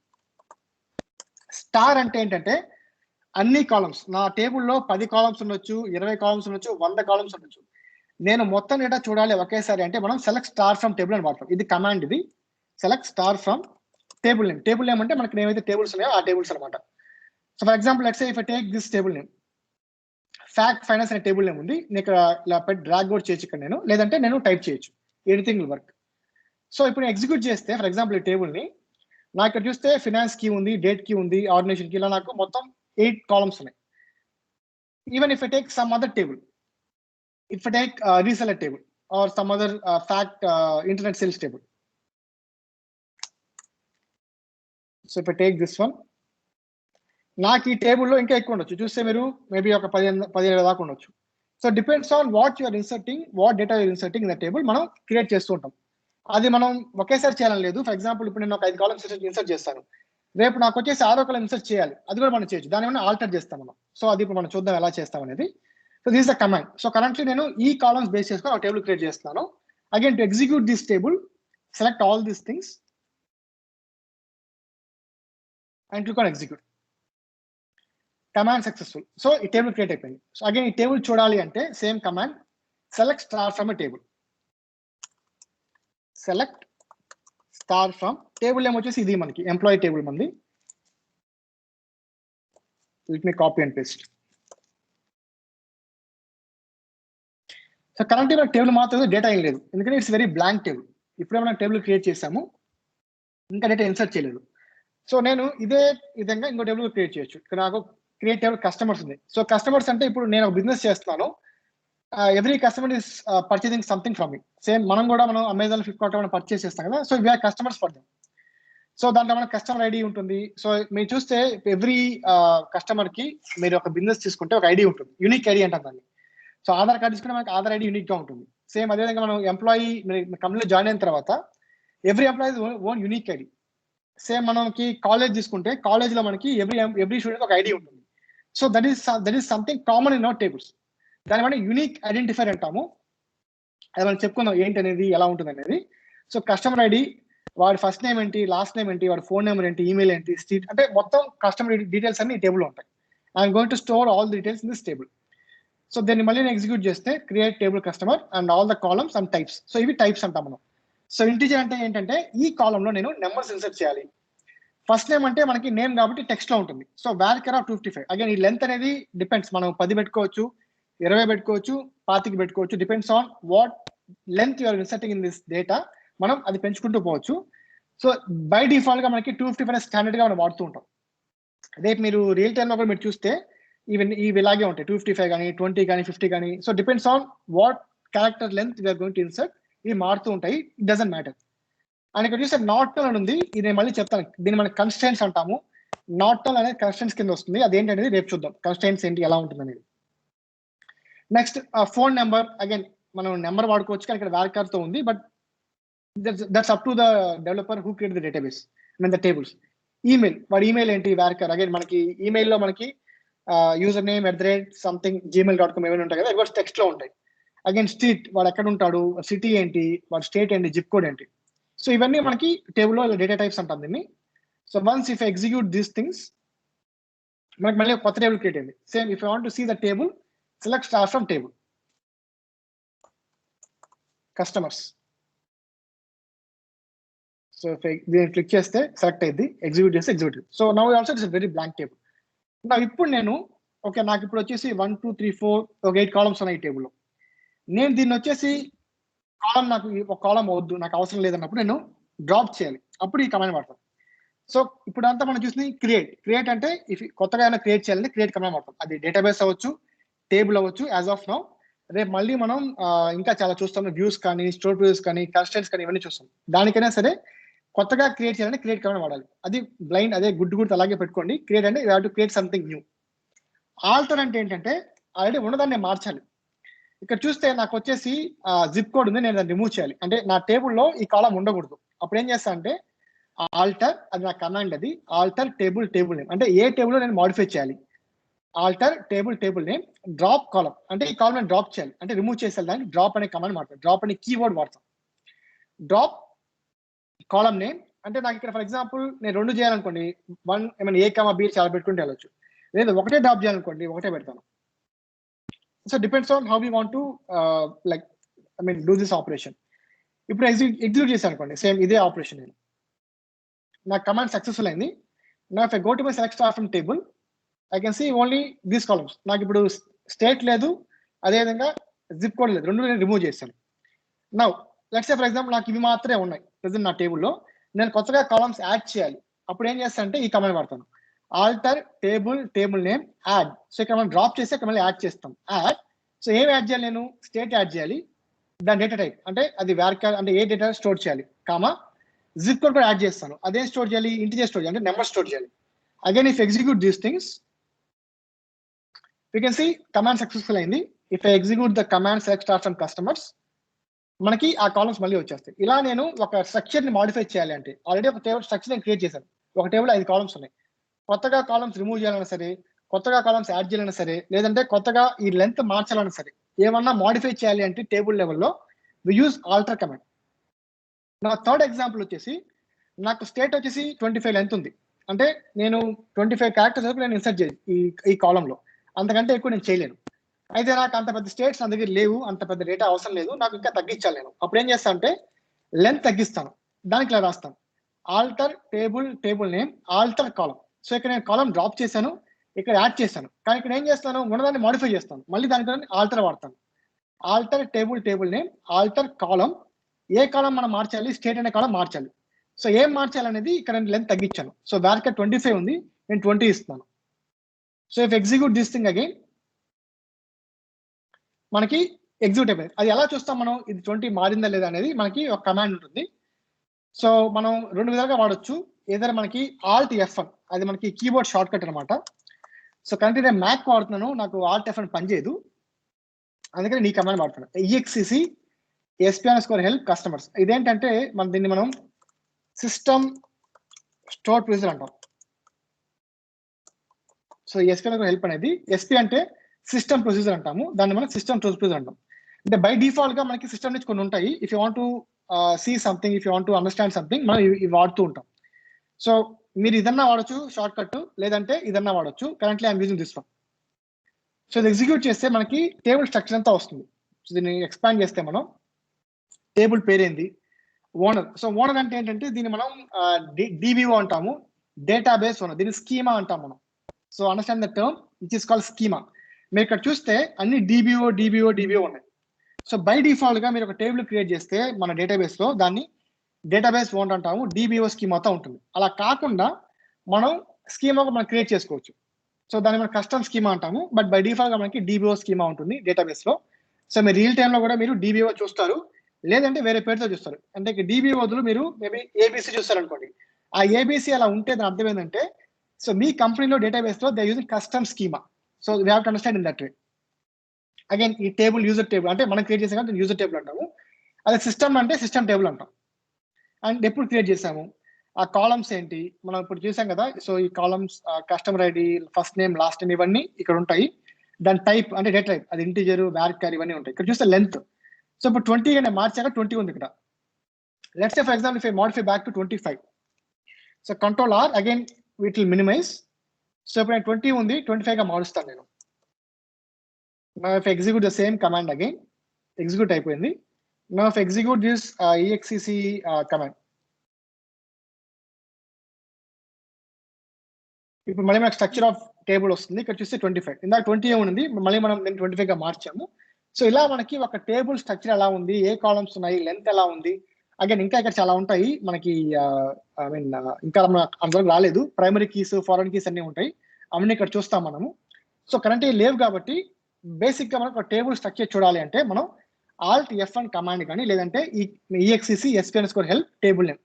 స్టార్ అంటే ఏంటంటే అన్ని కాలమ్స్, నా టేబుల్లో 10 కాలమ్స్ ఉండొచ్చు, 20 కాలమ్స్ ఉండొచ్చు, 100 కాలమ్స్ ఉండొచ్చు. నేను మొత్తం డేటా చూడాలి ఒకేసారి అంటే మనం సెలెక్ట్ స్టార్ ఫ్రమ్ టేబుల్ అని వాడతాం. ఇది కమాండ్, ఇది select star from table name. Table name అంటే మనకి ఏవైతే టేబుల్స్ ఉన్నాయో ఆ టేబుల్స్ అనమాట. So for example let's say if I take this table name, fact finance అనే టేబుల్ నేమ్ ఉంది. నేను ఇక్కడ ఇలా పెట్టి డ్రాగ్ కూడా చేయొచ్చు ఇక్కడ నేను, లేదంటే నేను టైప్ చేయొచ్చు, ఎనీథింగ్ విల్ వర్క్. సో ఇప్పుడు ఎగ్జిక్యూట్ చేస్తే ఫర్ ఎగ్జాంపుల్ ఈ టేబుల్ ని నాకు ఇక్కడ చూస్తే ఫినాన్స్ కీ ఉంది, డేట్ కీ ఉంది, ఆర్గనైజేషన్ కీ, ఇలా నాకు మొత్తం 8 కాలమ్స్ ఉన్నాయి. Even if I take some other table, if I take reseller table or some other fact internet sales table, so if I take this one, నాకు ఈ టేబుల్లో ఇంకా ఎక్కువ ఉండొచ్చు. చూస్తే మీరు మేబీ ఒక 17 దాకా ఉండొచ్చు. So depends on what you're inserting, what data you're inserting in the table మనం క్రియేట్ చేస్తూ ఉంటాం. అది మనం ఒకేసారి చేయాలని లేదు. ఫర్ ఎగ్జాంపుల్ ఇప్పుడు నేను ఒక 5 కాలమ్స్ ఇన్సర్ట్ చేస్తాను, రేపు నాకు వచ్చేసి 6వ కాలం ఇన్సర్ట్ చేయాలి, అది కూడా మనం చేయొచ్చు. దాని ఏమైనా ఆల్టర్ చేస్తాం మనం. సో అది ఇప్పుడు మనం చూద్దాం ఎలా చేస్తాం అనేది. So this the command. So currently నేను ఈ కాలమ్స్ బేస్ చేసుకొని ఒక టేబుల్ క్రియేట్ చేస్తున్నాను. Again to execute this table, select all these things and click on execute. Command successful. So ఈ టేబుల్ క్రియేట్ అయిపోయింది. సో అగైన్ ఈ టేబుల్ చూడాలి అంటే same command, select star from a table. Select star from table name వచ్చేసి ఇది మనకి employee table మంది. Let me copy and paste. So current మన టేబుల్ మాత్రం డేటా ఏం లేదు, ఎందుకంటే ఇట్స్ వెరీ బ్లాంక్ టేబుల్. ఇప్పుడే మనం టేబుల్ క్రియేట్ చేసాము, ఇంకా డేటా ఇన్సర్ట్ చేయలేదు. సో నేను ఇదే విధంగా ఇంకో టేబుల్ క్రియేట్ చేయొచ్చు. ఇక్కడ నాకు క్రియేట్ టేబుల్ కస్టమర్స్ ఉంది. సో కస్టమర్స్ అంటే ఇప్పుడు నేను ఒక బిజినెస్ చేస్తున్నాను, every customer is purchasing something from me. Same మనం కూడా మనం అమెజాన్, ఫ్లిప్కార్ట్ మనం పర్చేస్ చేస్తాం కదా. So we're customers for them. So దాంట్లో మన కస్టమర్ ఐడి ఉంటుంది. సో మీరు చూస్తే ఎవ్రీ కస్టమర్ కి మీరు ఒక బిజినెస్ తీసుకుంటే ఒక ఐడి ఉంటుంది, యూనిక్ ఐడి అంటాం దాన్ని. సో ఆధార్ కార్డు తీసుకుంటే మనకి ఆధార్ ఐడి యూనిక్ గా ఉంటుంది. సేమ్ అదేవిధంగా మనం ఎంప్లాయీ కంపెనీలో జాయిన్ అయిన తర్వాత every employee own unique ID. Same మనకి కాలేజ్ తీసుకుంటే కాలేజ్ లో మనకి ఎవ్రీ స్టూడెంట్ ఒక ఐడి ఉంటుంది. So that is something common in our tables. దాని వల్ల యూనిక్ ఐడెంటిఫైర్ అంటాము. అది మనం చెప్పుకుందాం ఏంటి అనేది, ఎలా ఉంటుంది అనేది. సో కస్టమర్ ఐడి, వాడి ఫస్ట్ నేమ్ ఏంటి, లాస్ట్ నేమ్ ఏంటి, వాడి ఫోన్ నెంబర్ ఏంటి, ఈమెయిల్ ఏంటి, స్ట్రీట్, అంటే మొత్తం కస్టమర్ డీటెయిల్స్ అన్ని ఈ టేబుల్లో ఉంటాయి. I'm going to store all the details in this table. So దీన్ని మళ్ళీ నేను ఎగ్జిక్యూట్ చేస్తే create table customer and all the columns and types. So ఇవి టైప్స్ అంటాం మనం. సో ఇంటిజర్ అంటే ఏంటంటే ఈ కాలంలో నేను నెంబర్స్ ఇన్సర్ట్ చేయాలి. ఫస్ట్ నేమ్ అంటే మనకి నేమ్ కాబట్టి టెక్స్ట్ లో ఉంటుంది. So varchar of 255. అగైన్ ఈ లెంత్ అనేది డిపెండ్స్, మనం 10 పెట్టుకోవచ్చు, 20 పెట్టుకోవచ్చు, 25 పెట్టుకోవచ్చు. Depends on what length you're inserting in this data. మనం అది పెంచుకుంటూ పోవచ్చు. సో బై డిఫాల్ట్ గా మనకి 255 స్టాండర్డ్ గా మనం వాడుతూ ఉంటాం. అదే మీరు రియల్ టైమ్ లో కూడా మీరు చూస్తే ఇవి ఇలాగే ఉంటాయి, 255 కానీ 20 కానీ 50 కానీ. So depends on what character length we're going to insert. ఇవి మారుతూ ఉంటాయి, ఇట్ డజంట్ మ్యాటర్. అండ్ ఇక్కడ చూస్తే నాట్ నల్ అని ఉంది, ఇది నేను మళ్ళీ చెప్తాను. దీన్ని మనం కన్స్ట్రెంట్స్ అంటాము. నాట్ నల్ అనేది కన్స్ట్రెంట్స్ కింద వస్తుంది. అదేంటనేది రేపు చూద్దాం, కన్స్ట్రెంట్స్ ఏంటి, ఎలా ఉంటుంది అనేది. నెక్స్ట్ ఫోన్ నెంబర్, అగైన్ మనం నెంబర్ వాడుకోవచ్చు కానీ ఇక్కడ varchar తో ఉంది, but that's up to the developer who create the database, I mean the tables. Email, వాడి ఈమెయిల్ ఏంటి, varchar. అగైన్ మనకి ఈమెయిల్లో మనకి యూజర్ నేమ్ @something gmail.com ఏమైనా ఉంటాయి కదా, ఇవి టెక్స్ట్ లో ఉంటాయి. అగైన్ స్ట్రీట్, వాడు ఎక్కడ ఉంటాడు, సిటీ ఏంటి, వాడి స్టేట్ ఏంటి, జిప్ కోడ్ ఏంటి. సో ఇవన్నీ మనకి టేబుల్లో డేటా టైప్స్ అంటాం దీన్ని. So once if execute these things, మనకి మళ్ళీ కొత్త టేబుల్ క్రియేట్ అయింది. Same if you want to see the table, select star from table customers. So దీన్ని క్లిక్ చేస్తే సెలెక్ట్ అయింది, ఎగ్జిక్యూట్ చేస్తే execute. So now also it's very blank table. నా ఇప్పుడు నేను ఓకే, నాకు ఇప్పుడు వచ్చేసి 1 2 3 4 ఒక 8 కాలమ్స్ ఉన్నాయి ఈ టేబుల్లో. నేను దీన్ని వచ్చేసి కాలం, నాకు ఒక కాలం వద్దు, నాకు అవసరం లేదన్నప్పుడు నేను డ్రాప్ చేయాలి, అప్పుడు ఈ కమాండ్ వాడతాం. సో ఇప్పుడు అంతా మనం చూసింది క్రియేట్ అంటే ఇఫ్ కొత్తగా ఏమైనా క్రియేట్ చేయాలంటే క్రియేట్ కమాండ్ వాడతాం. అది డేటాబేస్ అవ్వచ్చు, టేబుల్ అవ్వచ్చు. యాజ్ ఆఫ్ నౌ రేపు మళ్ళీ మనం ఇంకా చాలా చూస్తాం, వ్యూస్ కానీ, స్టోర్ వ్యూస్ కానీ, కన్స్టెంట్స్ కానీ, ఇవన్నీ చూస్తాం. దానికైనా సరే కొత్తగా క్రియేట్ చేయాలంటే క్రియేట్ కమాండ్ వాడాలి. అది బ్లైండ్, అదే గుడ్ అలాగే పెట్టుకోండి. క్రియేట్ అంటే you have to create something new. Alter అంటే ఏంటంటే ఆల్రెడీ ఉన్నదాన్ని మార్చాలి. ఇక్కడ చూస్తే నాకు వచ్చేసి జిప్ కోడ్ ఉంది, నేను దాన్ని రిమూవ్ చేయాలి. అంటే నా టేబుల్లో ఈ కాలం ఉండకూడదు. అప్పుడు ఏం చేస్తా అంటే ఆల్టర్, అది నా కమాండ్, అది ఆల్టర్ టేబుల్ నేమ్. అంటే ఏ టేబుల్ నేను మాడిఫై చేయాలి, alter table name, drop column, అంటే ఈ కాలం నేను డ్రాప్ చేయాలి, అంటే రిమూవ్ చేసేయాలి. దానికి డ్రాప్ అనే కమాండ్ వాడతాం, డ్రాప్ అనే కీవర్డ్ వాడతాం. డ్రాప్ కాలం నేమ్ అంటే నాకు ఇక్కడ ఫర్ ఎగ్జాంపుల్ నేను 2 చేయాలనుకోండి, 1 ఏమైనా A, B చాలా పెట్టుకుంటే వెళ్ళొచ్చు. లేదు ఒకటే డ్రాప్ చేయాలనుకోండి, ఒకటే పెడతాను. So depends on how we want to do this operation. ఇప్పుడు ఎగ్జిక్యూట్ చేశాను అనుకోండి, సేమ్ ఇదే ఆపరేషన్. నేను నా కమాండ్ సక్సెస్ఫుల్ అయింది. నా if I go to my select star from table, I can see only these columns. నాకు ఇప్పుడు స్టేట్ లేదు, అదేవిధంగా జిప్ కోడ్ లేదు, రెండు నేను రిమూవ్ చేశాను. Now let's say for example నాకు ఇవి మాత్రమే ఉన్నాయి ప్రెజెంట్ నా టేబుల్లో, నేను కొత్తగా కాలమ్స్ యాడ్ చేయాలి. అప్పుడు ఏం చేస్తాను అంటే ఈ కమాండ్ వాడతాను, alter table name add. So ఇక్కడ మనం డ్రాప్ చేసి ఇక్కడ మళ్ళీ యాడ్ చేస్తాం, యాడ్. సో ఏం యాడ్ చేయాలి, నేను స్టేట్ యాడ్ చేయాలి, దాని డేటా టైప్ అంటే అది varchar, అంటే ఏ డేటా స్టోర్ చేయాలి, కామా జిప్ కోడ్ కూడా యాడ్ చేస్తాను. అదే స్టోర్ చేయాలి, ఇంటిజర్ స్టోర్ చేయాలి, అంటే నెంబర్ స్టోర్ చేయాలి. Again if execute these things, you can see command successful అయింది. If I execute the command select star from customers, మనకి ఆ కాలమ్స్ మళ్ళీ వచ్చేస్తాయి. ఇలా నేను ఒక స్ట్రక్చర్ ని మాడిఫై చేయాలి అంటే ఆల్రెడీ ఒక టేబుల్ స్ట్రక్చర్ నేను క్రియేట్ చేశాను. ఒక టేబుల్ 5 కాలమ్స్ ఉన్నాయి. కొత్తగా కాలమ్స్ రిమూవ్ చేయాలన్నా సరే, కొత్తగా కాలమ్స్ యాడ్ చేయాలన్నా సరే, లేదంటే కొత్తగా ఈ లెంత్ మార్చాలన్నా సరే, ఏమన్నా మాడిఫై చేయాలి అంటే టేబుల్ లెవెల్లో వి యూజ్ ఆల్టర్ కమాండ్. నా థర్డ్ ఎగ్జాంపుల్ వచ్చేసి, నాకు స్టేట్ వచ్చేసి 25 లెంత్ ఉంది, అంటే నేను 25 క్యారెక్టర్స్ వరకు నేను ఇన్సర్ట్ చేయాలి ఈ కాలంలో, అంతకంటే ఎక్కువ నేను చేయలేను. అయితే నాకు అంత పెద్ద స్టేట్స్ నా దగ్గర లేవు, అంత పెద్ద డేటా అవసరం లేదు, నాకు ఇంకా తగ్గించాలి. నేను అప్పుడు ఏం చేస్తాను అంటే లెంత్ తగ్గిస్తాను, దానికి ఇలా రాస్తాను, ఆల్టర్ టేబుల్ నేమ్ ఆల్టర్ కాలం. సో ఇక్కడ నేను కాలం డ్రాప్ చేశాను, ఇక్కడ యాడ్ చేశాను, కానీ ఇక్కడ ఏం చేస్తాను, ఉన్నదాన్ని మాడిఫై చేస్తాను, మళ్ళీ దానితో ఆల్టర్ వాడతాను. ఆల్టర్ టేబుల్ నేమ్ ఆల్టర్ కాలం. ఏ కాలం మనం మార్చాలి, స్టేట్ అనే కాలం మార్చాలి. సో ఏం మార్చాలనేది ఇక్కడ నేను లెంత్ తగ్గించాను. సో varchar 25 ఉంది, నేను 20 ఇస్తున్నాను. So if execute this thing again, మనకి ఎగ్జిక్యూట్ అయిపోయింది. అది ఎలా చూస్తాం మనం, ఇది 20 మారిందా లేదా అనేది మనకి ఒక కమాండ్ ఉంటుంది. సో మనం 2 విధాలుగా వాడచ్చు. ఏదైనా మనకి Alt F1, అది మనకి కీబోర్డ్ షార్ట్ కట్ అనమాట. సో కరెంట్ నేను మ్యాక్ వాడుతున్నాను, నాకు Alt F1 పనిచేయదు, అందుకని నీ కమాండ్ వాడుతున్నాను, exec sp_help customers. ఇదేంటంటే దీన్ని మనం సిస్టమ్ స్టోర్ ప్రొసీజర్ అంటాం. సో sp_help అనేది, SP అంటే సిస్టమ్ ప్రొసీజర్ అంటాము, దాన్ని మనం సిస్టమ్ ప్రొసీజర్ అంటాం. అంటే బై డిఫాల్ట్ గా మనకి సిస్టమ్ నుంచి కొన్ని ఉంటాయి. If you want to see something, if you want to understand something, మనం ఇవి వాడుతూ ఉంటాం. సో మీరు ఇదన్నా వాడచ్చు షార్ట్ కట్, లేదంటే ఇదన్నా వాడచ్చు. Currently I'm using this one. So ఇది ఎగ్జిక్యూట్ చేస్తే మనకి టేబుల్ స్ట్రక్చర్ అంతా వస్తుంది. సో దీన్ని ఎక్స్పాండ్ చేస్తే మనం టేబుల్ పేరేంది, ఓనర్. సో ఓనర్ అంటే ఏంటంటే దీన్ని మనం డిబిఓ అంటాము, డేటాబేస్ ఓనర్. దీన్ని స్కీమా అంటాం మనం. So understand the term which is called schema. మీరు ఇక్కడ చూస్తే అన్ని డిబిఓ ఉన్నాయి. సో బై డిఫాల్ట్ గా మీరు ఒక టేబుల్ క్రియేట్ చేస్తే మన డేటాబేస్ లో దాన్ని డేటాబేస్ ఓనర్ అంటాము, డిబిఓ స్కీమాతో ఉంటుంది. అలా కాకుండా మనం స్కీమా మనం క్రియేట్ చేసుకోవచ్చు. సో దాన్ని మనం కస్టమ్ స్కీమా అంటాము, బట్ బై డిఫాల్ట్ గా మనకి డిబిఓ స్కీమా ఉంటుంది డేటాబేస్ లో. సో మీరు రియల్ టైమ్ లో కూడా మీరు డిబిఓ చూస్తారు, లేదంటే వేరే పేరుతో చూస్తారు. అంటే డిబిఓ వదులు మీరు మేబీ ఏబిసి చూస్తారు అనుకోండి. ఆ ఏబిసి అలా ఉంటే దాని అర్థం ఏంటంటే, సో మీ కంపెనీలో డేటాబేస్ లో they using custom schema. So we have to understand in that way. Again ఈ టేబుల్ యూజర్ టేబుల్ అంటే మనం క్రియేట్ చేసాం యూజర్ టేబుల్ అంటాము. అదే సిస్టమ్ అంటే సిస్టమ్ టేబుల్ అంటాం. అండ్ ఎప్పుడు క్రియేట్ చేసాము, ఆ కాలమ్స్ ఏంటి మనం ఇప్పుడు చూసాం కదా. సో ఈ columns customer ID, first name, last name ఇవన్నీ ఇక్కడ ఉంటాయి. దాని టైప్ అంటే డేటా టైప్, అది ఇంటిజర్, వాల్యూర్ ఇవన్నీ ఉంటాయి. ఇక్కడ చూస్తే లెంత్. సో ఇప్పుడు 20 అంటే మార్చాక 20 ఉంది ఇక్కడ. Let's say for example if I modify back to 25. So control R, again it will minimize. So ఇప్పుడు నేను 20 ఉంది 25 గా మారుస్తాను నేను. Now if I execute the same command again, execute అయిపోయింది. Now if I execute this exec command, ఇప్పుడు మళ్ళీ మనకు స్ట్రక్చర్ ఆఫ్ టేబుల్ వస్తుంది. ఇక్కడ చూస్తే 25, ఇందాక 20 ఉంది, మళ్ళీ మనం దీన్ని 25 గా మార్చాము. సో ఇలా మనకి ఒక టేబుల్ స్ట్రక్చర్ ఎలా ఉంది, ఏ కాలమ్స్ ఉన్నాయి, లెంత్ ఎలా ఉంది, అగైన్ ఇంకా ఇక్కడ చాలా ఉంటాయి మనకి. ఐ మీన్ ఇంకా అందరికి రాలేదు. ప్రైమరీ కీస్, ఫారెన్ కీస్ అన్ని ఉంటాయి, అవన్నీ ఇక్కడ చూస్తాం మనము. సో కరెంట్ లేవు కాబట్టి బేసిక్ గా మనకు ఒక టేబుల్ స్ట్రక్చర్ చూడాలి అంటే మనం ఆల్ట్ F1 కమాండ్ కానీ, లేదంటే ఈ exec sp_ help table name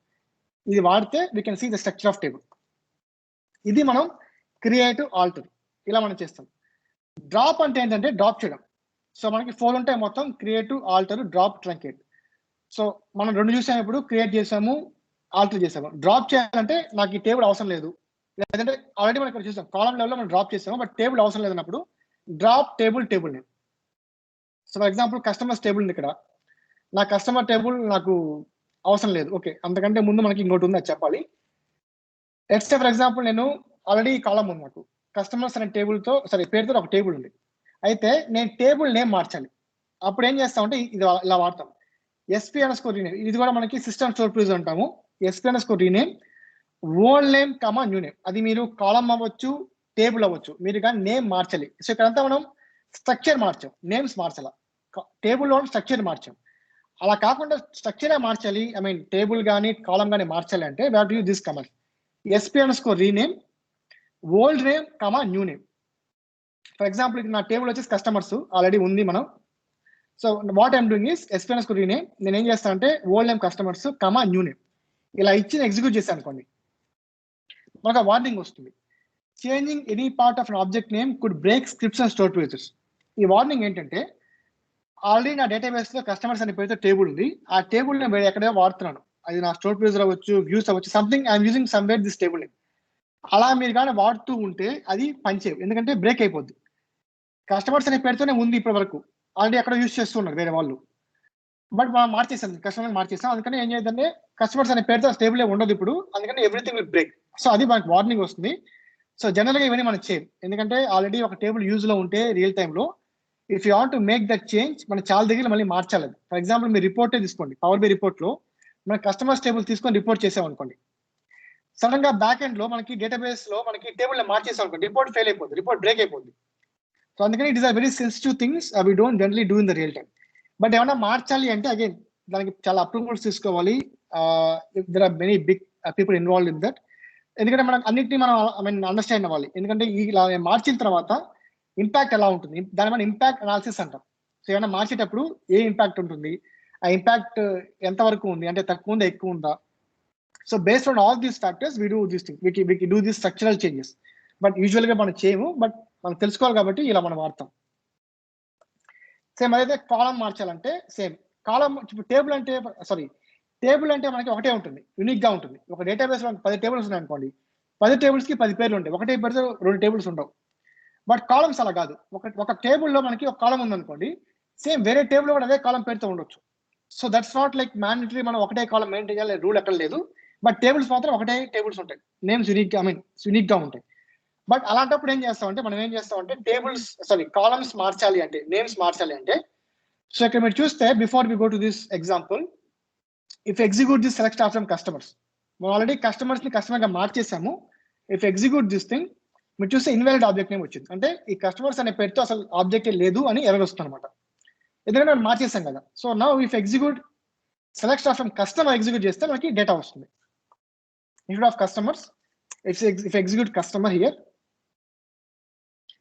ఇది వాడితే we can see the structure of table. ఇది మనం క్రియేట్ ఆల్టర్ ఇలా మనం చేస్తాం. డ్రాప్ అంటే ఏంటంటే డ్రాప్ చేయడం. సో మనకి 4 ఉంటాయి మొత్తం, create, alter, drop, truncate. So మనం 2 చూసాము, ఇప్పుడు క్రియేట్ చేసాము, ఆల్టర్ చేసాము. డ్రాప్ చేయాలంటే నాకు ఈ టేబుల్ అవసరం లేదు, లేదంటే ఆల్రెడీ మనం ఇక్కడ చూసాం కాలం లెవెల్లో మనం డ్రాప్ చేసాము, బట్ టేబుల్ అవసరం లేదన్నప్పుడు drop table name. So for example customers table ఉంది ఇక్కడ, నా కస్టమర్ టేబుల్ నాకు అవసరం లేదు. ఓకే, అంతకంటే ముందు మనకి ఇంకోటి ఉంది, అది చెప్పాలి. లెట్స్ సే ఫర్ ఎగ్జాంపుల్ నేను ఆల్రెడీ ఈ కాలం ఉంది నాకు, కస్టమర్స్ అనే టేబుల్తో పేరుతో ఒక టేబుల్ ఉంది. అయితే నేను టేబుల్ నేమ్ మార్చాలి. అప్పుడు ఏం చేస్తామంటే ఇది ఇలా వాడతాం, SP_ rename. ఇది కూడా మనకి సిస్టమ్ స్టోర్ ప్రొసీజర్ అంటాము. SP_ rename ఓల్డ్ నేమ్ కమా న్యూ నేమ్. అది మీరు కాలం అవ్వచ్చు, టేబుల్ అవ్వచ్చు, మీరు కానీ నేమ్ మార్చాలి. సో ఇక్కడంతా మనం స్ట్రక్చర్ మార్చాం, నేమ్స్ మార్చాల. టేబుల్లో స్ట్రక్చర్ మార్చాం. అలా కాకుండా స్ట్రక్చరే మార్చాలి, ఐ మీన్ టేబుల్ కానీ కాలం కానీ మార్చాలి అంటే we have to use this command, SP_ rename old name comma new name. For example నా టేబుల్ వచ్చేసి కస్టమర్స్ ఆల్రెడీ ఉంది మనం. So what I'm doing is SP_ rename. నేను ఏం చేస్తానంటే ఓల్డ్ నేమ్ కస్టమర్స్ కమా న్యూ నేమ్ ఇలా ఇచ్చి ఎగ్జిక్యూట్ చేశాను అనుకోండి, మనకు వార్నింగ్ వస్తుంది, changing any part of an object name could break scripts and store procedures. ఈ వార్నింగ్ ఏంటంటే ఆల్రెడీ నా డేటాబేస్ లో కస్టమర్స్ అనే పేరుతో టేబుల్ ఉంది, ఆ టేబుల్ నేను ఎక్కడో వాడుతున్నాను, అది నా స్టోర్ ప్రొసీజర్ అవ్వచ్చు, వ్యూస్ అవ్వచ్చు, something I'm using somewhere this table name. అలా మీరు కానీ వాడుతూ ఉంటే అది పనిచేయవు, ఎందుకంటే బ్రేక్ అయిపోద్ది. కస్టమర్స్ అనే పేరుతోనే ఉంది ఇప్పటి వరకు, ఆల్రెడీ అక్కడ యూజ్ చేస్తున్నారు వేరే వాళ్ళు, బట్ మనం మార్చేసాం, కస్టమర్ మార్చేసాం. అందుకని ఏం చేయదంటే కస్టమర్స్ అనే పేరుతో టేబుల్ ఉండదు ఇప్పుడు, అందుకని ఎవ్రీథింగ్ విల్ బ్రేక్. సో అది మనకు వార్నింగ్ వస్తుంది. సో జనరల్ గా ఇవన్నీ మనం చేయం, ఎందుకంటే ఆల్రెడీ ఒక టేబుల్ యూజ్ లో ఉంటే రియల్ టైమ్ లో if you want to make that change మనం చాలా దగ్గర మళ్ళీ మార్చాలి. ఫర్ ఎగ్జాంపుల్ మీరు రిపోర్టే తీసుకోండి, పవర్ బి రిపోర్ట్ లో మన కస్టమర్స్ టేబుల్ తీసుకొని రిపోర్ట్ చేసాం అనుకోండి, సడన్ గా బ్యాక్ ఎండ్ లో మనకి డేటాబేస్ లో మనకి టేబుల్ మార్చేసాం అనుకోండి, రిపోర్ట్ ఫెయిల్ అయిపోతుంది, రిపోర్ట్ బ్రేక్ అయిపోతుంది. సో అందుకని it is a very sensitive things, we don't generally do in the real time. But ఏమైనా మార్చాలి అంటే అగైన్ దానికి చాలా అప్రూవల్స్ తీసుకోవాలి. There are many big people involve in that. ఎందుకంటే మనం అన్నింటినీ మనం ఐ మీన్ అండర్స్టాండ్ అవ్వాలి, ఎందుకంటే ఇలా మార్చిన తర్వాత ఇంపాక్ట్ ఎలా ఉంటుంది, దాని మన ఇంపాక్ట్ అనాలిసిస్ అంటాం. సో ఏమైనా మార్చేటప్పుడు ఏ ఇంపాక్ట్ ఉంటుంది, ఆ ఇంపాక్ట్ ఎంతవరకు ఉంది, అంటే తక్కువ ఉందా ఎక్కువ ఉందా. So based on all these factors we do these thing, we do these structural changes. But usual గా మనం చేయము, బట్ మనం తెలుసుకోవాలి కాబట్టి ఇలా మనం వాడతాం. సేమ్ అదైతే కాలం మార్చాలంటే సేమ్ కాలం. టేబుల్ అంటే మనకి ఒకటే ఉంటుంది, యూనిక్ గా ఉంటుంది. ఒక డేటాబేస్ లో 10 టేబుల్స్ ఉన్నాయి అనుకోండి, 10 టేబుల్స్ కి 10 పేర్లు ఉంటాయి, ఒకటే పేరుతో 2 టేబుల్స్ ఉండవు. బట్ కాలమ్స్ అలా కాదు, ఒక టేబుల్లో మనకి ఒక కాలం ఉంది అనుకోండి, సేమ్ వేరే టేబుల్ కూడా అదే కాలం పేరుతో ఉండొచ్చు. So that's not like mandatory మనం ఒకటే కాలం మెయింటైన్ చేయాలి రూల్ ఎక్కడ లేదు. బట్ టేబుల్స్ మాత్రం ఒకటే టేబుల్స్ ఉంటాయి, నేమ్స్ యూనిక్ గా ఉంటాయి. బట్ అలాంటప్పుడు ఏం చేస్తామంటే మనం ఏం చేస్తామంటే టేబుల్స్ కాలమ్స్ మార్చాలి అంటే, నేమ్స్ మార్చాలి అంటే, సో ఇక్కడ మీరు చూస్తే before we go to this example, if execute this select star from customers, మనం ఆల్రెడీ కస్టమర్స్ ని కస్టమర్ గా మార్చేసాము. ఇఫ్ ఎగ్జిక్యూట్ దిస్ థింగ్, మీరు చూస్తే ఇన్వాలిడ్ ఆబ్జెక్ట్ నేమ్ వచ్చింది, అంటే ఈ కస్టమర్స్ అనే పేరుతో అసలు ఆబ్జెక్ట్ లేదు అని ఎర్రర్ వస్తుంది అనమాట, ఎందుకంటే మనం మార్చేసాం కదా. So now if execute select star from customer execute చేస్తే మనకి డేటా వస్తుంది. Instead of customers if execute customer here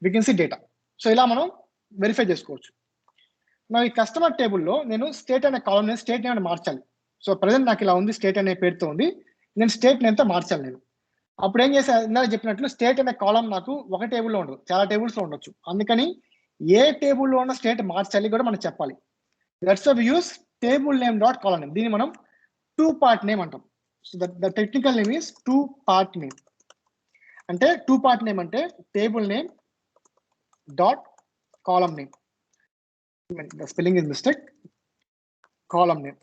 we can see data. So ఇలా మనం వెరిఫై చేసుకోవచ్చు. నా ఈ కస్టమర్ టేబుల్లో నేను స్టేట్ అనే కాలం నేను స్టేట్ నేమ్ మార్చాలి. సో ప్రజెంట్ నాకు ఇలా ఉంది, స్టేట్ అనే పేరుతో ఉంది, నేను స్టేట్ నేమ్తో మార్చాలి. నేను అప్పుడు ఏం చేసా, ఇందాక చెప్పినట్లు స్టేట్ అనే కాలం నాకు ఒక టేబుల్లో ఉండదు, చాలా టేబుల్స్లో ఉండొచ్చు. అందుకని ఏ టేబుల్లో ఉన్న స్టేట్ మార్చాలి కూడా మనం చెప్పాలి. That's we use table name dot column name. దీన్ని మనం టూ పార్ట్ నేమ్ అంటాం. So the technical name is two part name. అంటే టూ పార్ట్ నేమ్ అంటే table name dot column name. The spelling is mistake. Column name.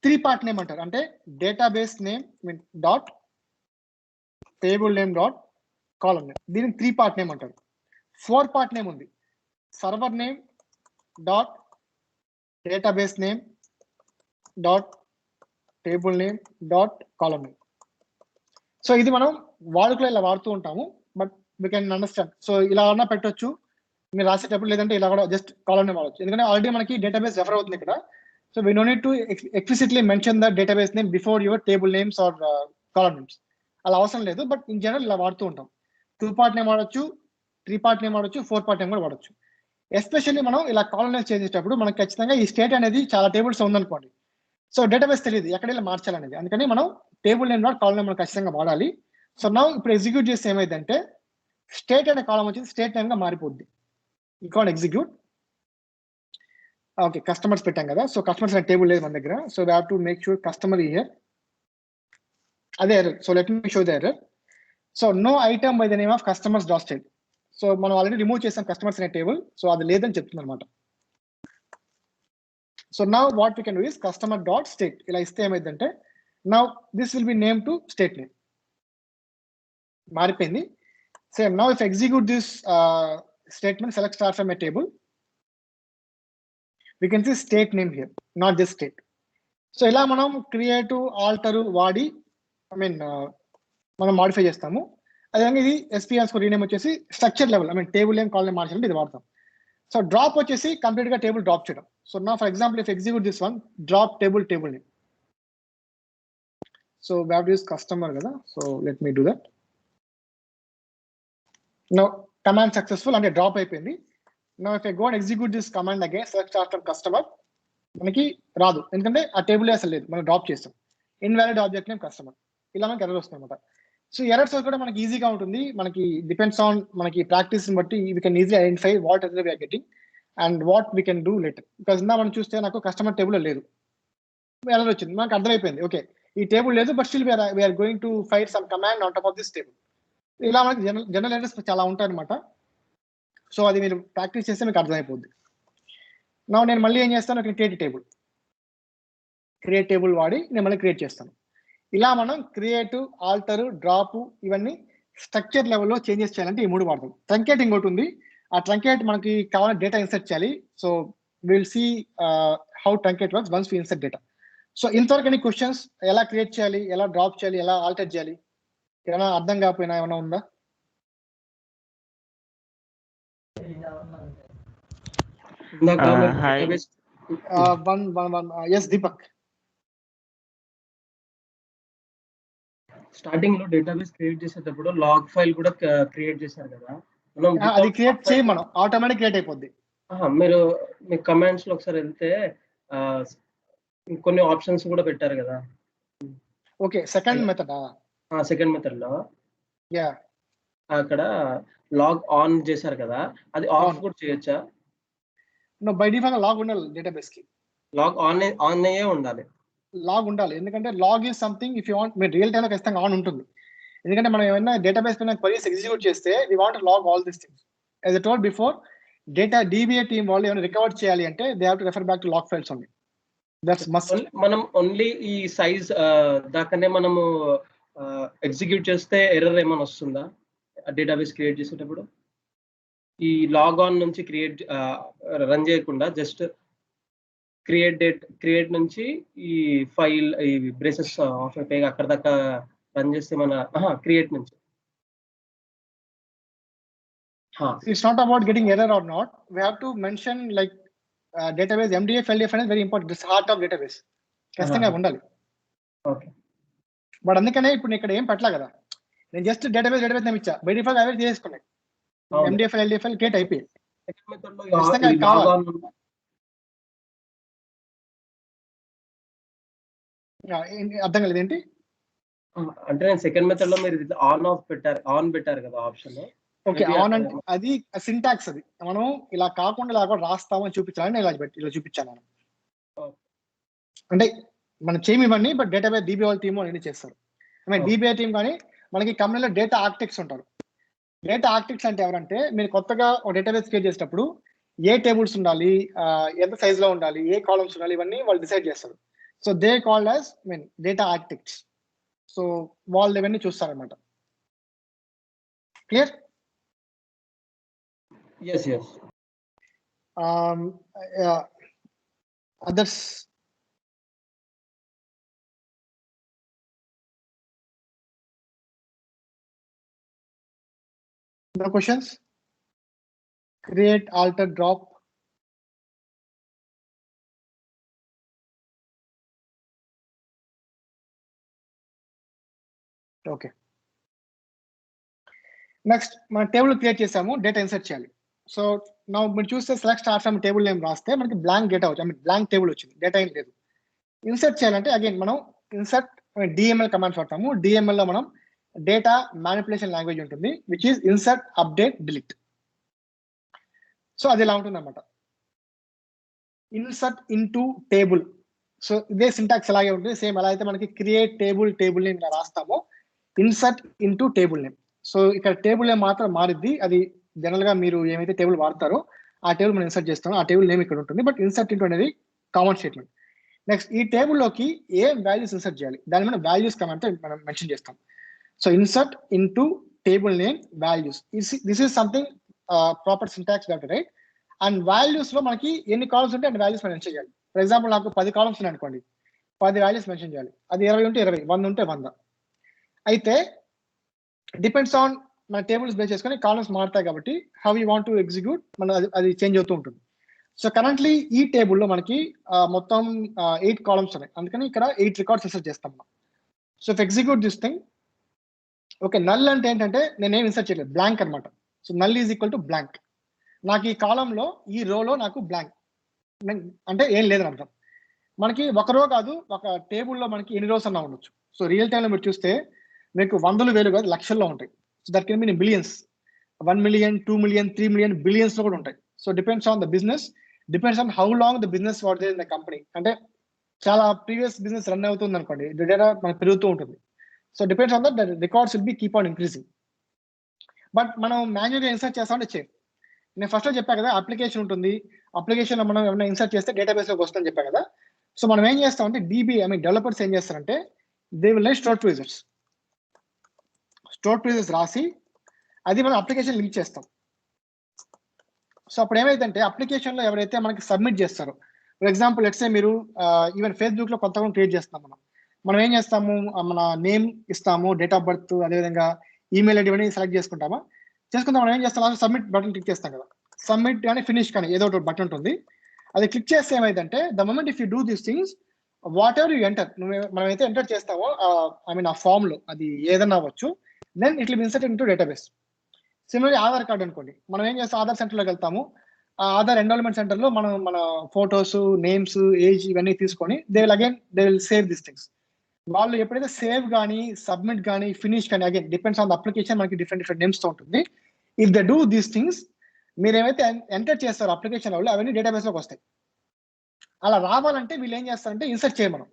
Three part name అంటారు, అంటే database name dot table name dot column name. దీనికి three part name అంటారు. Four part name ఉంది, server name dot database name dot table name dot column name. So ఇది మనం వాడుకలో ఇలా వాడుతూ ఉంటాము, but we can understand. So ఇలా అన్నా పెట్టొచ్చు మీరు రాసేటప్పుడు, లేదంటే ఇలా కూడా జస్ట్ కాలం నేమ్ వాడచ్చు, ఎందుకంటే ఆల్రెడీ మనకి డేటాబేస్ రెఫర్ అవుతుంది ఇక్కడ. So we no need to explicitly mention the database name before your table names or column names. అలా అవసరం లేదు, బట్ ఇన్ జనరల్ ఇలా వాడుతూ ఉంటాం. టూ పార్ట్ నేమ్ వాడచ్చు, త్రీ పార్ట్ నేమ్ వాడచ్చు, ఫోర్ పార్ట్ నేమ్ కూడా వాడచ్చు. ఎస్పెషల్లీ మనం ఇలా కాలం నేమ్స్ చేసేటప్పుడు మనకి ఖచ్చితంగా ఈ స్టేట్ అనేది చాలా టేబుల్స్ ఉందనుకోండి, సో డేటాబేస్ తెలియదు ఎక్కడ ఇలా మార్చాలనేది, అందుకని మనం table name dot column name మనం ఖచ్చితంగా వాడాలి. సో నా ఇప్పుడు ఎగ్జిక్యూట్ చేస్తే ఏమైందంటే స్టేట్ అనే కాలం వచ్చింది స్టేట్ నేమ్ గా మారిపోద్ది. ఈ కాల్ ఎగ్జిక్యూట్. ఓకే, కస్టమర్స్ పెట్టాం కదా, సో కస్టమర్స్ అనే టేబుల్ లేదు మన దగ్గర. So we have to make sure customer here. అదే error. So let me show the error. So no item by the name of customers dot state. So మనం already remove చేసాం customers అనే table, so అది లేదని చెప్తుంది అనమాట. So now what we can do is customer dot state. ఇలా ఇస్తే ఏమైందంటే now this will be name to state name, మారిపోయింది. Same. Now, if execute this statement, select star from a table, we can see state name here, not just state. So, ఇలా మనం create alter వాడి మనం modify చేస్తాము. అదేవిధంగా ఇది SPS rename వచ్చేసి structure level, table name col name మార్చాలంటే ఇది వాడతాం. సో డ్రాప్ వచ్చేసి కంప్లీట్ గా టేబుల్ డ్రాప్ చేయడం. సో నా for example if execute this one, drop table name. So we have to use customer కదా, so let me do that. Now command successful అంటే డ్రాప్ అయిపోయింది. Now if I go and execute this command again, select star from customer, మనకి రాదు, ఎందుకంటే ఆ table అసలు లేదు, మనం డ్రాప్ చేస్తాం. ఇన్వాలిడ్ ఆబ్జెక్ట్ నేమ్ కస్టమర్, ఇలా మనకి ఎర్రర్ వస్తుంది అనమాట. సో ఎర్రర్స్ కూడా మనకి ఈజీగా ఉంటుంది, మనకి డిపెండ్స్ ఆన్ మనకి ప్రాక్టీస్ బట్టి we can easily identify what error we're getting and what we can do later. Because ఇందా మనం చూస్తే నాకు కస్టమర్ టేబుల్ లేదు, ఎర్రర్ వచ్చింది, మనకు అర్థమైపోయింది ఓకే ఈ టేబుల్ లేదు, but still we're going to fire some command on top of this table. ఇలా మనకి జనరల్ ఎర్రర్స్ చాలా ఉంటాయి అనమాట. సో అది మీరు ప్రాక్టీస్ చేస్తే మీకు అర్థమైపోద్ది. నా నేను మళ్ళీ ఏం చేస్తాను, క్రియేట్ టేబుల్ వాడి నేను మళ్ళీ క్రియేట్ చేస్తాను. ఇలా మనం క్రియేట్, ఆల్టర్, డ్రాప్ ఇవన్నీ స్ట్రక్చర్ లెవెల్లో చేంజెస్ చేయాలంటే ఈ మూడు వాడతాం. ట్రంకేట్ ఇంకోటి ఉంది, ఆ ట్రంకేట్ మనకి కావాలని డేటా ఇన్సర్ట్ చేయాలి. So will see how truncate works once we insert data. So ఇంతవరకు ఎన్ని క్వశ్చన్స్, ఎలా క్రియేట్ చేయాలి, ఎలా డ్రాప్ చేయాలి, ఎలా ఆల్టర్ చేయాలి, ఏమైనా అర్థం కాకపోయినా ఏమైనా ఉందా? ఎస్ దీపక్. స్టార్టింగ్ లో డేటాబేస్ క్రియేట్ చేసేటప్పుడు లాగ్ ఫైల్ కూడా క్రియేట్ చేశారు కదా, అది క్రియేట్ చేయి మనం ఆటోమేటిక్ క్రియేట్ అయిపోద్ది. మీరు మీ కమాండ్స్ లో ఒకసారి వెళ్తే కొన్ని ఆప్షన్స్ కూడా పెట్టారు కదా. ఓకే, సెకండ్ మెథడ్ లో యా అక్కడ లాగ్ ఆన్ చేశారు కదా, అది ఆఫ్ కూడా చేయొచ్చా? నో, బై డిఫాల్ట్ లాగ్ ఉండాలి డేటాబేస్ కి. లాగ్ ఆన్ అయ్యే ఉండాలి. లాగ్ ఉండాలి, ఎందుకంటే log is something if you want, మీరు రియల్ టైమ్ లో ఖచ్చితంగా ఆన్ ఉంటుంది. ఎందుకంటే మనం ఏమైనా డేటాబేస్ పైన క్వరీస్ ఎగ్జిక్యూట్ చేస్తే we want log all this things. As I told before, data DBA team వాళ్ళు ఏమైనా రికవర్ చేయాలి అంటే they have to refer back to log files only. That's must. మనం ఓన్లీ ఈ సైజ్ దాకానే మనము ఎగ్జిక్యూట్ చేస్తే ఎర్రర్ ఏమైనా వస్తుందా డేటాబేస్ క్రియేట్ చేసేటప్పుడు? ఈ లాగ్ ఆన్ నుంచి రన్ చేయకుండా జస్ట్ క్రియేట్ నుంచి ఈ ఫైల్ ఈ బ్రేసెస్ ఆఫ్ అయిపోయి అక్కడ దాకా రన్ చేస్తే మన క్రియేట్ నుంచి It's not about getting error or not. We have to mention like database MDF, LDF అనేది very important. This heart of database. ఖచ్చితంగా ఉండాలి. ఓకే. బట్ అందుకనే ఇప్పుడు ఇక్కడ ఏం పెట్టలే కదా, నేను జస్ట్ డేటాబేస్ నేమ్ ఇచ్చా, బై డిఫాల్ట్ అవే చేసుకున్నాయి. MDF, LDF క్రియేట్ అయిపోయి అర్థం కాలేదు ఏంటి అంటే నేను సెకండ్ మెథడ్ లో మీరు ఆన్ పెట్టారు కదా ఆప్షన్. ఓకే, ఆన్ అంటే అది సింటాక్స్, అది మనం ఇలా కాకుండా ఇలా కూడా రాస్తామని చూపించాలని ఇలా చూపించాను. అంటే మనం చేయము ఇవన్నీ, బట్ డేటాబేస్ DB వాళ్ళ టీమ్ అన్ని చేస్తారు. DBA టీం కానీ మనకి కంపెనీలో డేటా ఆర్కిటెక్ట్స్ ఉంటారు. డేటా ఆర్కిటెక్ట్స్ అంటే ఎవరంటే, మీరు కొత్తగా ఒక డేటాబేస్ క్రియేట్ చేసేటప్పుడు ఏ టేబుల్స్ ఉండాలి, ఎంత సైజ్ లో ఉండాలి, ఏ కాలమ్స్ ఉండాలి, ఇవన్నీ వాళ్ళు డిసైడ్ చేస్తారు. So they called as data architects. So వాళ్ళు ఇవన్నీ చూస్తారనమాట. Clear? Yes. Others? No questions? Create, alter, drop. Okay. Next మన టేబుల్ క్రియేట్ చేసాము, డేటా ఇన్సర్ట్ చేయాలి. సో నా మీరు చూస్తే select star from table name రాస్తే మనకి బ్లాంక్ డేటా వచ్చింది, బ్లాంక్ టేబుల్ వచ్చింది, డేటా ఏం లేదు. ఇన్సర్ట్ చేయాలంటే అగైన్ మనం ఇన్సర్ట్ DML కమాండ్స్ వాడతాము. DML లో మనం డేటా మ్యానిపులేషన్ లాంగ్వేజ్ ఉంటుంది, which is insert, update, delete. So అది ఇలా ఉంటుంది అనమాట. Insert into table. సో ఇదే సింటాక్స్ అలాగే ఉంటుంది, సేమ్ ఎలా అయితే మనకి క్రియేట్ టేబుల్ నేమ్ ఇలా రాస్తామో, insert into table name. So ఇక్కడ టేబుల్ నేమ్ మాత్రం మారిద్ది, అది జనరల్ గా మీరు ఏమైతే టేబుల్ వాడతారో ఆ టేబుల్ మనం ఇన్సర్ట్ చేస్తామో ఆ టేబుల్ నేమ్ ఇక్కడ ఉంటుంది, బట్ ఇన్సర్ట్ ఇంటూ అనేది కామన్ స్టేట్మెంట్. నెక్స్ట్ ఈ టేబుల్లోకి ఏ వాల్యూస్ ఇన్సర్ట్ చేయాలి, దాన్ని మనం వాల్యూస్ కమాండ్ మనం మెన్షన్ చేస్తాం. So insert into table name values, this is something proper syntax right. And values లో మనకి ఎన్ని కాలమ్స్ ఉంటే అన్ని వాల్యూస్ మనం మెన్షన్ చేయాలి. ఫర్ ఎగ్జాంపుల్ నాకు 10 కాలమ్స్ ఉన్నాయి అనుకోండి, 10 వాల్యూస్ మెన్షన్ చేయాలి. అది 20 ఉంటే 20, 100 ఉంటే 100. అయితే డిపెండ్స్ ఆన్ మన టేబుల్స్ బేస్ చేసుకొని కాలమ్స్ మారుతాయి కాబట్టి how you want to execute మన అది చేంజ్ అవుతూ ఉంటుంది. సో కరెంట్లీ ఈ టేబుల్లో మనకి మొత్తం 8 కాలమ్స్ ఉన్నాయి, అందుకని ఇక్కడ 8 రికార్డ్స్ ఇన్సర్ట్ చేస్తాం మనం. So if execute this thing, okay, null అంటే ఏంటంటే నేనేం ఇన్సర్ట్ చేయలేదు, బ్లాంక్ అనమాట. So null is equal to blank. నాకు ఈ కాలంలో ఈ రోలో నాకు బ్లాంక్ అంటే ఏం లేదని అర్థం. మనకి ఒక రో కాదు, ఒక టేబుల్లో మనకి ఎన్ని రోస్ అన్నా ఉండొచ్చు. సో రియల్ టైంలో మీరు చూస్తే మీకు వందలు వేలు కాదు లక్షల్లో ఉంటాయి. So that can mean billions, 1 million, 2 million, 3 million, billions లో కూడా ఉంటాయి. So depends on the business, depends on how long the business what there in the company. అంటే చాలా ప్రీవియస్ బిజినెస్ రన్ అవుతుంది అనుకోండి, డేటా మనకు పెరుగుతూ ఉంటుంది. So depends on that records will be keep on increasing. But మనం మాన్యువల్గా insert చేస్తామంటే చేయం. నేను ఫస్ట్ లో చెప్పా కదా, అప్లికేషన్ ఉంటుంది, అప్లికేషన్ లో మనం ఏమైనా ఇన్సర్ట్ చేస్తే డేటాబేస్ లోకి వస్తుందని చెప్పా కదా. సో మనం ఏం చేస్తామంటే డెవలపర్స్ ఏం చేస్తారంటే they will like store prices రాసి అది మనం అప్లికేషన్ లింక్ చేస్తాం. సో అప్పుడు ఏమైందంటే అప్లికేషన్ లో ఎవరైతే మనకి సబ్మిట్ చేస్తారో, ఫర్ ఎగ్జాంపుల్ లెట్స్ సే మీరు ఈవెన్ ఫేస్బుక్ లో కొత్తగా క్రియేట్ చేస్తాం, మనం ఏం చేస్తాము, మన నేమ్ ఇస్తాము, డేట్ ఆఫ్ బర్త్, అదేవిధంగా ఈమెయిల్ ఐడి ఇవన్నీ సెలెక్ట్ చేసుకుంటాం. మనం ఏం చేస్తాం, సబ్మిట్ బటన్ క్లిక్ చేస్తాం కదా, సబ్మిట్ కానీ ఫినిష్ కానీ ఏదో ఒకటి బటన్ ఉంటుంది. అది క్లిక్ చేస్తే ఏమైందంటే the moment if you do these things, what ever you enter, మనం అయితే ఎంటర్ చేస్తామో ఆ ఫామ్ లో అది ఏదన్నా అవ్వచ్చు, then it will insert into database. Similarly Aadhaar card అనుకోండి, మనం ఏం చేస్తాం, ఆధార్ సెంటర్లోకి వెళ్తాము, ఆధార్ ఎన్రోల్మెంట్ సెంటర్లో మన ఫొటోస్, నేమ్స్, ఏజ్ ఇవన్నీ తీసుకొని they will save this things. వాళ్ళు ఎప్పుడైతే సేవ్ కానీ, సబ్మిట్ కానీ, ఫినిష్ కానీ, again depends on the application, మనకి డిఫరెంట్ నేమ్స్ తో ఉంటుంది. If they do these things, మీరు ఏమైతే ఎంటర్ చేస్తారో అప్లికేషన్ వాళ్ళు అవన్నీ డేటాబేస్ లోకి వస్తాయి. అలా రావాలంటే వీళ్ళు ఏం చేస్తారంటే ఇన్సర్ట్ చేయమనం.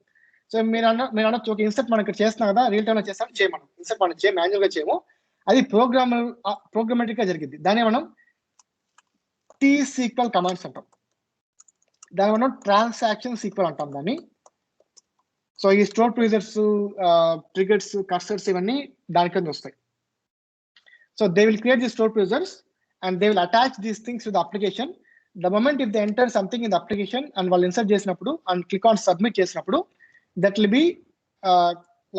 సో మీరు అనొచ్చు, ఒక ఇన్సర్ట్ మనం ఇక్కడ చేస్తున్నాం కదా, రియల్ టైమ్ లో చేస్తాం, చేయమనం. ఇన్సర్ట్ మనం మాన్యువల్ గా చేయము, అది ప్రోగ్రామేటిక్ గా జరిగింది. దాన్ని మనం T-SQL కమాండ్స్ అంటాం. దాని మనం ట్రాన్సాక్షన్ సీక్వెల్ అంటాం దాన్ని. సో ఈ స్టోర్ ప్రొసీజర్స్, ట్రిగర్స్, కర్సర్స్ ఇవన్నీ దాని కింద వస్తాయి. So they will create the store procedures and they will attach these things to the application. The moment if they enter something in the application and వాళ్ళు insert చేసినప్పుడు and click on submit చేసినప్పుడు that will be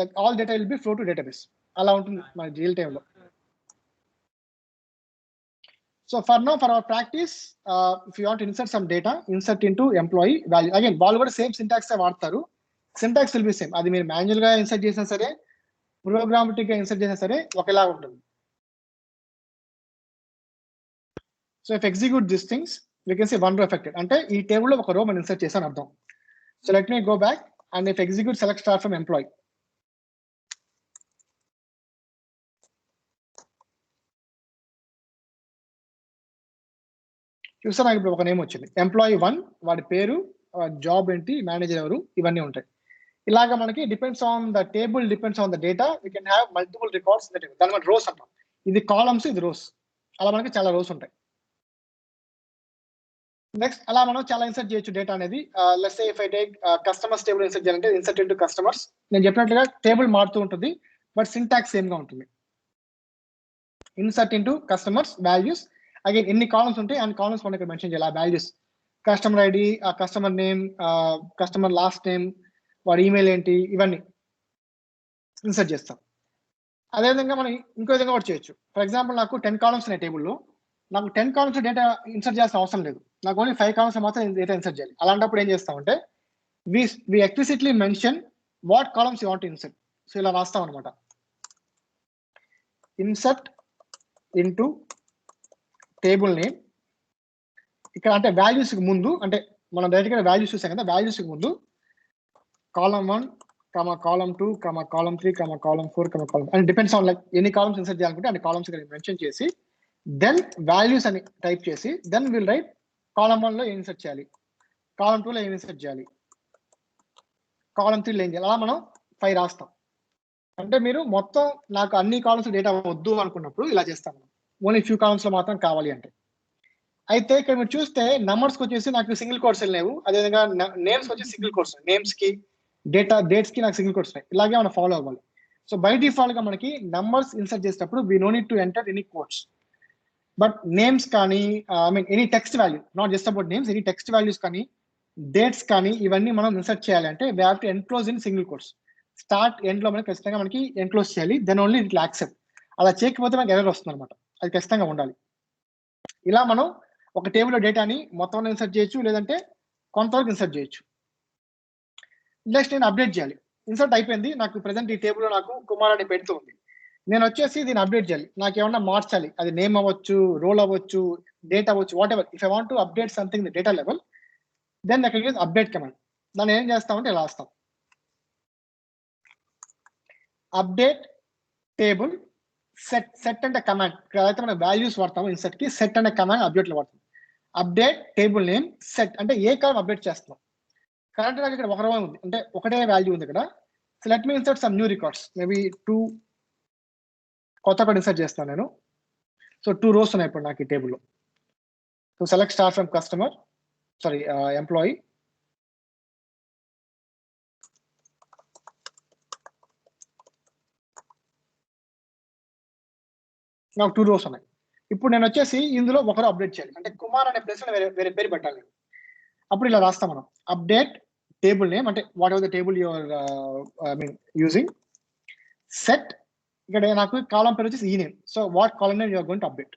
like all data will B flow to database. అలా ఉంటుంది మన real టైంలో. So for now, for our practice, if you want to insert some data, insert into employee value. Again, వాళ్ళు కూడా same syntax వాడతారు. Syntax will be same. అది మీరు manual గా ఇన్సర్ట్ చేసినా సరే, ప్రోగ్రామాటిక్ గా ఇన్సర్ట్ చేసినా సరే ఒకేలా ఉంటుంది. So if execute this things we can see one row affected. అంటే ఈ టేబుల్ లో ఒక రో మనం ఇన్సర్ట్ చేసాను అర్థం. So let me go back and if execute select star from employee. చూస్తే నాకు ఇప్పుడు ఒక నేమ్ వచ్చింది, ఎంప్లాయీ 1, వాడి పేరు, జాబ్ ఏంటి, మేనేజర్ ఎవరు, ఇవన్నీ ఉంటాయి. ఇలాగా మనకి depends on the table, depends on the data, we can have multiple records in the table. దాని మనం రోస్ అంటాం. ఇది కాలమ్స్, ఇది రోస్. అలా మనకి చాలా రోస్ ఉంటాయి. నెక్స్ట్ అలా మనం చాలా ఇన్సర్ట్ చేయొచ్చు డేటా అనేది. Let's say if I take customers table insert చేయాలంటే ఇన్సర్ట్ ఇంటూ కస్టమర్స్. నేను చెప్పినట్లుగా టేబుల్ మారుతూ ఉంటుంది బట్ సింటాక్స్ సేమ్ గా ఉంటుంది. Insert into customers values. Again ఎన్ని కాలమ్స్ ఉంటాయి అండ్ కాలమ్స్ మనం ఇక్కడ మెన్షన్ చేయాలి. ఆ values, customer ID, customer name, customer last name, వాడి ఈమెయిల్ ఏంటి, ఇవన్నీ ఇన్సర్ట్ చేస్తాం. అదేవిధంగా మనం ఇంకో విధంగా కూడా చేయొచ్చు. ఫర్ ఎగ్జాంపుల్ నాకు 10 కాలమ్స్ ఉన్నాయి టేబుల్లో. నాకు 10 కాలమ్స్ డేటా ఇన్సర్ట్ చేయాల్సిన అవసరం లేదు. నాకు ఓన్లీ 5 కాలమ్స్ మాత్రం డేటా ఇన్సర్ట్ చేయాలి. అలాంటప్పుడు ఏం చేస్తామంటే we explicitly mention what columns you want to insert. So ఇలా రాస్తాం అనమాట. Insert into table name. ఇక్కడ అంటే వాల్యూస్ కి ముందు, అంటే మనం డైరెక్ట్ గా వాల్యూస్ చూసాం కదా, వాల్యూస్ కి ముందు column 1, column 2, column 3, column 4, column and depends on like ఎన్ని కాలమ్స్ ఇన్సర్ట్ చేయాలనుకుంటే అన్ని కాలమ్స్ ఇక్కడ మెన్షన్ చేసి దెన్ వాల్యూస్ అని టైప్ చేసి దెన్ విల్ రైట్ కాలమ్ 1 లో ఏం ఇన్సర్ట్ చేయాలి, కాలమ్ 2 లో ఏం ఇన్సర్ట్ చేయాలి, కాలమ్ 3 లో ఏం చేయాలి. అలా మనం 5 రాస్తాం. అంటే మీరు మొత్తం నాకు అన్ని కాలమ్స్ డేటా వద్దు అనుకున్నప్పుడు ఇలా చేస్తాం. ఓన్లీ ఫ్యూ కాలమ్స్ లో మాత్రం కావాలి అంటే. అయితే ఇక్కడ మీరు చూస్తే నంబర్స్ వచ్చేసి నాకు సింగిల్ కోట్స్ లేవు. అదేవిధంగా నేమ్స్ వచ్చి సింగిల్ కోట్స్, నేమ్స్ కి డేటా డేట్స్ కి నాకు సింగిల్ కోట్స్ ఉన్నాయి. ఇలాగే మనం ఫాలో అవ్వాలి. సో బై డిఫాల్ట్ గా మనకి నంబర్స్ ఇన్సర్ట్ చేసేటప్పుడు we no need to enter any quotes. But names కానీ I mean any text value, not just about names, any text values కానీ డేట్స్ కానీ ఇవన్నీ మనం ఇన్సర్ట్ చేయాలి అంటే we have to enclose in single quotes. Start end లో మనకి ఖచ్చితంగా మనకి ఎన్క్లోజ్ చేయాలి. Then only it will accept. అలా చేయకపోతే మనకి ఎర్రర్ వస్తుంది అనమాట. అది ఖచ్చితంగా ఉండాలి. ఇలా మనం ఒక టేబుల్ డేటాని మొత్తం ఇన్సర్ట్ చేయొచ్చు, లేదంటే కొంతవరకు ఇన్సర్ట్ చేయొచ్చు. నెక్స్ట్ నేను అప్డేట్ చేయాలి. ఇన్సర్ట్ అయిపోయింది, నాకు ప్రెసెంట్ ఈ టేబుల్ లో నాకు కుమార్ అని పెడుతూ ఉంది. నేను వచ్చేసి దీన్ని అప్డేట్ చేయాలి. నాకు ఏమన్నా మార్చాలి, అది నేమ్ అవ్వచ్చు, రోల్ అవ్వచ్చు, డేట్ అవ్వచ్చు, whatever. If I want to update something the data level then I can use update command. దాన్ని ఏం చేస్తామంటే ఇలా రాస్తాం, అప్డేట్ టేబుల్ సెట్. సెట్ అంటే కమాండ్. ఇక్కడ అయితే మనం వాల్యూస్ వాడతాము ఇన్సర్ట్ కి, సెట్ అనే కమాండ్ అప్డేట్ లో వాడతాం. అప్డేట్ టేబుల్ నేమ్ సెట్ అంటే ఏ కాలం అప్డేట్ చేస్తున్నాం. కరెంట్ నాకు ఇక్కడ ఒక రో ఉంది, అంటే ఒకటే వాల్యూ ఉంది ఇక్కడ. సో లెట్ మీ insert some new records, maybe 2 కొత్త కూడా ఇన్సర్ట్ చేస్తాను నేను. సో 2 రోస్ ఉన్నాయి ఇప్పుడు నాకు ఈ టేబుల్లో. So select star from customer, sorry employee. నాకు 2 రోస్ ఉన్నాయి. ఇప్పుడు నేను వచ్చేసి ఇందులో ఒకరు అప్డేట్ చేయాలి, అంటే కుమార్ అనే ప్లేస్ లో వేరే పేరు పెట్టాలి. అప్పుడు ఇలా రాస్తాం మనం, అప్డేట్ టేబుల్ నేమ్ అంటే whatever the table your I mean using, set. ఇక్కడ నాకు కాలం పేరు వచ్చేసి E name. So what column name you're going to update,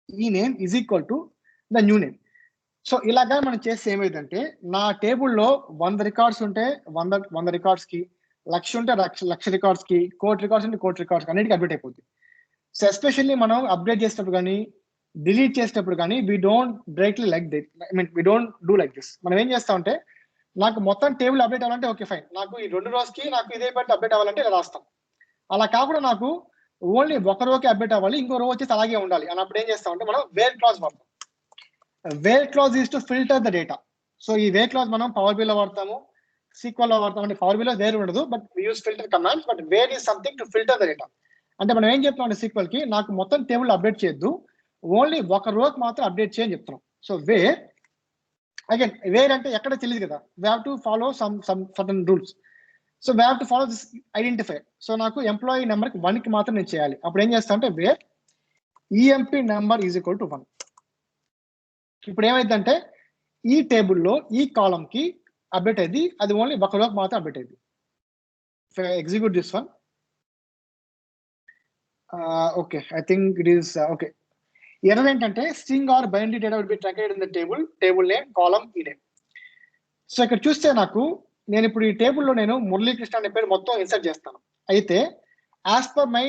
E name is equal to the new name. So ఇలాగా మనం చేస్తే ఏమైందంటే నా టేబుల్లో 100 రికార్డ్స్ ఉంటే 100 రికార్డ్స్ కి, 1,00,000 ఉంటే 1,00,000 రికార్డ్స్ కి, 1,00,00,000 రికార్డ్స్ ఉంటే 1,00,00,000 రికార్డ్స్ కి అన్నిటికీ అప్డేట్ అయిపోతుంది. సో ఎస్పెషల్లీ మనం అప్డేట్ చేసేటప్పుడు కానీ డిలీట్ చేసేటప్పుడు కానీ we don't directly like this, I mean we don't do like this. మనం ఏం చేస్తామంటే నాకు మొత్తం టేబుల్ అప్డేట్ అవ్వాలంటే ఓకే ఫైన్, నాకు ఈ 2 రోజుకి నాకు ఇదే బట్టి అప్డేట్ అవ్వాలంటే ఇలా రాస్తాం. అలా కాకుండా నాకు ఓన్లీ ఒక రోకి అప్డేట్ అవ్వాలి, ఇంకో రో వచ్చేసి అలాగే ఉండాలి అన్నప్పుడు ఏం చేస్తామంటే మనం వేర్ క్లాజ్ వాడతాం. Where clause is to filter the data. So ఈ వేర్ క్లాజ్ మనం పవర్ బిలో వాడతాము, సీక్వెల్ లో వాడతాం. అంటే పవర్ బిలో వేర్ ఉండదు, but use filter commands, but where is something to filter the data. అంటే మనం ఏం చెప్తున్నాం అంటే సీక్వెల్ కి నాకు మొత్తం టేబుల్ అప్డేట్ చేయొద్దు, ఓన్లీ ఒక రోకి మాత్రం అప్డేట్ చేయని చెప్తున్నాం. సో వేర్ అగైన్ వేర్ అంటే ఎక్కడ తెలియదు కదా, we have to follow some certain rules. So we have to follow this identify. So నాకు ఎంప్లాయీ నెంబర్కి 1కి మాత్రం నేను చేయాలి. అప్పుడు ఏం చేస్తా అంటే where EMP number is equal to 1. ఇప్పుడు ఏమైందంటే ఈ టేబుల్లో ఈ కాలంకి అప్డేట్ అయింది, అది ఓన్లీ ఒకలోకి మాత్రం అప్డేట్ అయింది. Execute this one. Okay, I think it is okay. Error ఏంటంటే string or binary data will be truncated in the table name column E name. So ఇక్కడ చూస్తే నాకు నేను ఇప్పుడు ఈ టేబుల్లో నేను మురళీకృష్ణ అనే పేరు మొత్తం ఇన్సర్ట్ చేస్తాను. అయితే as per my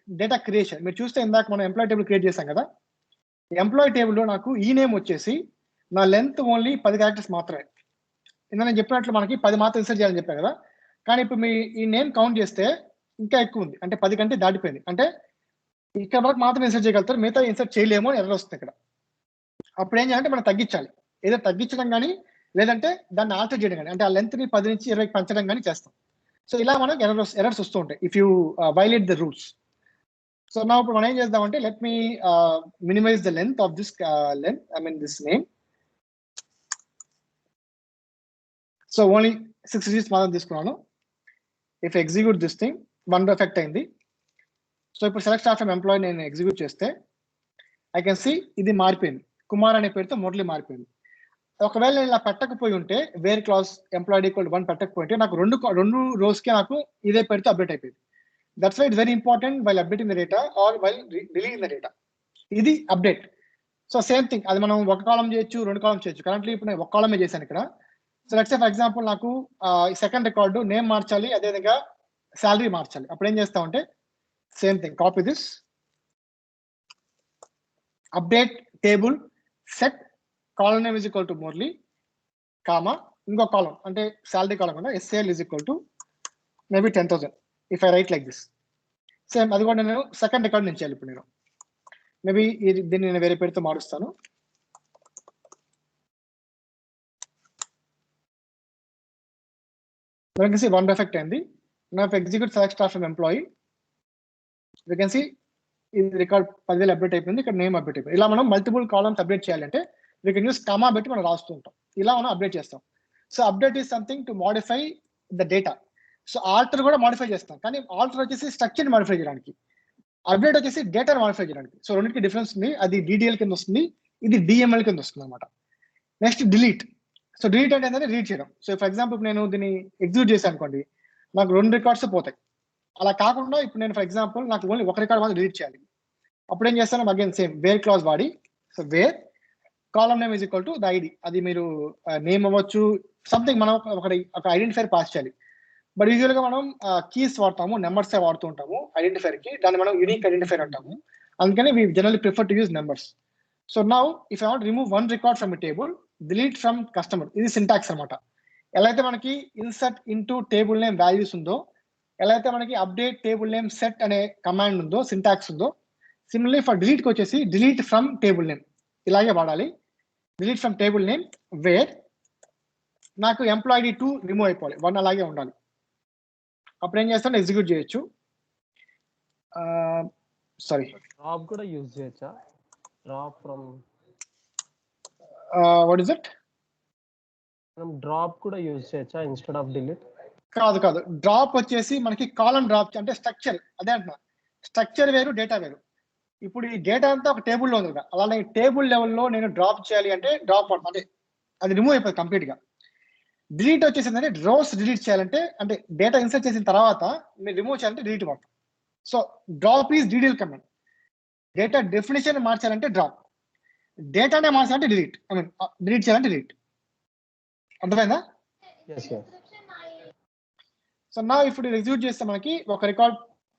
data creation మీరు చూస్తే ఇందాక మనం ఎంప్లాయీ టేబుల్ క్రియేట్ చేశాం కదా, ఎంప్లాయీ టేబుల్లో నాకు ఈ నేమ్ వచ్చేసి నా లెంత్ ఓన్లీ 10 క్యారెక్టర్స్ మాత్రమే. ఇందా నేను చెప్పినట్లు మనకి 10 మాత్రం ఇన్సర్ట్ చేయాలని చెప్పాను కదా, కానీ ఇప్పుడు మీ ఈ నేమ్ కౌంట్ చేస్తే ఇంకా ఎక్కువ ఉంది, అంటే 10 కంటే దాటిపోయింది. అంటే ఇక్కడ వరకు మాత్రం ఇన్సర్ట్ చేయగలుగుతారు, మిగతా ఇన్సర్ట్ చేయలేమో అని ఎర్రర్ వస్తుంది ఇక్కడ. అప్పుడు ఏం చేయాలంటే మనం తగ్గించాలి, ఏదో తగ్గించడం కానీ లేదంటే దాన్ని ఆల్టర్ చేయడం కానీ, అంటే ఆ లెంత్ని 10 నుంచి 20కి పెంచడం కానీ చేస్తాం. సో ఇలా మనకు ఎర్రర్స్ వస్తూ ఉంటాయి if you violate the rules. So నా ఇప్పుడు మనం ఏం చేద్దామంటే let me minimize the length of this this name. So only 6 digits మాత్రం తీసుకున్నాను. If execute this thing 1 effect అయింది. సో ఇప్పుడు సెలెక్ట్ స్టార్ ఫ్రమ్ ఎంప్లాయీ నేను ఎగ్జిక్యూట్ చేస్తే ఐ కెన్ సీ ఇది మారిపోయింది, కుమార్ అనే పేరుతో మురళి మారిపోయింది. ఒకవేళ నేను ఇలా పెట్టకపోయి ఉంటే వేర్ క్లాస్ ఎంప్లాయిడ్ ఈక్వల్ 1 పెట్టకపోయి ఉంటే నాకు రెండు రోస్కి నాకు ఇదే పేరుతో అప్డేట్ అయిపోయింది. That's why it's very important while updating the data or while deleting the data. ఇది అప్డేట్. సో సేమ్ థింగ్, అది మనం ఒక కాలం చేయొచ్చు, 2 కాలం చేయొచ్చు. కరెంట్లీ ఇప్పుడు నేను ఒక కాలమే చేశాను ఇక్కడ. So let's say for example నాకు సెకండ్ రికార్డు నేమ్ మార్చాలి, అదేవిధంగా శాలరీ మార్చాలి. అప్పుడు ఏం చేస్తామంటే same thing, copy this, update table set column name is equal to Murali comma ఇంకో కాలం అంటే శాలరీ కాలం కదా, SAL is equal to maybe 10,000. If I right like this, same అది కూడా నేను సెకండ్ రికార్డ్ నుంచి చేయాలి. ఇప్పుడు నేను మేబీ దీన్ని నేను వేరే పేరుతో మారుస్తాను. We can see 1 ఎఫెక్ట్ అయింది. Now if execute select star from employee, we can see ఇది రికార్డ్ 10,000 అప్డేట్ అయిపోయింది, ఇక్కడ నేమ్ అప్డేట్ అయిపోయింది. ఇలా మనం మల్టిపుల్ కాలమ్స్ అప్డేట్ చేయాలంటే వీ కెన్ యూస్ కామా పెట్టి మనం రాస్తూ ఉంటాం. ఇలా మనం అప్డేట్ చేస్తాం. So update is something to modify the data. So alter కూడా మాడిఫై చేస్తాం, కానీ ఆల్టర్ వచ్చేసి స్ట్రక్చర్ని మాడిఫై చేయడానికి, అప్డేట్ వచ్చేసి డేటాను మాడిఫై చేయడానికి. సో రెండింటికి డిఫరెన్స్ ఉంది. అది డిడిఎల్ కింద వస్తుంది, ఇది డిఎంఎల్ కింద వస్తుంది అనమాట. Next delete. సో డిలీట్ అంటే ఏంటంటే రీడ్ చేయడం. సో ఫర్ ఎగ్జాంపుల్ నేను దీన్ని ఎగ్జిక్యూట్ చేశాను అనుకోండి, నాకు 2 రికార్డ్స్ పోతాయి. అలా కాకుండా ఇప్పుడు నేను ఫర్ ఎగ్జాంపుల్ నాకు ఓన్లీ 1 రికార్డ్ మాత్రం డిలీట్ చేయాలి. అప్పుడు ఏం చేస్తాను, అగైన్ సేమ్ వేర్ క్లాజ్ వాడి, so where column name is equal to the ID. అది మీరు నేమ్ అవ్వచ్చు, సంథింగ్ మనం ఒక ఐడెంటిఫైర్ పాస్ చేయాలి. బట్ యూజువల్గా మనం కీస్ వాడతాము, నెంబర్స్ వాడుతూ ఉంటాము ఐడెంటిఫైర్కి, దాన్ని మనం యూనిక్ ఐడెంటిఫైర్ అంటాము. అందుకని we generally prefer to use numbers. So now if I want remove 1 record from a table, delete from customer, ఇది సింటాక్స్ అనమాట. ఎలా అయితే మనకి insert into table name values ఉందో, ఎలా అయితే మనకి అప్డేట్ టేబుల్ నేమ్ సెట్ అనే కమాండ్ ఉందో, సింటాక్స్ ఉందో, సిమిలర్లీ ఫర్ డిలీట్కి వచ్చేసి డిలీట్ ఫ్రమ్ టేబుల్ నేమ్ ఇలాగే వాడాలి. Delete from table name wear నాకు ఎంప్లాయీ 2 రిమూవ్ అయిపోవాలి, 1 అలాగే ఉండాలి. అప్పుడు ఏం చేస్తాను, ఎగ్జిక్యూట్ చేయొచ్చు. సారీ, డ్రాప్ కూడా యూజ్ చేయొచ్చా? Drop from what is it? మనం డ్రాప్ కూడా యూజ్ చేయొచ్చా ఇన్స్టెడ్ ఆఫ్ డిలీట్? కాదు, డ్రాప్ వచ్చేసి మనకి కాలం డ్రాప్ అంటే స్ట్రక్చర్, అదే అంటున్నా, స్ట్రక్చర్ వేరు డేటా వేరు. ఇప్పుడు ఈ డేటా అంతా ఒక టేబుల్లో ఉంది కదా, అలానే టేబుల్ లెవెల్లో నేను డ్రాప్ చేయాలి అంటే డ్రాప్ అంటే అది రిమూవ్ అయిపోతుంది కంప్లీట్గా. డిలీట్ వచ్చేసిందంటే రోస్ డిలీట్ చేయాలంటే, అంటే డేటా ఇన్సర్ట్ చేసిన తర్వాత మీరు రిమూవ్ చేయాలంటే డిలీట్ వాడతాం. So drop is DDL command. Data definition మార్చాలంటే డ్రాప్, డేటానే మార్చాలంటే డిలీట్, డిలీట్ చేయాలంటే డిలీట్. అర్థమైందా? సో నా ఇప్పుడు ఎగ్జిక్యూట్ చేస్తే మనకి ఒక రికార్డ్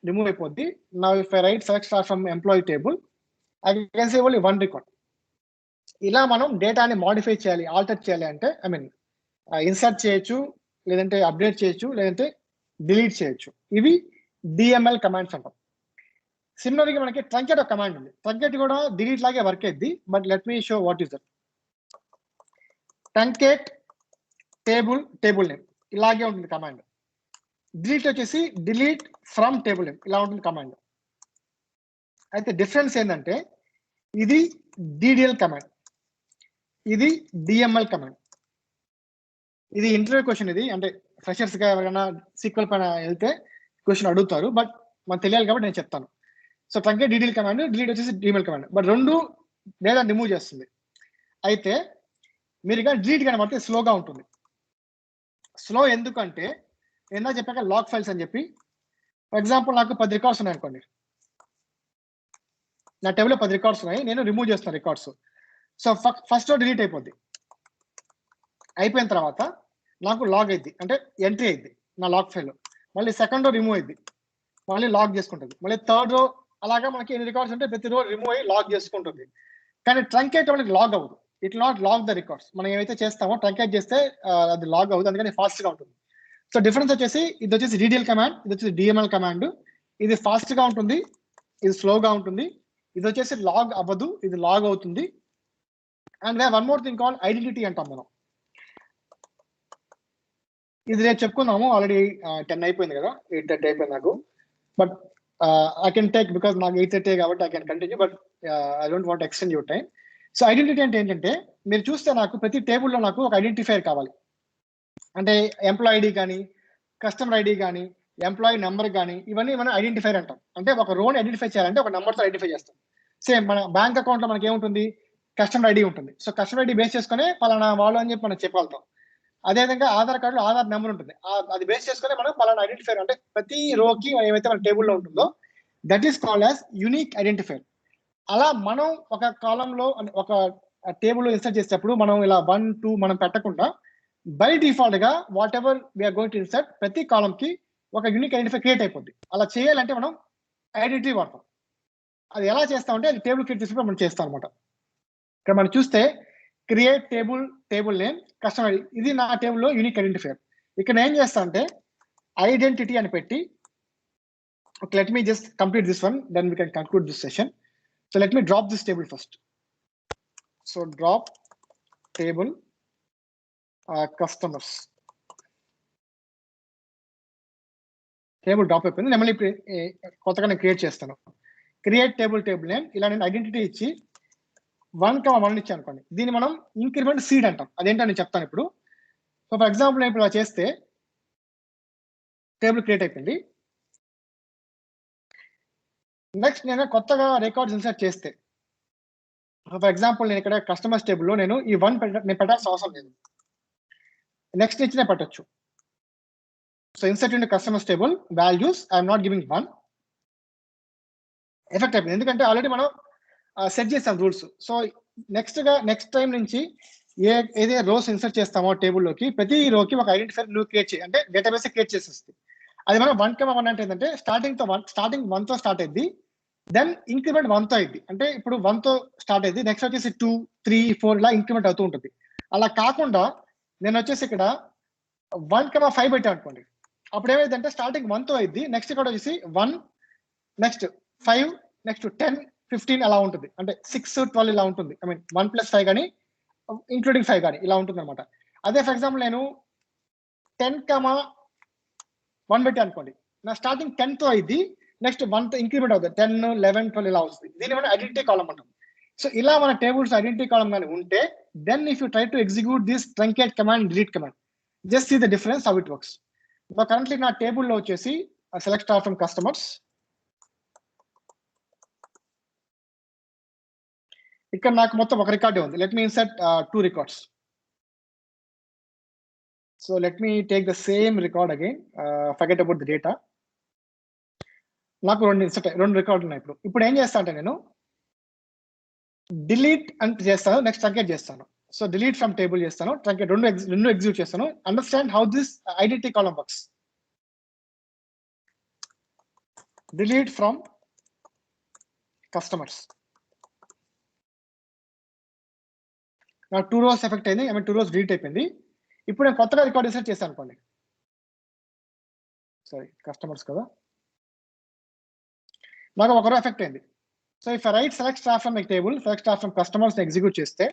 రిమూవ్ అయిపోద్ది. నా if I right select star from employee table, I can say only 1 record. ఇలా మనం డేటాని మాడిఫై చేయాలి, ఆల్టర్ చేయాలి అంటే ఇన్సర్ట్ చేయొచ్చు, లేదంటే అప్డేట్ చేయొచ్చు, లేదంటే డిలీట్ చేయొచ్చు. ఇవి డిఎంఎల్ కమాండ్స్ అంటాం. సిమిలర్గా మనకి ట్రంకెట్ ఒక కమాండ్ ఉంది. ట్రంకెట్ కూడా డిలీట్ లాగే వర్క్ అయింది, but let me show what is that. Truncate table name ఇలాగే ఉంటుంది కమాండ్. డిలీట్ వచ్చేసి డిలీట్ ఫ్రమ్ టేబుల్ నేమ్ ఇలా ఉంటుంది కమాండ్. అయితే డిఫరెన్స్ ఏంటంటే ఇది డిడిఎల్ కమాండ్, ఇది డిఎంఎల్ కమాండ్. ఇది ఇంటర్వ్యూ క్వశ్చన్. ఇది అంటే ఫ్రెషర్స్ గా ఎవరైనా సీక్వెల్ పైన వెళ్తే క్వశ్చన్ అడుగుతారు, బట్ మనకు తెలియాలి కాబట్టి నేను చెప్తాను. So truncate DDL command, delete వచ్చేసి డిఎంఎల్ కమాండ్, బట్ రెండు డేటా రిమూవ్ చేస్తుంది. అయితే మీరు కానీ డిలీట్ కనబడితే స్లోగా ఉంటుంది. స్లో ఎందుకంటే ఏందా చెప్పాక లాగ్ ఫైల్స్ అని చెప్పి, ఫర్ ఎగ్జాంపుల్ నాకు 10 రికార్డ్స్ ఉన్నాయి అనుకోండి, నా టేబుల్లో 10 రికార్డ్స్ ఉన్నాయి, నేను రిమూవ్ చేస్తాను రికార్డ్స్. సో ఫస్ట్ డిలీట్ అయిపోద్ది. అయిపోయిన తర్వాత నాకు లాగ్ అయింది అంటే ఎంట్రీ అయింది నా లాగ్ ఫైల్. మళ్ళీ సెకండ్ రో రిమూవ్ అయింది, మళ్ళీ లాగ్ చేసుకుంటుంది. మళ్ళీ థర్డ్ రో, అలాగా మనకి ఎన్ని రికార్డ్స్ ఉంటే ప్రతి రో రిమూవ్ అయ్యి లాగ్ చేసుకుంటుంది. కానీ ట్రంకేట్ మనకి లాగ్ అవ్వదు. It not log the records. మనం ఏమైతే చేస్తామో ట్రంకేట్ చేస్తే అది లాగ్ అవ్వదు, అందుకని ఫాస్ట్ గా ఉంటుంది. సో డిఫరెన్స్ వచ్చేసి ఇది వచ్చేసి డిడిఎల్ కమాండ్, ఇది వచ్చేసి డిఎంఎల్ కమాండ్. ఇది ఫాస్ట్ గా ఉంటుంది, ఇది స్లోగా ఉంటుంది. ఇది వచ్చేసి లాగ్ అవ్వదు, ఇది లాగ్ అవుతుంది. And one more thing call identity అంటాం మనం. ఇది రేపు చెప్పుకున్నాము, ఆల్రెడీ 10 అయిపోయింది కదా, 8:30 అయిపోయింది నాకు. But I can take because నాకు 8:30 కాబట్టి I can continue, but I don't want extend your time. So identity అంటే ఏంటంటే, మీరు చూస్తే నాకు ప్రతి టేబుల్లో నాకు ఒక ఐడెంటిఫైర్ కావాలి. అంటే ఎంప్లాయ్ ఐడి కానీ, కస్టమర్ ఐడి కానీ, ఎంప్లాయీ నెంబర్ కానీ, ఇవన్నీ మనం ఐడెంటిఫైర్ అంటాం. అంటే ఒక రోని ఐడెంటిఫై చేయాలంటే ఒక నెంబర్తో ఐడెంటిఫై చేస్తాం. సేమ్ మన బ్యాంక్ అకౌంట్లో మనకి ఏముంటుంది, కస్టమర్ ఐడి ఉంటుంది. సో కస్టమర్ ఐడి బేస్ చేసుకుని పలానా వాళ్ళు అని చెప్పి మనం చెప్పగలుగుతాం. అదేవిధంగా ఆధార్ కార్డులో ఆధార్ నెంబర్ ఉంటుంది, అది బేస్ చేసుకుని మనం పలానా ఐడెంటిఫైర్, అంటే ప్రతి రోకి ఏమైతే మన టేబుల్లో ఉంటుందో that is called as unique identifier. అలా మనం ఒక కాలంలో ఒక టేబుల్లో ఇన్సర్ట్ చేసేటప్పుడు మనం ఇలా 1, 2 మనం పెట్టకుండా బై డిఫాల్ట్ గా whatever we're going to insert ప్రతి కాలం కి ఒక యూనిక్ ఐడెంటిఫై క్రియేట్ అయిపోద్ది. అలా చేయాలంటే మనం ఐడెంటిటీ వాడతాం. అది ఎలా చేస్తామంటే అది టేబుల్ క్రియేట్ చేసినప్పుడు మనం చేస్తాం అనమాట. ఇక్కడ మనం చూస్తే క్రియేట్ టేబుల్ నేమ్, కస్టమర్, ఇది నా టేబుల్లో యూనిక్ ఐడెంటిఫైర్. ఇక్కడ ఏం చేస్తా అంటే ఐడెంటిటీ అని పెట్టి, let me just complete this one, then we can conclude this session. So let me drop this table first. So drop table customers. Table drop అయిపోయింది. నేను మళ్ళీ కొత్తగా నేను క్రియేట్ చేస్తాను. క్రియేట్ టేబుల్ నేమ్, ఇలా నేను ఐడెంటిటీ ఇచ్చి 1,1 ఇచ్చాను అనుకోండి. దీన్ని మనం ఇంక్రిమెంట్ సీడ్ అంటాం. అదేంటో నేను చెప్తాను ఇప్పుడు. సో ఫర్ ఎగ్జాంపుల్ నేను ఇప్పుడు ఇలా చేస్తే టేబుల్ క్రియేట్ అయిపోయింది. నెక్స్ట్ నేను కొత్తగా రికార్డ్స్ ఇన్సర్ట్ చేస్తే, ఫర్ ఎగ్జాంపుల్ నేను ఇక్కడ కస్టమర్స్ టేబుల్లో నేను ఈ 1 నేను పెట్టాల్సిన అవసరం లేదు, నెక్స్ట్ ఇచ్చిన పెట్టచ్చు. So insert in customers table values, I'm not giving 1. Effect అయిపోయింది, ఎందుకంటే ఆల్రెడీ మనం సెట్ చేస్తాం రూల్స్. సో నెక్స్ట్ టైం నుంచి ఏదే రోస్ ఇన్సర్ట్ చేస్తామో టేబుల్లోకి, ప్రతి రోకి ఒక ఐడెంటిఫైర్ నువ్వు క్రియేట్ చేయి, అంటే డేటాబేస్ క్రియేట్ చేసేస్తుంది. అది మనం 1,1 అంటే ఏంటంటే స్టార్టింగ్ 1తో స్టార్ట్ అయింది, దెన్ ఇంక్రిమెంట్ 1తో అయింది. అంటే ఇప్పుడు 1తో స్టార్ట్ అయింది, నెక్స్ట్ వచ్చేసి 2, 3, 4 ఇలా ఇంక్రిమెంట్ అవుతూ ఉంటుంది. అలా కాకుండా నేను వచ్చేసి ఇక్కడ 1,5 పెట్టాను అనుకోండి, అప్పుడు ఏమైందంటే స్టార్టింగ్ 1తో అయింది, నెక్స్ట్ ఇక్కడ వచ్చేసి 1, నెక్స్ట్ 5, నెక్స్ట్ 10, 15 అలా ఉంటుంది. అంటే 6, 12 ఇలా ఉంటుంది. ఐ మీన్ 1 + 5 కానీ ఇంక్లూడింగ్ 5 కానీ ఇలా ఉంటుంది అనమాట. అదే ఫర్ ఎగ్జాంపుల్ నేను 10,1 పెట్టాను అనుకోండి, నా స్టార్టింగ్ 10తో అయింది, నెక్స్ట్ 1తో ఇంక్రిమెంట్ అవుతుంది, 10, 11, 12 ఇలా వస్తుంది. దీన్ని మనం ఐడెంటిటీ కాలం అంటాం. సో ఇలా మన టేబుల్స్ ఐడెంటిటీ కాలం కానీ ఉంటే, then if you try to execute this truncate command, delete command, just see the difference how it works. So currently నా టేబుల్లో వచ్చేసి సెలెక్ట్ స్టార్ ఫ్రమ్ కస్టమర్స్, ఇక్కడ నాకు మొత్తం ఒక రికార్డే ఉంది. Let me insert 2 records. So let me take the same record again, forget about the data. నాకు 2 రికార్డులు ఉన్నాయి. ఇప్పుడు ఏం చేస్తా అంటే నేను డిలీట్ అంటే చేస్తాను, నెక్స్ట్ ట్రంకేట్ చేస్తాను. సో డిలీట్ ఫ్రమ్ టేబుల్ చేస్తాను, ట్రంకేట్ రెండు ఎగ్జిక్యూట్ చేస్తాను. Understand how this identity column works. Delete from customers, నాకు 2 rows ఎఫెక్ట్ అయింది, ఐ మీన్ 2 rows డిలీట్ అయిపోయింది. ఇప్పుడు నేను కొత్తగా రికార్డ్ ఇన్సర్ట్ చేశాను అనుకోండి, సారీ కస్టమర్స్ కదా, నాకు ఒక రో ఎఫెక్ట్ అయింది. So if I right select star from table, select star from customers execute చేస్తే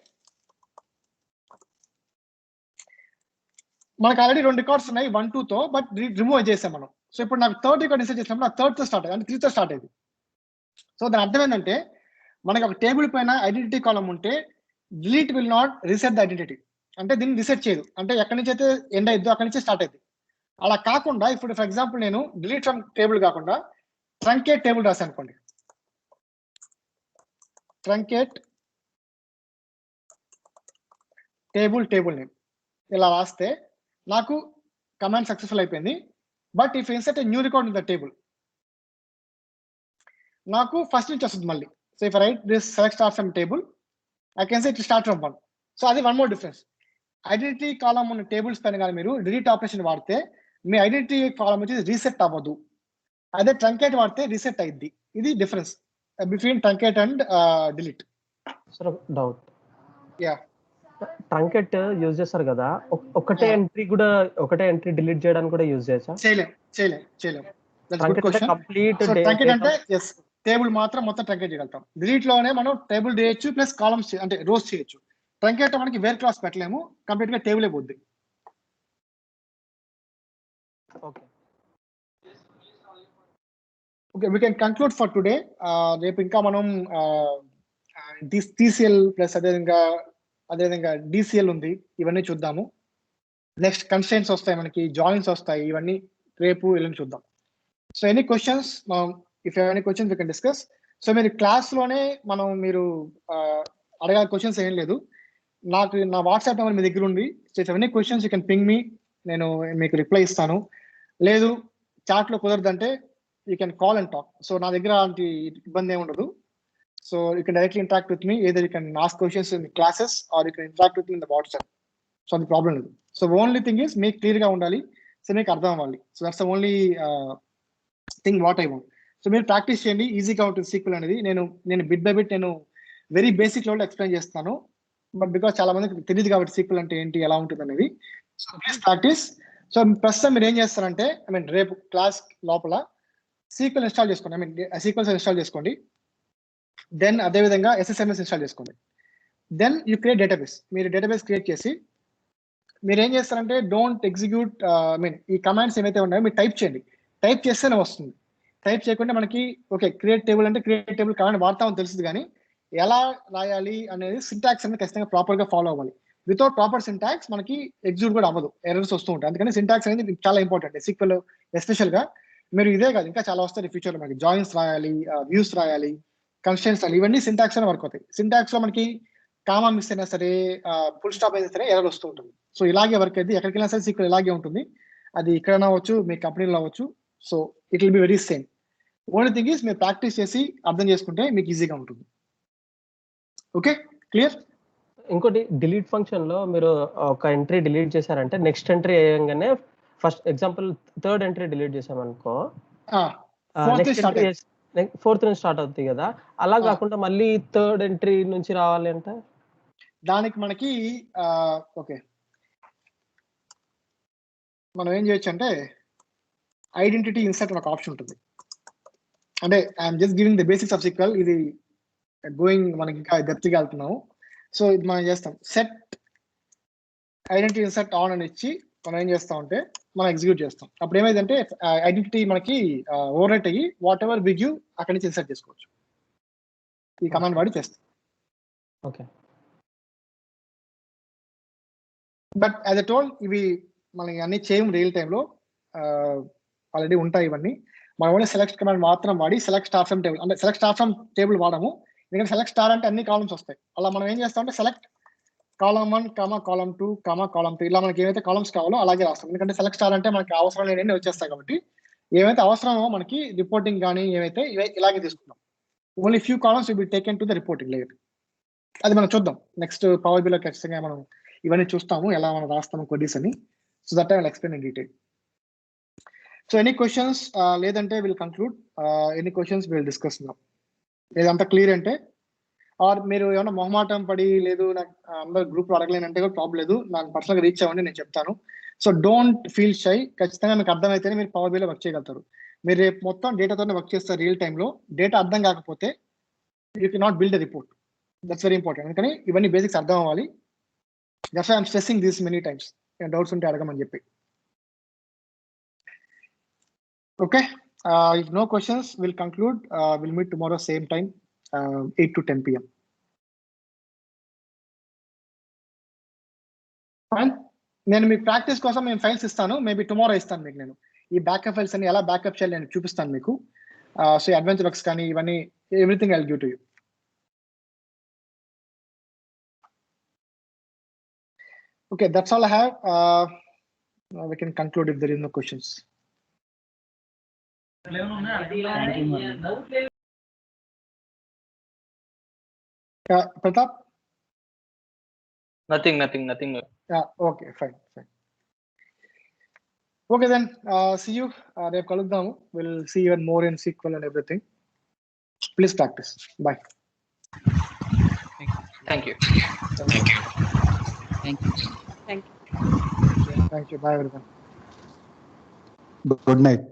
మనకు ఆల్రెడీ 2 రికార్డ్స్ ఉన్నాయి 1, 2తో, బట్ రిమూవ్ చేసాం మనం. సో ఇప్పుడు నాకు 3rd రికార్డ్ ఇన్సర్ట్ చేసినప్పుడు నాకు 3rd తో స్టార్ట్ అయ్యింది, అంటే 3తో స్టార్ట్ అయింది. సో దాని అర్థం ఏంటంటే మనకి ఒక టేబుల్ పైన ఐడెంటిటీ కాలం ఉంటే delete will not reset the identity. అంటే దీన్ని రీసెట్ చేయదు, అంటే ఎక్కడి నుంచి అయితే ఎండ్ అయిద్దో అక్కడి నుంచి స్టార్ట్ అయింది. అలా కాకుండా ఇప్పుడు ఫర్ ఎగ్జాంపుల్ నేను డిలీట్ ఫ్రమ్ టేబుల్ కాకుండా ట్రంకేట్ టేబుల్ రాశాను అనుకోండి. ట్రంకేట్ టేబుల్ నేమ్ ఇలా రాస్తే నాకు కమాండ్ సక్సెస్ఫుల్ అయిపోయింది. But if insert new record in the table నాకు ఫస్ట్ నుంచి వస్తుంది మళ్ళీ. So if write this select start from table I can say it start from 1. సో అది one more difference. Identity column ఉన్న టేబుల్స్ పైన కానీ మీరు డిలీట్ ఆపరేషన్ వాడితే మీ ఐడెంటిటీ కాలమ్ వచ్చి రీసెట్ అవ్వదు. అదే ట్రంకేట్ వాడితే రీసెట్ అయింది. ఇది difference between truncate and delete. Sir doubt, yeah truncate use చేస్తారు కదా, ఒకటే ఎంట్రీ డిలీట్ చేయడానికి కూడా యూజ్ చేయొచ్చా? చేయలేం. That's good question. Complete so truncate అంటే ఎస్ టేబుల్ మాత్రం మొత్తం ట్రంకేట్ చేయగలుగుతాం. డిలీట్ లోనే మనం టేబుల్ చేయొచ్చు ప్లస్ కాలమ్స్ అంటే రోస్ చేయొచ్చు. ట్రంకేట్ మనకి వేర్ క్లాస్ పెట్టలేము, కంప్లీట్ గా టేబులే పోద్ది. Okay we can conclude for today. రేపు ఇంకా మనం టీసీఎల్ ప్లస్ అదేవిధంగా డిసిఎల్ ఉంది, ఇవన్నీ చూద్దాము. నెక్స్ట్ కన్స్ట్రెంట్స్ వస్తాయి, మనకి జాయిన్స్ వస్తాయి, ఇవన్నీ రేపు ఎల్లుండి చూద్దాం. So any questions, if any questions we can discuss. So మీరు క్లాస్ లోనే మీరు అడగాల క్వశ్చన్స్ ఏం లేదు. నాకు నా వాట్సాప్ నెంబర్ మీ దగ్గర ఉంది. So if any questions you can ping me, నేను మీకు రిప్లై ఇస్తాను. లేదు చాట్ లో కుదరదంటే you can call and talk. So నా దగ్గర అలాంటి ఇబ్బంది ఏమి ఉండదు. So you can directly interact with me, either you can ask questions in the classes or you can interact with me in the WhatsApp. So అది problem లేదు. So only thing is మీకు clear గా ఉండాలి, so మీకు అర్థం అవ్వాలి. So that's the only thing what I want. So మీరు practice చేయండి, ఈజీగా ఉంటుంది సీక్వెల్ అనేది. నేను బిట్ బై బిట్ నేను వెరీ బేసిక్ లెవెల్ ఎక్స్ప్లెయిన్ చేస్తాను, బట్ బికాస్ చాలా మందికి తెలియదు కాబట్టి సీక్వెల్ అంటే ఏంటి, ఎలా ఉంటుంది అనేది. So please practice. సో ప్రస్తుతం మీరు ఏం చేస్తారంటే రేపు క్లాస్ లోపల సీక్వెల్ ఇన్స్టాల్ చేసుకోండి, సీక్వెల్స్ ఇన్స్టాల్ చేసుకోండి. దెన్ అదేవిధంగా SSMS ఇన్స్టాల్ చేసుకోండి. Then you create database. మీరు డేటాబేస్ క్రియేట్ చేసి మీరు ఏం చేస్తారంటే డోంట్ ఎగ్జిక్యూట్ ఈ కమాండ్స్ ఏమైతే ఉన్నాయో మీరు టైప్ చేయండి. టైప్ చేస్తేనే వస్తుంది. టైప్ చేయకుండా మనకి ఓకే క్రియేట్ టేబుల్ అంటే క్రియేట్ టేబుల్ కమాండ్ వాడతామని తెలుస్తుంది, కానీ ఎలా రాయాలి అనేది సింటాక్స్ అనేది ఖచ్చితంగా ప్రాపర్ గా ఫాలో అవ్వాలి. వితౌట్ ప్రాపర్ సింటాక్స్ మనకి ఎగ్జిక్యూట్ కూడా అవ్వదు, ఎర్రర్స్ వస్తూ ఉంటాయి. అందుకని సింటాక్స్ అనేది చాలా ఇంపార్టెంట్ సీక్వెల్ ఎస్పెషల్ గా. మీరు ఇదే కాదు ఇంకా చాలా వస్తాయి ఫ్యూచర్ లో. మనకి జాయిన్స్ రాయాలి, వ్యూస్ రాయాలి, కన్స్ట్రెంట్స్ రాయాలి, ఇవన్నీ సింటాక్స్ అనే వర్క్ అవుతాయి. సింటాక్స్ లో మనకి కామా మిస్ అయినా సరే, ఫుల్ స్టాప్ అయినా సరే ఎర్రర్ వస్తూ ఉంటుంది. సో ఇలాగే వర్క్ అయితే ఎక్కడికి వెళ్ళినా సరే సీక్వెల్ ఇలాగే ఉంటుంది. అది ఎక్కడైనా అవ్వచ్చు, మీ కంపెనీలో అవ్వచ్చు. So it will be very same. Only thing is మీరు ప్రాక్టీస్ చేసి అర్థం చేసుకుంటే మీకు ఈజీగా ఉంటుంది. Okay clear? ఇంకోటి డిలీట్ ఫంక్షన్ లో మీరు ఒక ఎంట్రీ డిలీట్ చేశారంటే నెక్స్ట్ ఎంట్రీ వేయంగానే first example third entry delete చేసామనుకో, ఫోర్త్ నుంచి స్టార్ట్ అవుతుంది కదా. అలా కాకుండా మళ్ళీ థర్డ్ ఎంట్రీ నుంచి రావాలి అంటే దానికి మనకి ఓకే మనం ఏం చేయొచ్చు అంటే ఐడెంటిటీ ఇన్సర్ట్ ఒక ఆప్షన్ ఉంటుంది. అంటే I'm just giving the basics of sequel. ఇది గోయింగ్ మనకి ఇంకా డెప్త్ గా వెళ్తున్నాము. సో ఇది మనం చేస్తాం సెట్ ఐడెంటిటీ ఇన్సర్ట్ ఆన్ అని ఇచ్చి మనం ఏం చేస్తాం అంటే మనం ఎగ్జిక్యూట్ చేస్తాం. అప్పుడు ఏమైందంటే ఐడెంటిటీ మనకి ఓవర్ రైట్ అయ్యి వాట్ ఎవర్ వి గివ్ అక్కడి నుంచి ఇన్సర్ట్ చేసుకోవచ్చు. ఈ కమాండ్ వాడి చేస్తాం. Okay. But as a tool ఇవి మనకి అన్ని చేయము రియల్ టైంలో, ఆల్రెడీ ఉంటాయి ఇవన్నీ. మనం ఓన్లీ సెలెక్ట్ కమాండ్ మాత్రం వాడి సెలెక్ట్ స్టార్ ఫ్రమ్ టేబుల్ అంటే సెలెక్ట్ స్టార్ ఫ్రమ్ టేబుల్ వాడము. ఎందుకంటే సెలెక్ట్ స్టార్ అంటే అన్ని కాలమ్స్ వస్తాయి. అలా మనం ఏం చేస్తాం అంటే సెలెక్ట్ కాలమ్ 1, కాలమ్ 2, కాలమ్ 3 ఇలా మనకి ఏవైతే కాలమ్స్ కావాలో అలాగే రాస్తాం. ఎందుకంటే సెలెక్ట్ స్టార్ అంటే మనకి అవసరం లేని వచ్చేస్తాయి కాబట్టి ఏవైతే అవసరమో మనకి రిపోర్టింగ్ కానీ ఏవైతే ఇలాగే తీసుకుంటాం. Only few columns will be taken to the reporting layer. అది మనం చూద్దాం నెక్స్ట్ పవర్ బిలో ఖచ్చితంగా మనం ఇవన్నీ చూస్తాము, ఎలా మనం రాస్తాము క్వెరీస్ అని. So that I will explain in detail. So any questions లేదంటే will conclude. Any questions will discuss now. లేదంతా క్లియర్ అంటే ఆర్ మీరు ఏమైనా మొహమాటం పడి లేదు నాకు అందరు గ్రూప్ లో అడగలేనంటే కూడా ప్రాబ్లం లేదు, నాకు పర్సనల్గా రీచ్ అవ్వండి, నేను చెప్తాను. So don't feel shy. ఖచ్చితంగా మీకు అర్థమైతేనే మీరు పవర్ బిలో వర్క్ చేయగలుగుతారు. మీరు రేపు మొత్తం డేటాతోనే వర్క్ చేస్తారు రియల్ టైంలో. డేటా అర్థం కాకపోతే you can not build a report. That's very important. అందుకని ఇవన్నీ బేసిక్స్ అర్థం అవ్వాలి. That's why I'm stressing this many times. Doubts ఉంటే అడగమని చెప్పి. Okay, if no questions, we'll conclude. We'll meet tomorrow same time, 8 to 10 p.m. Fine. నేను మీకు practice కోసం నేను ఫైల్స్ ఇస్తాను, మేబీ టుమారో ఇస్తాను మీకు. నేను ఈ బ్యాకప్ ఫైల్స్ అన్ని ఎలా బ్యాకప్ చేయాలి నేను చూపిస్తాను మీకు. సో అడ్వెంచర్ వర్క్స్ కానీ ఇవన్నీ everything I will give to you. Okay, that's all I have. We can conclude if there is no questions. Thank you, Murli. Pratap? Nothing. Yeah, okay, fine. Okay then, see you. Repu kaluddamu. We'll see even more in SQL and everything. Please practice. Bye. Thank you. Thank you. Bye everyone. Good night.